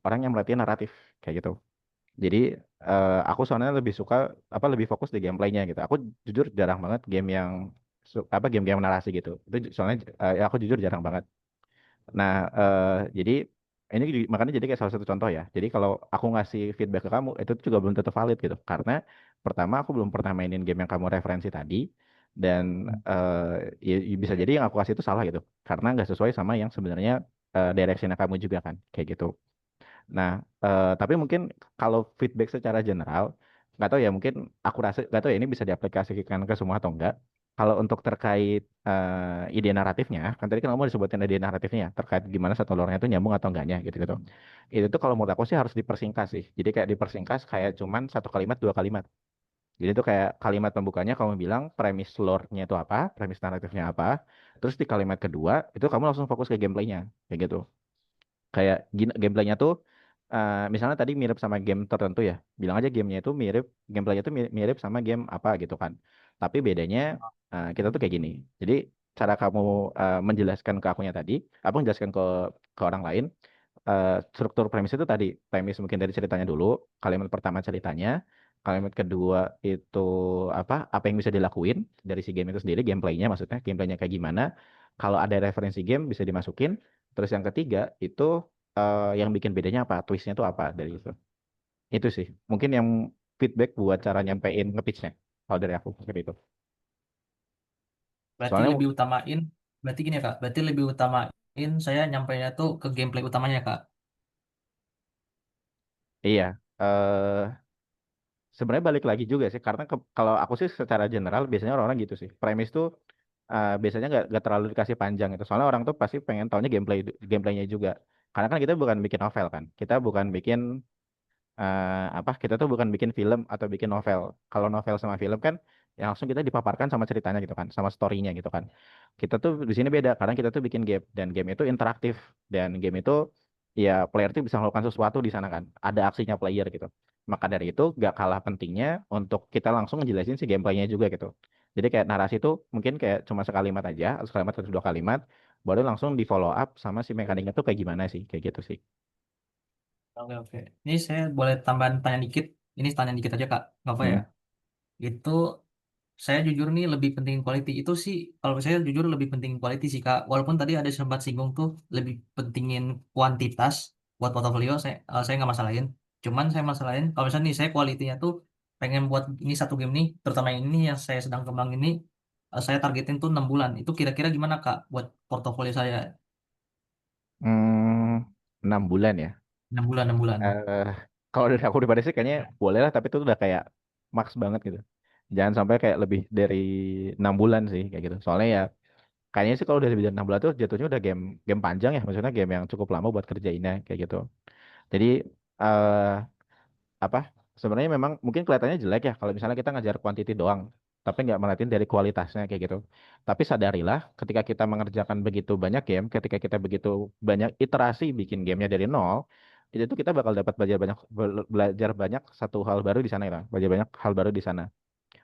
orang yang melatih naratif kayak gitu. Jadi aku soalnya lebih suka lebih fokus di gameplaynya gitu. Aku jujur jarang banget game yang game-game narasi gitu. Itu soalnya aku jujur jarang banget. Nah, jadi ini makanya jadi kayak salah satu contoh ya. Jadi kalau aku ngasih feedback ke kamu, itu tuh juga belum tentu valid gitu. Karena pertama aku belum pernah mainin game yang kamu referensi tadi, dan bisa jadi yang aku kasih itu salah gitu. Karena nggak sesuai sama yang sebenarnya direction-nya kamu juga kan, kayak gitu. Nah, tapi mungkin kalau feedback secara general, nggak tahu ya, mungkin aku rasa nggak tahu ya ini bisa diaplikasikan ke semua atau enggak. Kalau untuk terkait ide naratifnya, kan tadi kan kamu disebutin ide naratifnya ya, terkait gimana satu lore itu nyambung atau enggaknya gitu-gitu. Itu tuh kalau menurut aku sih harus dipersingkat sih. Jadi kayak dipersingkat kayak cuman satu kalimat, dua kalimat. Jadi itu kayak kalimat pembukanya kamu bilang premis lore-nya itu apa, premis naratifnya apa. Terus di kalimat kedua itu kamu langsung fokus ke gameplaynya, kayak gitu. Kayak gini, gameplaynya tuh misalnya tadi mirip sama game tertentu ya, bilang aja gamenya itu mirip, gameplaynya itu mirip sama game apa gitu kan. Tapi bedanya kita tuh kayak gini. Jadi cara kamu menjelaskan ke akunya tadi, apa menjelaskan ke orang lain, struktur premis itu tadi, premis mungkin dari ceritanya dulu, kalimat pertama ceritanya, kalimat kedua itu apa yang bisa dilakuin dari si game itu sendiri, gameplaynya maksudnya, gameplaynya kayak gimana, kalau ada referensi game bisa dimasukin, terus yang ketiga itu yang bikin bedanya apa, twistnya itu apa dari itu sih, mungkin yang feedback buat cara nyampein nge-pitch-nya, kalau dari aku seperti itu. Berarti Soalnya lebih utamain, berarti gini ya Kak, berarti lebih utamain saya nyampainya tuh ke gameplay utamanya Kak. iya, sebenarnya balik lagi juga sih, karena kalau aku sih secara general biasanya orang-orang gitu sih. Premis tuh biasanya nggak terlalu dikasih panjang itu. Soalnya orang tuh pasti pengen taunya gameplaynya juga. Karena kan kita bukan bikin novel kan. Kita bukan bikin kita tuh bukan bikin film atau bikin novel. Kalau novel sama film kan yang langsung kita dipaparkan sama ceritanya gitu kan, sama story-nya gitu kan. Kita tuh di sini beda karena kita tuh bikin game, dan game itu interaktif, dan game itu ya player tuh bisa melakukan sesuatu di sana kan. Ada aksinya player gitu. Maka dari itu gak kalah pentingnya untuk kita langsung ngejelasin si gameplaynya juga gitu. Jadi kayak narasi itu mungkin kayak cuma sekalimat aja, sekalimat atau dua kalimat, baru langsung di follow up sama si mekaniknya tuh kayak gimana sih, kayak gitu sih. Oke oke. Ini saya boleh tambahan tanya dikit. Ini tanya dikit aja Kak, nggak apa ya? Hmm. Itu saya jujur nih lebih penting quality itu sih. Kalau saya jujur lebih penting quality sih Kak. Walaupun tadi ada sempat singgung tuh lebih pentingin kuantitas buat portofolio. Saya nggak masalahin. Cuman saya masalahin kalau misalnya nih saya quality-nya tuh pengen buat ini satu game nih, terutama yang ini yang saya sedang kembang ini, saya targetin tuh 6 bulan. Itu kira-kira gimana Kak buat portofolio saya? 6 bulan ya. 6 bulan 6 bulan. eh Kalau dari aku pribadi sih kayaknya boleh lah, tapi itu udah kayak max banget gitu. Jangan sampai kayak lebih dari 6 bulan sih kayak gitu. Soalnya ya kayaknya sih kalau udah lebih dari 6 bulan tuh jatuhnya udah game game panjang ya, maksudnya game yang cukup lama buat kerjainnya kayak gitu. Jadi eh apa sebenarnya memang mungkin kelihatannya jelek ya kalau misalnya kita ngajar quantity doang, tapi nggak merhatiin dari kualitasnya kayak gitu. Tapi sadarilah ketika kita mengerjakan begitu banyak game, ketika kita begitu banyak iterasi bikin gamenya dari nol, itu tuh kita bakal dapat belajar banyak satu hal baru di sana ya, belajar banyak hal baru di sana.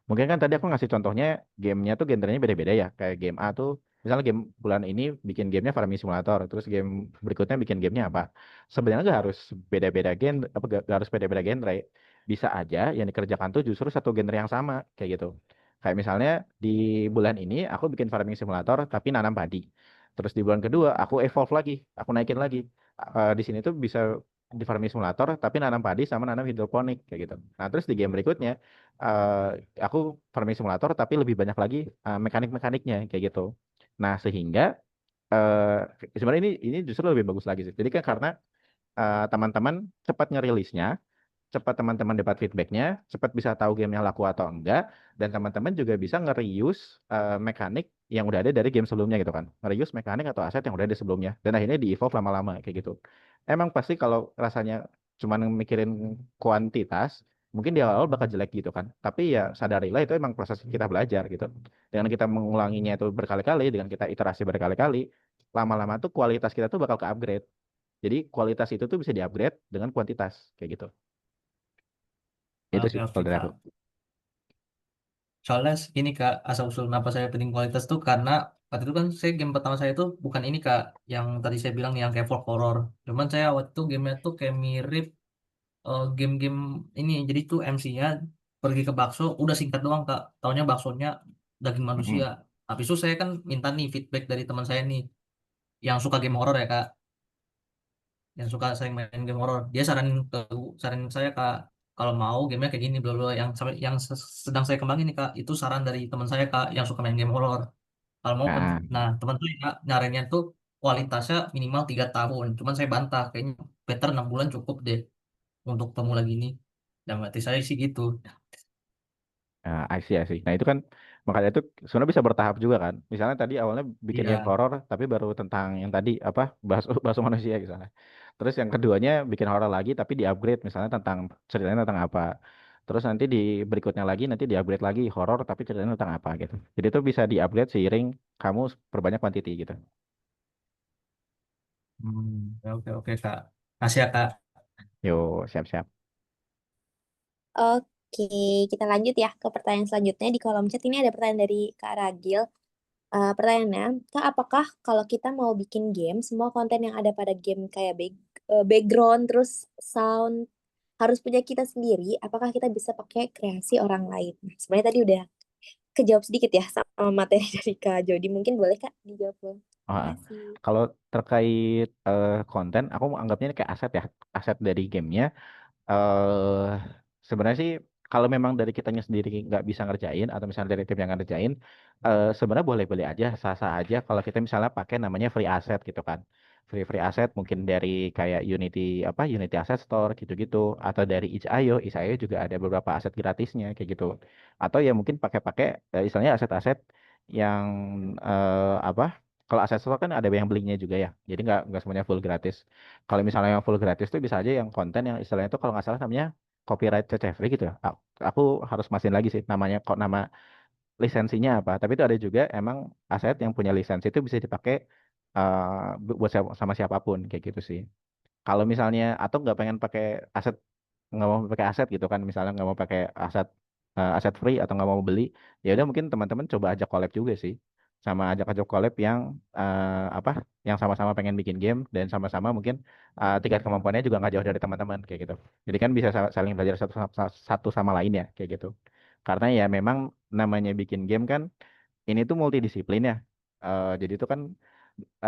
Mungkin kan tadi aku ngasih contohnya gamenya tuh genrenya beda-beda ya. Kayak game A tuh, misalnya game bulan ini bikin gamenya Farming Simulator, terus game berikutnya bikin gamenya apa. Sebenarnya nggak harus beda-beda genre, nggak harus beda-beda genre. Bisa aja yang dikerjakan tuh justru satu genre yang sama, kayak gitu. Kayak misalnya di bulan ini aku bikin Farming Simulator tapi nanam padi. Terus di bulan kedua aku evolve lagi, aku naikin lagi. Di sini tuh bisa di Farming Simulator tapi nanam padi sama nanam hidroponik kayak gitu. Nah, terus di game berikutnya eh, aku farming simulator tapi lebih banyak lagi mekanik-mekaniknya kayak gitu. Nah, sehingga sebenarnya ini justru lebih bagus lagi sih. Jadi kan karena teman-teman cepat ngerilisnya, cepat teman-teman dapat feedbacknya, cepat bisa tahu gamenya laku atau enggak, dan teman-teman juga bisa nge-reuse mekanik yang udah ada dari game sebelumnya gitu kan. Nge-reuse mekanik atau aset yang udah ada sebelumnya, dan akhirnya di-evolve lama-lama kayak gitu. Emang pasti kalau rasanya cuma mikirin kuantitas, mungkin di awal bakal jelek gitu kan. Tapi ya sadarilah itu emang proses kita belajar gitu. Dengan kita mengulanginya itu berkali-kali, dengan kita iterasi berkali-kali, lama-lama tuh kualitas kita tuh bakal ke-upgrade. Jadi kualitas itu tuh bisa di-upgrade dengan kuantitas kayak gitu. Itu Oke sih oke kalau dari Kak. aku. Soalnya ini Kak, asal usul kenapa saya penting kualitas tuh karena waktu itu kan saya game pertama saya tuh bukan ini Kak, yang tadi saya bilang yang kayak folk horror. Cuman saya waktu itu gamenya tuh kayak mirip game-game ini. Jadi tuh MC-nya pergi ke bakso, udah singkat doang Kak. Taunya baksonya daging manusia. Mm-mm. Habis itu saya kan minta nih feedback dari teman saya nih yang suka game horror ya Kak, yang suka sering main game horror. Dia saranin saya Kak, kalau mau gamenya kayak gini bla bla sedang saya kembangin nih Kak. Itu saran dari teman saya Kak yang suka main game horror. Kalau mau Nah, nah teman saya Kak nyarinya tuh kualitasnya minimal 3 tahun. Cuman saya bantah kayaknya better 6 bulan cukup deh untuk pemula gini. Dan berarti saya sih gitu. I see. Nah itu kan makanya itu sebenarnya bisa bertahap juga kan. Misalnya tadi awalnya bikin game Iya. horor tapi baru tentang yang tadi apa bahasa bahasa manusia misalnya. Terus yang keduanya bikin horor lagi tapi di-upgrade misalnya tentang ceritanya tentang apa. Terus nanti di berikutnya lagi nanti di-upgrade lagi horor tapi ceritanya tentang apa gitu. Jadi itu bisa di-upgrade seiring kamu perbanyak quantity gitu. Oke oke Kak. Kasih ya Kak. Yo, siap-siap. Oke, kita lanjut ya ke pertanyaan selanjutnya. Di kolom chat ini ada pertanyaan dari Kak Ragil. Pertanyaannya, Kak, apakah kalau kita mau bikin game, semua konten yang ada pada game kayak background, terus sound, harus punya kita sendiri? Apakah kita bisa pakai kreasi orang lain? Nah, sebenarnya tadi udah kejawab sedikit ya sama materi dari Kak Jody. Mungkin boleh Kak dijawab, Bang. Ah, Makasih. kalau terkait konten, aku anggapnya ini kayak aset ya, aset dari gamenya. eh Sebenarnya sih kalau memang dari kitanya sendiri nggak bisa ngerjain atau misalnya dari tim yang ngerjain, sebenarnya boleh-boleh aja, sah-sah aja kalau kita misalnya pakai namanya free asset gitu kan. Free asset mungkin dari kayak Unity Asset Store gitu-gitu atau dari itch.io juga ada beberapa aset gratisnya kayak gitu. Atau ya mungkin pakai-pakai istilahnya aset-aset yang apa? Kalau aset store kan ada yang belinya juga ya. Jadi nggak semuanya full gratis. Kalau misalnya yang full gratis tuh bisa aja yang konten yang istilahnya itu kalau nggak salah namanya copyright CC free gitu ya. Aku harus mastiin lagi sih namanya kok nama lisensinya apa. Tapi itu ada juga emang aset yang punya lisensi itu bisa dipakai buat sama siapapun kayak gitu sih. Kalau misalnya atau nggak pengen pakai aset nggak mau pakai aset gitu kan misalnya nggak mau pakai aset free atau nggak mau beli ya udah mungkin teman-teman coba ajak collab juga sih sama ajak-ajak collab yang apa yang sama-sama pengen bikin game dan sama-sama mungkin tingkat kemampuannya juga nggak jauh dari teman-teman kayak gitu jadi kan bisa saling belajar satu sama lain ya kayak gitu karena ya memang namanya bikin game kan ini tuh multidisiplin ya. Jadi itu kan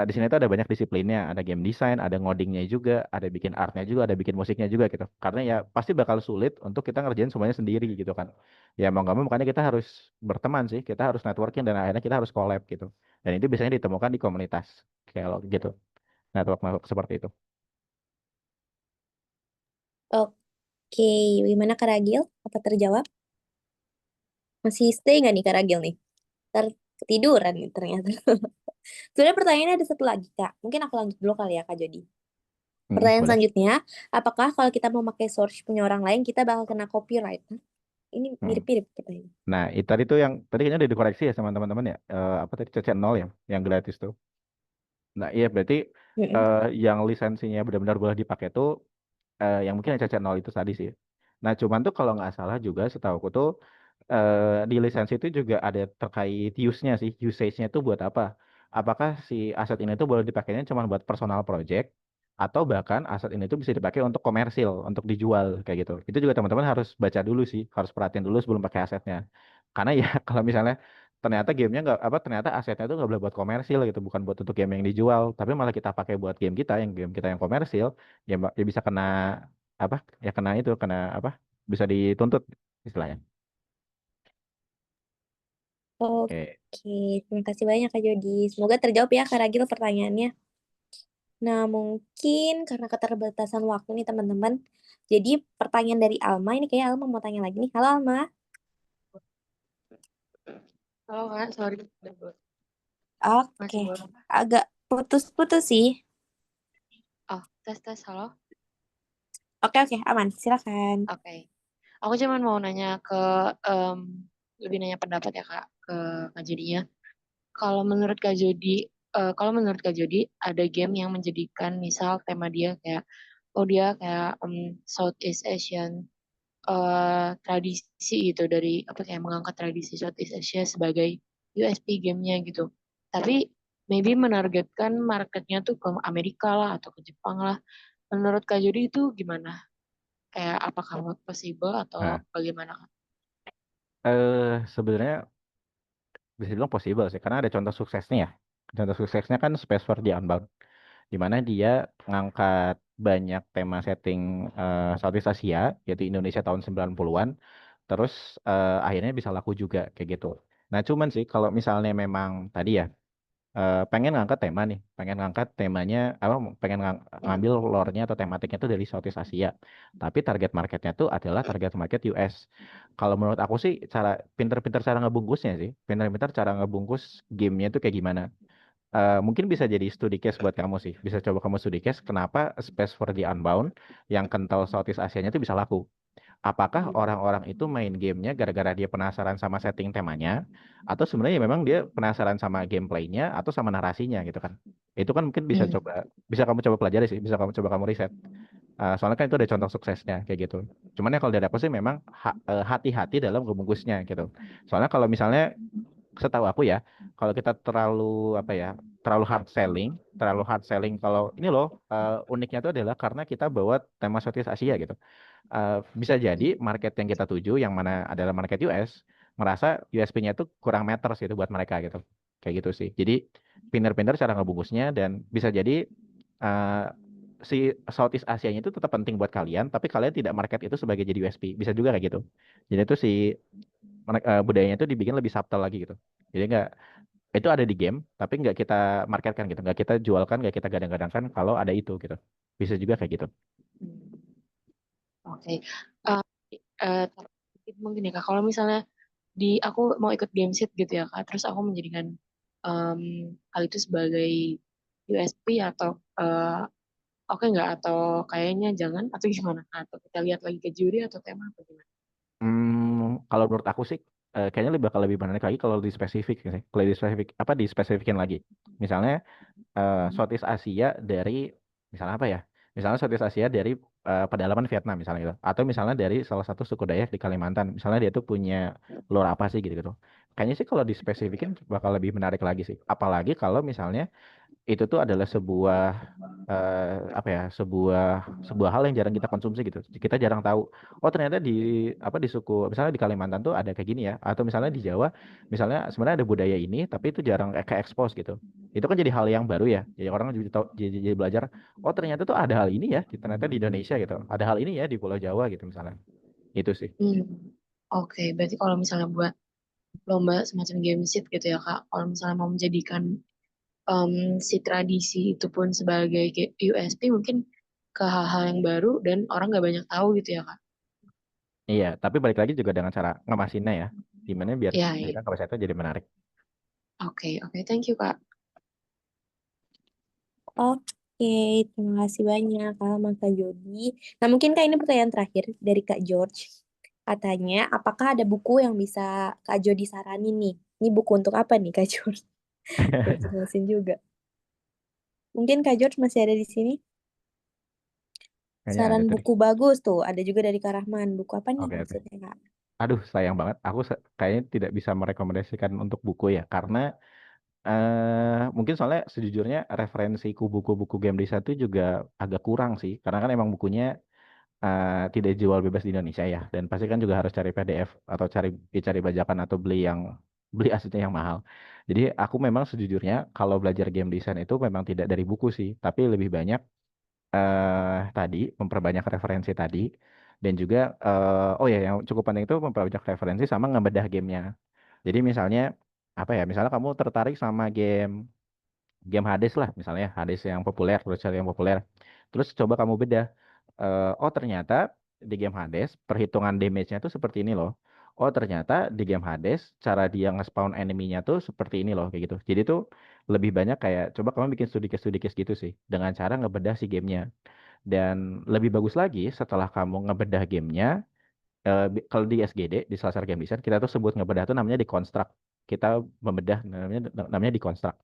di sini tuh ada banyak disiplinnya, ada game design, ada ngodingnya juga, ada bikin artnya juga, ada bikin musiknya juga gitu. Karena ya pasti bakal sulit untuk kita ngerjain semuanya sendiri gitu kan. Ya mau nggak mau makanya kita harus berteman sih, kita harus networking dan akhirnya kita harus collab gitu. Dan itu biasanya ditemukan di komunitas kayak lo gitu, network seperti itu. Oke, gimana Kak Ragil? Apa terjawab? Masih stay nggak nih Kak Ragil nih? Ketiduran nih ternyata. Sebenarnya pertanyaannya ada satu lagi, Kak. Mungkin aku lanjut dulu kali ya, Kak Jody. Pertanyaan Boleh. selanjutnya, apakah kalau kita mau pakai source punya orang lain, kita bakal kena copyright? Hah? Ini Hmm. mirip-mirip pertanyaan. Nah, itu tadi tuh yang tadi kayaknya udah dikoreksi ya sama teman-teman ya. Apa tadi CC0 ya, yang gratis tuh. Nah, iya berarti Mm-mm. yang lisensinya benar-benar boleh dipakai tuh yang mungkin yang CC0 itu tadi sih. Nah, cuman tuh kalau nggak salah juga setahuku tuh di lisensi itu juga ada terkait use-nya sih, usage-nya itu buat apa? Apakah si aset ini tuh boleh dipakainya cuma buat personal project atau bahkan aset ini tuh bisa dipakai untuk komersil, untuk dijual kayak gitu. Itu juga teman-teman harus baca dulu sih, harus perhatiin dulu sebelum pakai asetnya. Karena ya kalau misalnya ternyata gamenya nggak apa ternyata asetnya itu nggak boleh buat komersil gitu, bukan buat untuk game yang dijual, tapi malah kita pakai buat game kita yang komersil, ya bisa kena apa? Ya kena itu, kena apa? Bisa dituntut istilahnya. Oke. Oke, terima kasih banyak Kak Jody. Semoga terjawab ya Kak Ragil pertanyaannya. Nah, mungkin karena keterbatasan waktu nih teman-teman. Jadi pertanyaan dari Alma, ini kayak Alma mau tanya lagi nih. Halo Alma. Halo Kak, sorry. Oke, Masih belum. agak putus-putus sih. Oh, tes, halo. Oke, aman. Silakan. Oke. Aku cuman mau nanya lebih nanya pendapat ya Kak, ke Kak Jodinya. Kalau menurut Kak Jodi, kalau menurut Kak Jody ada game yang menjadikan misal tema dia kayak dia kayak Southeast Asian tradisi gitu dari apa kayak mengangkat tradisi Southeast Asia sebagai USP gamenya gitu. Tapi maybe menargetkan marketnya tuh ke Amerika lah atau ke Jepang lah. Menurut Kak Jody itu gimana? Kayak apakah possible atau Nah, bagaimana Kak? sebenarnya bisa dibilang possible sih, karena ada contoh suksesnya ya. Contoh suksesnya kan Space for the Unbound, di mana dia ngangkat banyak tema setting Southeast Asia, yaitu Indonesia tahun 90-an, terus akhirnya bisa laku juga kayak gitu. Nah, cuman sih kalau misalnya memang tadi ya pengen ngangkat tema nih, pengen ngangkat temanya apa, pengen ngambil lore-nya atau tematiknya tuh dari Southeast Asia, tapi target marketnya tuh adalah target market US. Kalau menurut aku sih cara pinter-pinter cara ngebungkusnya sih, pinter-pinter cara ngebungkus gamenya tuh kayak gimana. Mungkin bisa jadi studi case buat kamu sih, bisa coba kamu studi case kenapa Space for the Unbound yang kental Southeast Asianya tuh bisa laku. Apakah orang-orang itu main gamenya gara-gara dia penasaran sama setting temanya, atau sebenarnya memang dia penasaran sama gameplaynya atau sama narasinya gitu kan? Itu kan mungkin bisa Hmm. coba, bisa kamu coba pelajari sih, bisa kamu coba kamu riset. Soalnya kan itu ada contoh suksesnya kayak gitu. Cuman ya kalau dari aku sih memang hati-hati dalam ngebungkusnya gitu. Soalnya kalau misalnya setahu aku ya, kalau kita terlalu apa ya, terlalu hard selling kalau ini loh, uniknya itu adalah karena kita bawa tema Southeast Asia gitu. Bisa jadi market yang kita tuju yang mana adalah market US merasa USP-nya itu kurang matters gitu buat mereka gitu. Kayak gitu sih. Jadi pinter-pinter cara ngebungkusnya, dan bisa jadi eh, si Southeast Asia-nya itu tetap penting buat kalian, tapi kalian tidak market itu sebagai jadi USP. Bisa juga kayak gitu. Jadi itu si budayanya itu dibikin lebih subtle lagi gitu. Jadi nggak, itu ada di game, tapi nggak kita marketkan gitu, nggak kita jualkan, nggak kita gadang-gadangkan kalau ada itu gitu. Bisa juga kayak gitu. Oke. Eh, tapi mungkin ya Kak, kalau misalnya aku mau ikut game sheet gitu ya Kak, terus aku menjadikan em, hal itu sebagai USP atau oke nggak atau kayaknya jangan atau gimana Kak? Atau kita lihat lagi ke juri atau tema atau gimana? Kalau menurut aku sih kayaknya bakal lebih menarik lagi kalau di spesifik sih. Kalau di spesifik apa di spesifikin lagi. Misalnya Southeast Asia dari misalnya apa ya? Misalnya Southeast Asia dari pedalaman Vietnam misalnya gitu. Atau misalnya dari salah satu suku Dayak di Kalimantan. Misalnya dia tuh punya lore apa sih gitu gitu. Kayaknya sih kalau di spesifikin bakal lebih menarik lagi sih. Apalagi kalau misalnya itu tuh adalah sebuah apa ya, sebuah hal yang jarang kita konsumsi gitu. Kita jarang tahu, oh ternyata di apa di suku misalnya di Kalimantan tuh ada kayak gini ya, atau misalnya di Jawa misalnya sebenarnya ada budaya ini tapi itu jarang ke expose gitu. Itu kan jadi hal yang baru ya, jadi orang jadi tahu, jadi belajar, oh ternyata tuh ada hal ini ya ternyata di Indonesia gitu, ada hal ini ya di Pulau Jawa gitu misalnya. Itu sih. Hmm. Oke, berarti kalau misalnya buat lomba semacam game sheet gitu ya Kak, kalau misalnya mau menjadikan si tradisi itu pun sebagai USP mungkin ke hal-hal yang baru dan orang nggak banyak tahu gitu ya Kak. Iya, tapi balik lagi juga dengan cara ngemasinnya ya, gimana biar Ya, ya. jadikan konsep itu jadi menarik. Oke, oke, thank you Kak. Oke, terima kasih banyak Kak Jody. Nah, mungkin Kak ini pertanyaan terakhir dari Kak George. Katanya, apakah ada buku yang bisa Kak Jody saranin nih? Ini buku untuk apa nih Kak George? Udah jelasin juga. Mungkin Kak George masih ada di sini? Kayaknya ada Saran tadi. buku bagus tuh, ada juga dari Kak Rahman. Buku apa nih Oke, oke. maksudnya Kak? Aduh, sayang banget. Aku kayaknya tidak bisa merekomendasikan untuk buku ya, karena mungkin soalnya sejujurnya referensiku buku-buku game design itu juga agak kurang sih, karena kan emang bukunya tidak jual bebas di Indonesia ya, dan pasti kan juga harus cari PDF atau cari bajakan atau beli asetnya yang mahal. Jadi aku memang sejujurnya kalau belajar game design itu memang tidak dari buku sih, tapi lebih banyak tadi memperbanyak referensi tadi, dan juga oh ya yang cukup penting itu memperbanyak referensi sama ngebedah gamenya. Jadi misalnya apa ya, misalnya kamu tertarik sama game Hades lah, misalnya Hades yang populer, browser yang populer. Terus coba kamu bedah. Oh ternyata di game Hades perhitungan damage-nya tuh seperti ini loh. Oh ternyata di game Hades cara dia nge-spawn enemy-nya tuh seperti ini loh kayak gitu. Jadi tuh lebih banyak kayak coba kamu bikin studi case gitu sih dengan cara ngebedah si gamenya. Dan lebih bagus lagi setelah kamu ngebedah gamenya, kalau di SGD di Selasar Game Design kita tuh sebut ngebedah tuh namanya deconstruct. Kita membedah namanya deconstruct.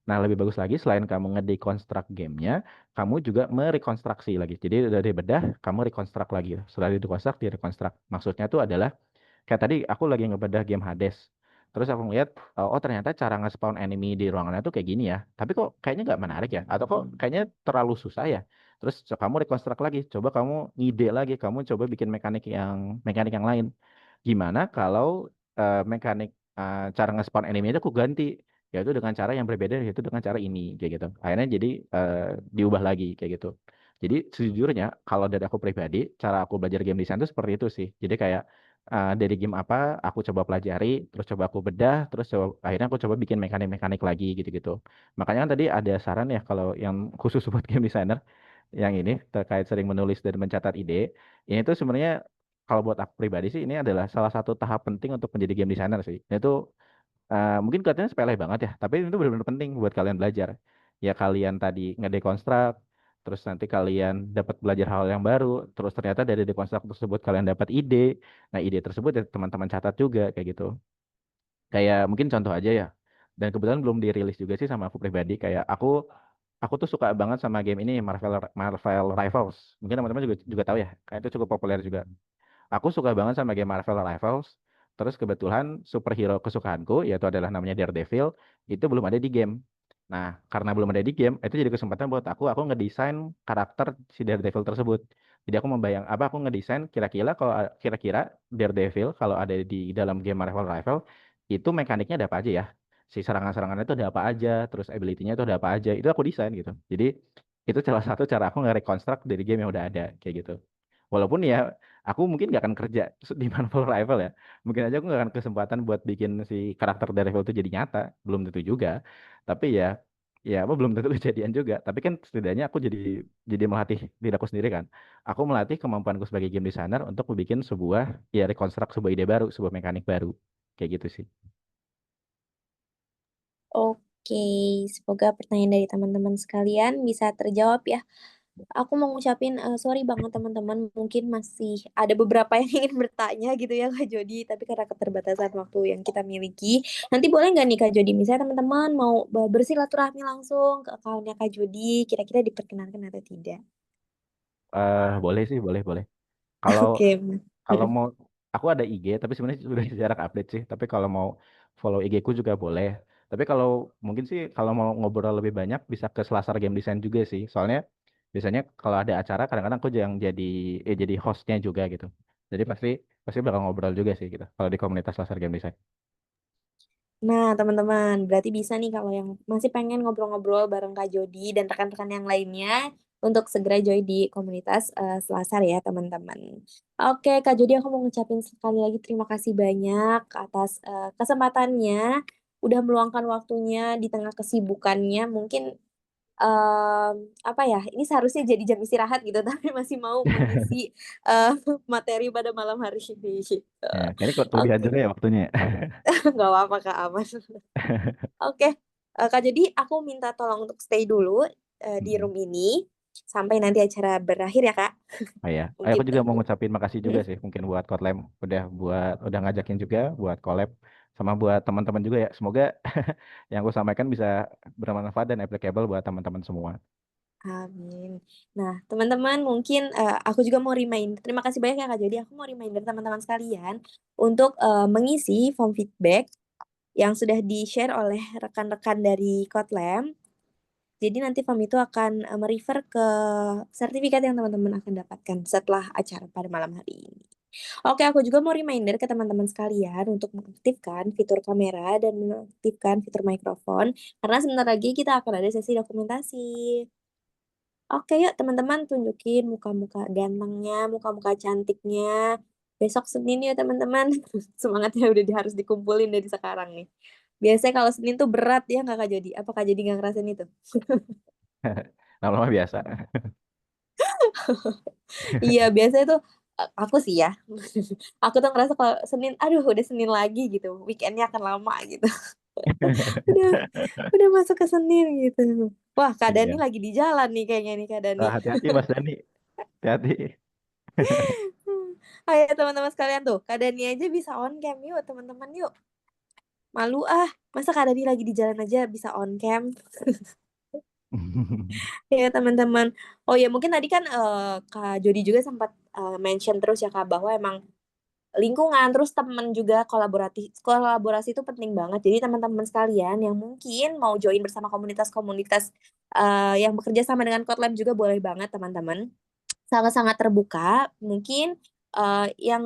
Nah, lebih bagus lagi selain kamu ngedeconstruct gamenya, kamu juga merekonstruksi lagi. Jadi dari bedah, kamu rekonstruk lagi. Setelah direkonstruk, direkonstruk. Maksudnya tuh adalah kayak tadi aku lagi ngebedah game Hades. Terus aku ngeliat, oh ternyata cara nge-spawn enemy di ruangannya tuh kayak gini ya. Tapi kok kayaknya nggak menarik ya? Atau kok kayaknya terlalu susah ya? Terus kamu rekonstruk lagi. Coba kamu ngide lagi. Kamu coba bikin mekanik yang lain. Gimana kalau mekanik cara nge-spawn enemy itu aku ganti? Yaitu dengan cara yang berbeda, yaitu dengan cara ini kayak gitu. Akhirnya jadi diubah lagi kayak gitu. Jadi sejujurnya kalau dari aku pribadi, cara aku belajar game design itu seperti itu sih. Jadi kayak dari game apa aku coba pelajari, terus coba aku bedah, terus coba akhirnya aku coba bikin mekanik-mekanik lagi gitu-gitu. Makanya kan tadi ada saran ya kalau yang khusus buat game designer yang ini terkait sering menulis dan mencatat ide. Ini tuh sebenarnya kalau buat aku pribadi sih ini adalah salah satu tahap penting untuk menjadi game designer sih. Itu mungkin kelihatannya sepele banget ya, tapi itu benar-benar penting buat kalian belajar. Ya kalian tadi ngedekonstruk, terus nanti kalian dapat belajar hal yang baru, terus ternyata dari dekonstruk tersebut kalian dapat ide. Nah, ide tersebut ya teman-teman catat juga kayak gitu. Kayak mungkin contoh aja ya. Dan kebetulan belum dirilis juga sih sama aku pribadi. Kayak aku tuh suka banget sama game ini Marvel Marvel Rivals. Mungkin teman-teman juga juga tahu ya. Kayak itu cukup populer juga. Aku suka banget sama game Marvel Rivals. Terus kebetulan superhero kesukaanku yaitu adalah namanya Daredevil itu belum ada di game. Nah, karena belum ada di game, itu jadi kesempatan buat aku ngedesain karakter si Daredevil tersebut. Jadi aku aku ngedesain kira-kira Daredevil kalau ada di dalam game Marvel Rival itu mekaniknya ada apa aja ya. Si serangan-serangannya itu ada apa aja, terus ability-nya itu ada apa aja. Itu aku desain gitu. Jadi itu salah satu cara aku nge-reconstruct dari game yang udah ada kayak gitu. Walaupun ya aku mungkin gak akan kerja di Marvel Rival ya. Mungkin aja aku gak akan kesempatan buat bikin si karakter Daredevil itu jadi nyata. Belum tentu juga. Tapi ya apa belum tentu kejadian juga. Tapi kan setidaknya aku jadi melatih diri aku sendiri kan. Aku melatih kemampuanku sebagai game designer untuk bikin sebuah ya rekonstruk sebuah ide baru, sebuah mekanik baru. Kayak gitu sih. Oke, semoga pertanyaan dari teman-teman sekalian bisa terjawab ya. Aku mau ngucapin sorry banget teman-teman, mungkin masih ada beberapa yang ingin bertanya gitu ya Kak Jody, tapi karena keterbatasan waktu yang kita miliki, nanti boleh nggak nih Kak Jody, misalnya teman-teman mau bersilaturahmi langsung ke akunnya Kak Jody, kira-kira diperkenankan atau tidak? Boleh sih, boleh, boleh. Kalau Oke. kalau mau aku ada IG tapi sebenarnya sudah jarang update sih. Tapi kalau mau follow IG ku juga boleh. Tapi kalau mungkin sih kalau mau ngobrol lebih banyak bisa ke Selasar Game Design juga sih. Soalnya biasanya kalau ada acara kadang-kadang aku yang jadi hostnya juga gitu. Jadi pasti pasti bakal ngobrol juga sih gitu. Kalau di komunitas Selasar Game Design. Nah, teman-teman, berarti bisa nih kalau yang masih pengen ngobrol-ngobrol bareng Kak Jody dan rekan-rekan yang lainnya untuk segera join di komunitas Selasar ya, teman-teman. Oke, Kak Jody, aku mau ngucapin sekali lagi terima kasih banyak atas kesempatannya, udah meluangkan waktunya di tengah kesibukannya. Mungkin apa ya, ini seharusnya jadi jam istirahat gitu, tapi masih mau mengisi eh, materi pada malam hari ini. Gitu. Ya, kayaknya kok kelebihan Oke, juga ya waktunya ya. nggak apa-apa Kak, aman. Oke, Kak, jadi aku minta tolong untuk stay dulu di Mm-mm. room ini sampai nanti acara berakhir ya, Kak. Oh ya, Mungkin aku juga mau tuh. ngucapin makasih juga sih mungkin buat Kotlem udah ngajakin juga buat collab sama buat teman-teman juga ya. Semoga yang aku sampaikan bisa bermanfaat dan applicable buat teman-teman semua. Amin. Nah, teman-teman mungkin aku juga mau remind, terima kasih banyak ya Kak. Jadi aku mau reminder teman-teman sekalian untuk mengisi form feedback yang sudah di-share oleh rekan-rekan dari Kotlem. Jadi nanti form itu akan merefer ke sertifikat yang teman-teman akan dapatkan setelah acara pada malam hari ini. Oke, aku juga mau reminder ke teman-teman sekalian untuk mengaktifkan fitur kamera dan mengaktifkan fitur mikrofon, karena sebentar lagi kita akan ada sesi dokumentasi. Oke, yuk teman-teman tunjukin muka-muka gantengnya, muka-muka cantiknya. Besok Senin ya teman-teman. Semangatnya udah harus dikumpulin dari sekarang nih. Biasanya kalau Senin tuh berat ya nggak Kak Jody? Apa Kak Jody nggak ngerasain itu? Lama-lama biasa. Iya, biasanya tuh aku sih ya. Aku tuh ngerasa kalau Senin, aduh udah Senin lagi gitu. Weekendnya akan lama gitu. Udah, udah masuk ke Senin gitu. Wah, Kak Dani Iya. lagi di jalan nih kayaknya nih Kak Dani. Hati-hati Mas Dani. Hati-hati. Ayo teman-teman sekalian tuh, Kak Dani aja bisa on cam yuk teman-teman yuk. Malu ah, masa Kak Dani lagi di jalan aja bisa on cam. Ya teman-teman. Oh ya mungkin tadi kan Kak Jody juga sempat mention terus ya Kak bahwa emang lingkungan terus teman juga kolaborasi itu penting banget. Jadi teman-teman sekalian yang mungkin mau join bersama komunitas-komunitas yang bekerja sama dengan Kotlab juga boleh banget teman-teman. Sangat-sangat terbuka. Mungkin yang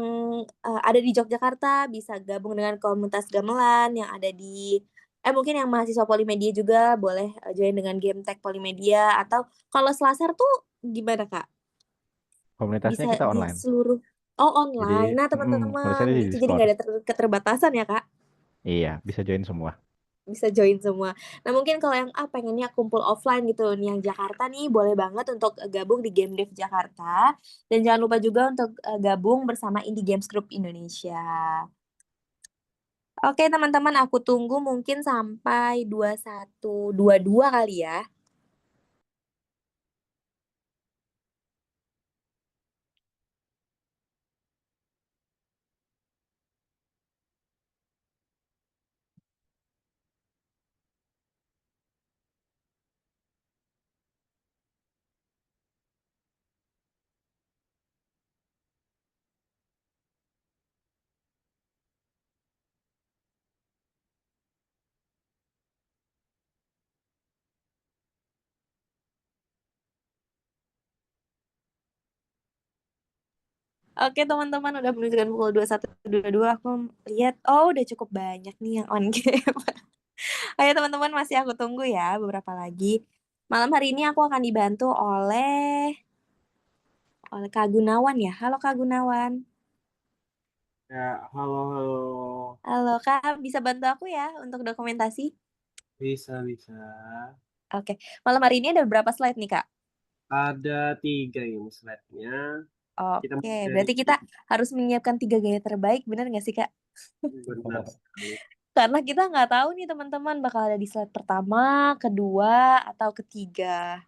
ada di Yogyakarta bisa gabung dengan komunitas gamelan yang ada di mungkin yang mahasiswa Polimedia juga boleh join dengan Game Tech Polimedia atau kalau Selasar tuh gimana Kak? Komunitasnya Bisa kita di online. seluruh Oh, Jadi, online. Nah, tulisannya teman-teman, di itu jadi Discord. nggak ada keterbatasan ya, Kak? Iya, bisa join semua. Bisa join semua. Nah, mungkin kalau yang pengennya kumpul offline gitu, nih yang Jakarta nih boleh banget untuk gabung di Game Dev Jakarta. Dan jangan lupa juga untuk gabung bersama Indie Games Group Indonesia. Oke, teman-teman, aku tunggu mungkin sampai 2122 kali ya. Oke, teman-teman, udah menunjukkan pukul 21.22. Aku lihat, oh udah cukup banyak nih yang on game. Ayo teman-teman, masih aku tunggu ya beberapa lagi. Malam hari ini aku akan dibantu oleh Kak Gunawan ya. Halo Kak Gunawan. Ya, halo, halo. Halo Kak, bisa bantu aku ya untuk dokumentasi? Bisa, bisa. Oke, malam hari ini ada berapa slide nih Kak? Ada 3 ini slide-nya. Kita Oke, mulai dari berarti kita harus menyiapkan 3 gaya terbaik, benar nggak sih Kak? benar sekali. Karena kita nggak tahu nih teman-teman bakal ada di slide pertama, kedua, atau ketiga.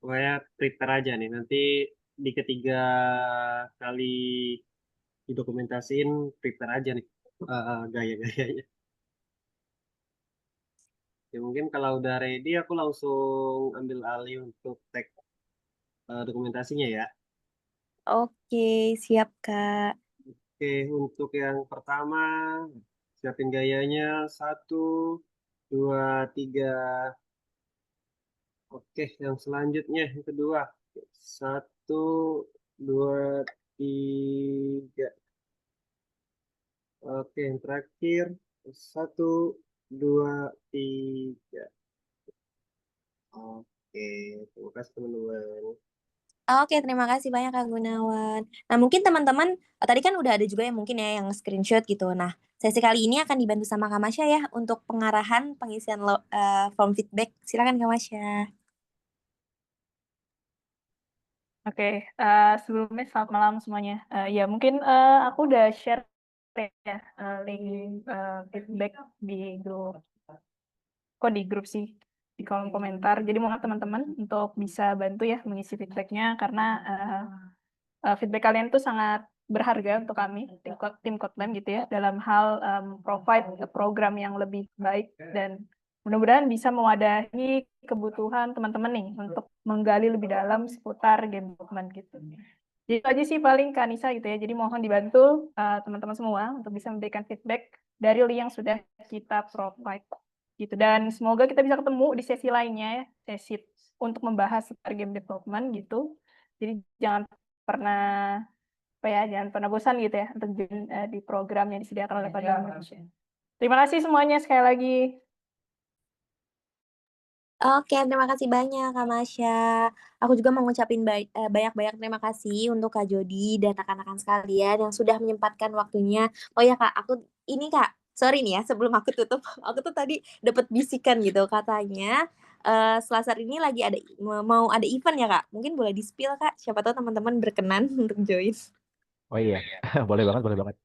Pokoknya prepare aja nih. Nanti di ketiga kali didokumentasiin, prepare aja nih gaya-gayanya. Ya, mungkin kalau udah ready, aku langsung ambil alih untuk tag dokumentasinya ya. Oke, siap Kak. Oke, untuk yang pertama, siapin gayanya. 1, 2, 3. Oke, yang selanjutnya yang kedua. 1, 2, 3. Oke, yang terakhir. 1, 2, 3. Oke, terima kasih teman-teman. Oke, terima kasih banyak Kak Gunawan. Nah, mungkin teman-teman, tadi kan udah ada juga yang mungkin ya yang screenshot gitu. Nah, sesi kali ini akan dibantu sama Kak Masya ya untuk pengarahan pengisian form feedback. Silakan Kak Masya. Oke, sebelumnya selamat malam semuanya. Ya mungkin aku udah share ya link feedback di grup, kok di grup sih, di kolom komentar. Jadi mohon teman-teman untuk bisa bantu ya mengisi feedbacknya karena feedback kalian itu sangat berharga untuk kami, tim Kotlem gitu ya, dalam hal provide program yang lebih baik dan mudah-mudahan bisa mewadahi kebutuhan teman-teman nih untuk menggali lebih dalam seputar game development gitu. Jadi itu aja sih paling Kak Nisa gitu ya. Jadi mohon dibantu teman-teman semua untuk bisa memberikan feedback dari link yang sudah kita provide gitu. Dan semoga kita bisa ketemu di sesi lainnya ya, sesi untuk membahas seputar game development gitu. Jadi jangan pernah jangan pernah bosan gitu ya untuk di program yang disediakan oleh Kotlin Indonesia. Terima kasih semuanya sekali lagi. Oke, terima kasih banyak Kak Masya. Aku juga mau ngucapin banyak-banyak terima kasih untuk Kak Jody dan rekan-rekan sekalian yang sudah menyempatkan waktunya. Oh ya Kak, ini Kak, sorry nih ya sebelum aku tutup, aku tuh tadi dapat bisikan gitu katanya Selasar ini lagi mau ada event ya Kak. Mungkin boleh di-spill Kak, siapa tahu teman-teman berkenan untuk join. Oh iya, boleh banget, boleh banget.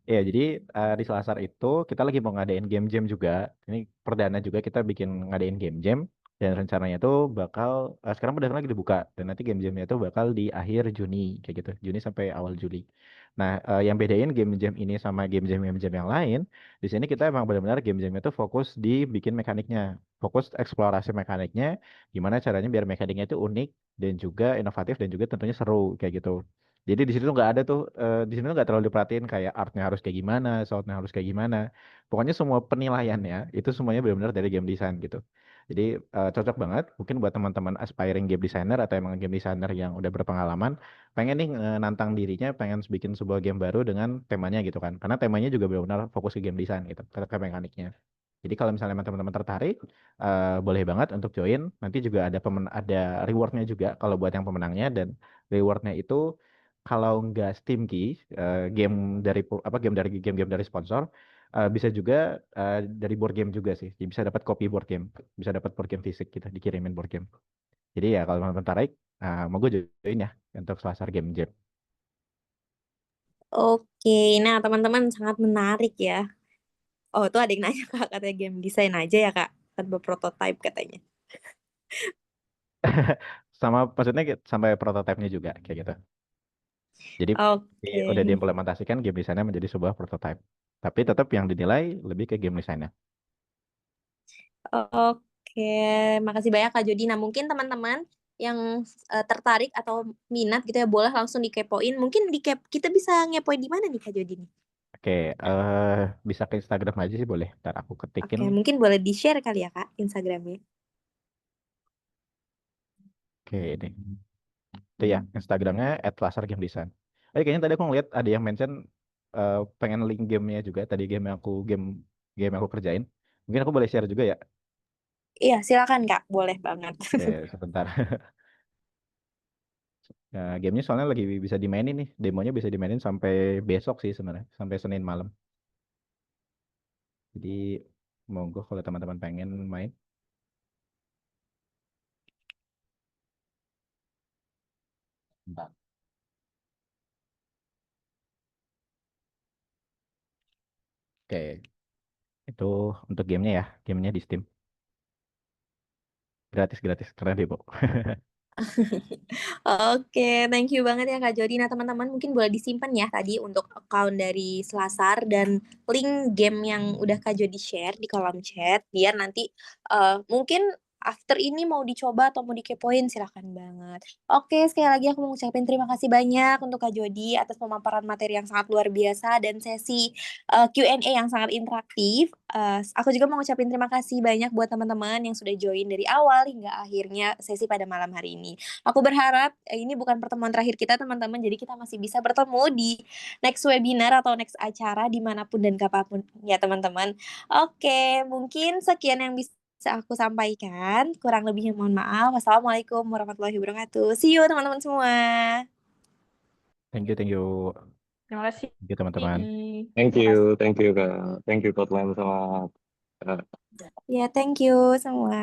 Ya, jadi di Selasar itu kita lagi mau ngadain game jam juga. Ini perdana juga kita bikin ngadain game jam. Dan rencananya itu bakal sekarang udah lagi dibuka dan nanti game-gamenya itu bakal di akhir Juni kayak gitu. Juni sampai awal Juli. Nah, yang bedain game jam ini sama game jam yang lain, di sini kita emang benar-benar game jamnya itu fokus di bikin mekaniknya, fokus eksplorasi mekaniknya, gimana caranya biar mekaniknya itu unik dan juga inovatif dan juga tentunya seru kayak gitu. Jadi di situ tuh nggak ada tuh, di sini tuh nggak terlalu diperhatiin kayak artnya harus kayak gimana, soundnya harus kayak gimana. Pokoknya semua penilaiannya itu semuanya benar-benar dari game design gitu. Jadi cocok banget mungkin buat teman-teman aspiring game designer atau emang game designer yang udah berpengalaman pengen nih nantang dirinya pengen bikin sebuah game baru dengan temanya gitu kan. Karena temanya juga benar-benar fokus ke game design gitu, ke mekaniknya. Jadi kalau misalnya teman-teman tertarik, boleh banget untuk join. Nanti juga ada rewardnya juga kalau buat yang pemenangnya dan rewardnya itu kalau nggak Steam Key, game dari game-game dari sponsor, bisa juga dari board game juga sih. Jadi bisa dapat copy board game, bisa dapat board game fisik gitu, dikirimin board game. Jadi ya kalau teman-teman tertarik, mau gue join ya untuk Selasar Game Jam. Oke, nah teman-teman sangat menarik ya. Oh, tuh ada yang nanya Kak, katanya game design aja ya Kak, tanpa prototype katanya. Sama maksudnya sampai prototipenya juga kayak gitu. Jadi Oke. udah diimplementasikan game desainnya menjadi sebuah prototype. Tapi tetap yang dinilai lebih ke game desainnya. Oke, makasih banyak Kak Jody. Nah, mungkin teman-teman yang tertarik atau minat gitu ya, boleh langsung dikepoin. Mungkin kita bisa ngepoin di mana nih Kak Jody nih? Oke, bisa ke Instagram aja sih boleh. Ntar aku ketikin. Oke, mungkin boleh di-share kali ya Kak Instagramnya. Oke, ini. Itu ya, Instagramnya @lasergamedesign. Kayaknya tadi aku ngeliat ada yang mention pengen link gamenya juga. Tadi game yang aku kerjain. Mungkin aku boleh share juga ya. Iya, silakan Kak, boleh banget. Oke, sebentar. Nah, gamenya soalnya lagi bisa dimainin nih. Demonya bisa dimainin sampai besok sih sebenarnya. Sampai Senin malam. Jadi monggo kalau teman-teman pengen main. Bentar. Oke, itu untuk gamenya ya. Gamenya di Steam. Gratis, karena demo. Oke, thank you banget ya Kak Jody. Nah, teman-teman mungkin boleh disimpan ya tadi untuk account dari Selasar dan link game yang udah Kak Jody share di kolom chat biar nanti mungkin after ini mau dicoba atau mau dikepoin silahkan banget. Oke, sekali lagi aku mau ngucapin terima kasih banyak untuk Kak Jody atas pemaparan materi yang sangat luar biasa dan sesi Q&A yang sangat interaktif. Aku juga mau ngucapin terima kasih banyak buat teman-teman yang sudah join dari awal hingga akhirnya sesi pada malam hari ini. Aku berharap ini bukan pertemuan terakhir kita teman-teman, jadi kita masih bisa bertemu di next webinar atau next acara dimanapun dan kapanpun ya teman-teman. Oke, mungkin sekian yang bisa aku sampaikan. Kurang lebihnya mohon maaf. Wassalamualaikum warahmatullahi wabarakatuh. See you teman-teman semua. Thank you. Terima kasih. Thank you teman-teman. Thank you Kak. Thank you Kotlan sama Ya, thank you semua.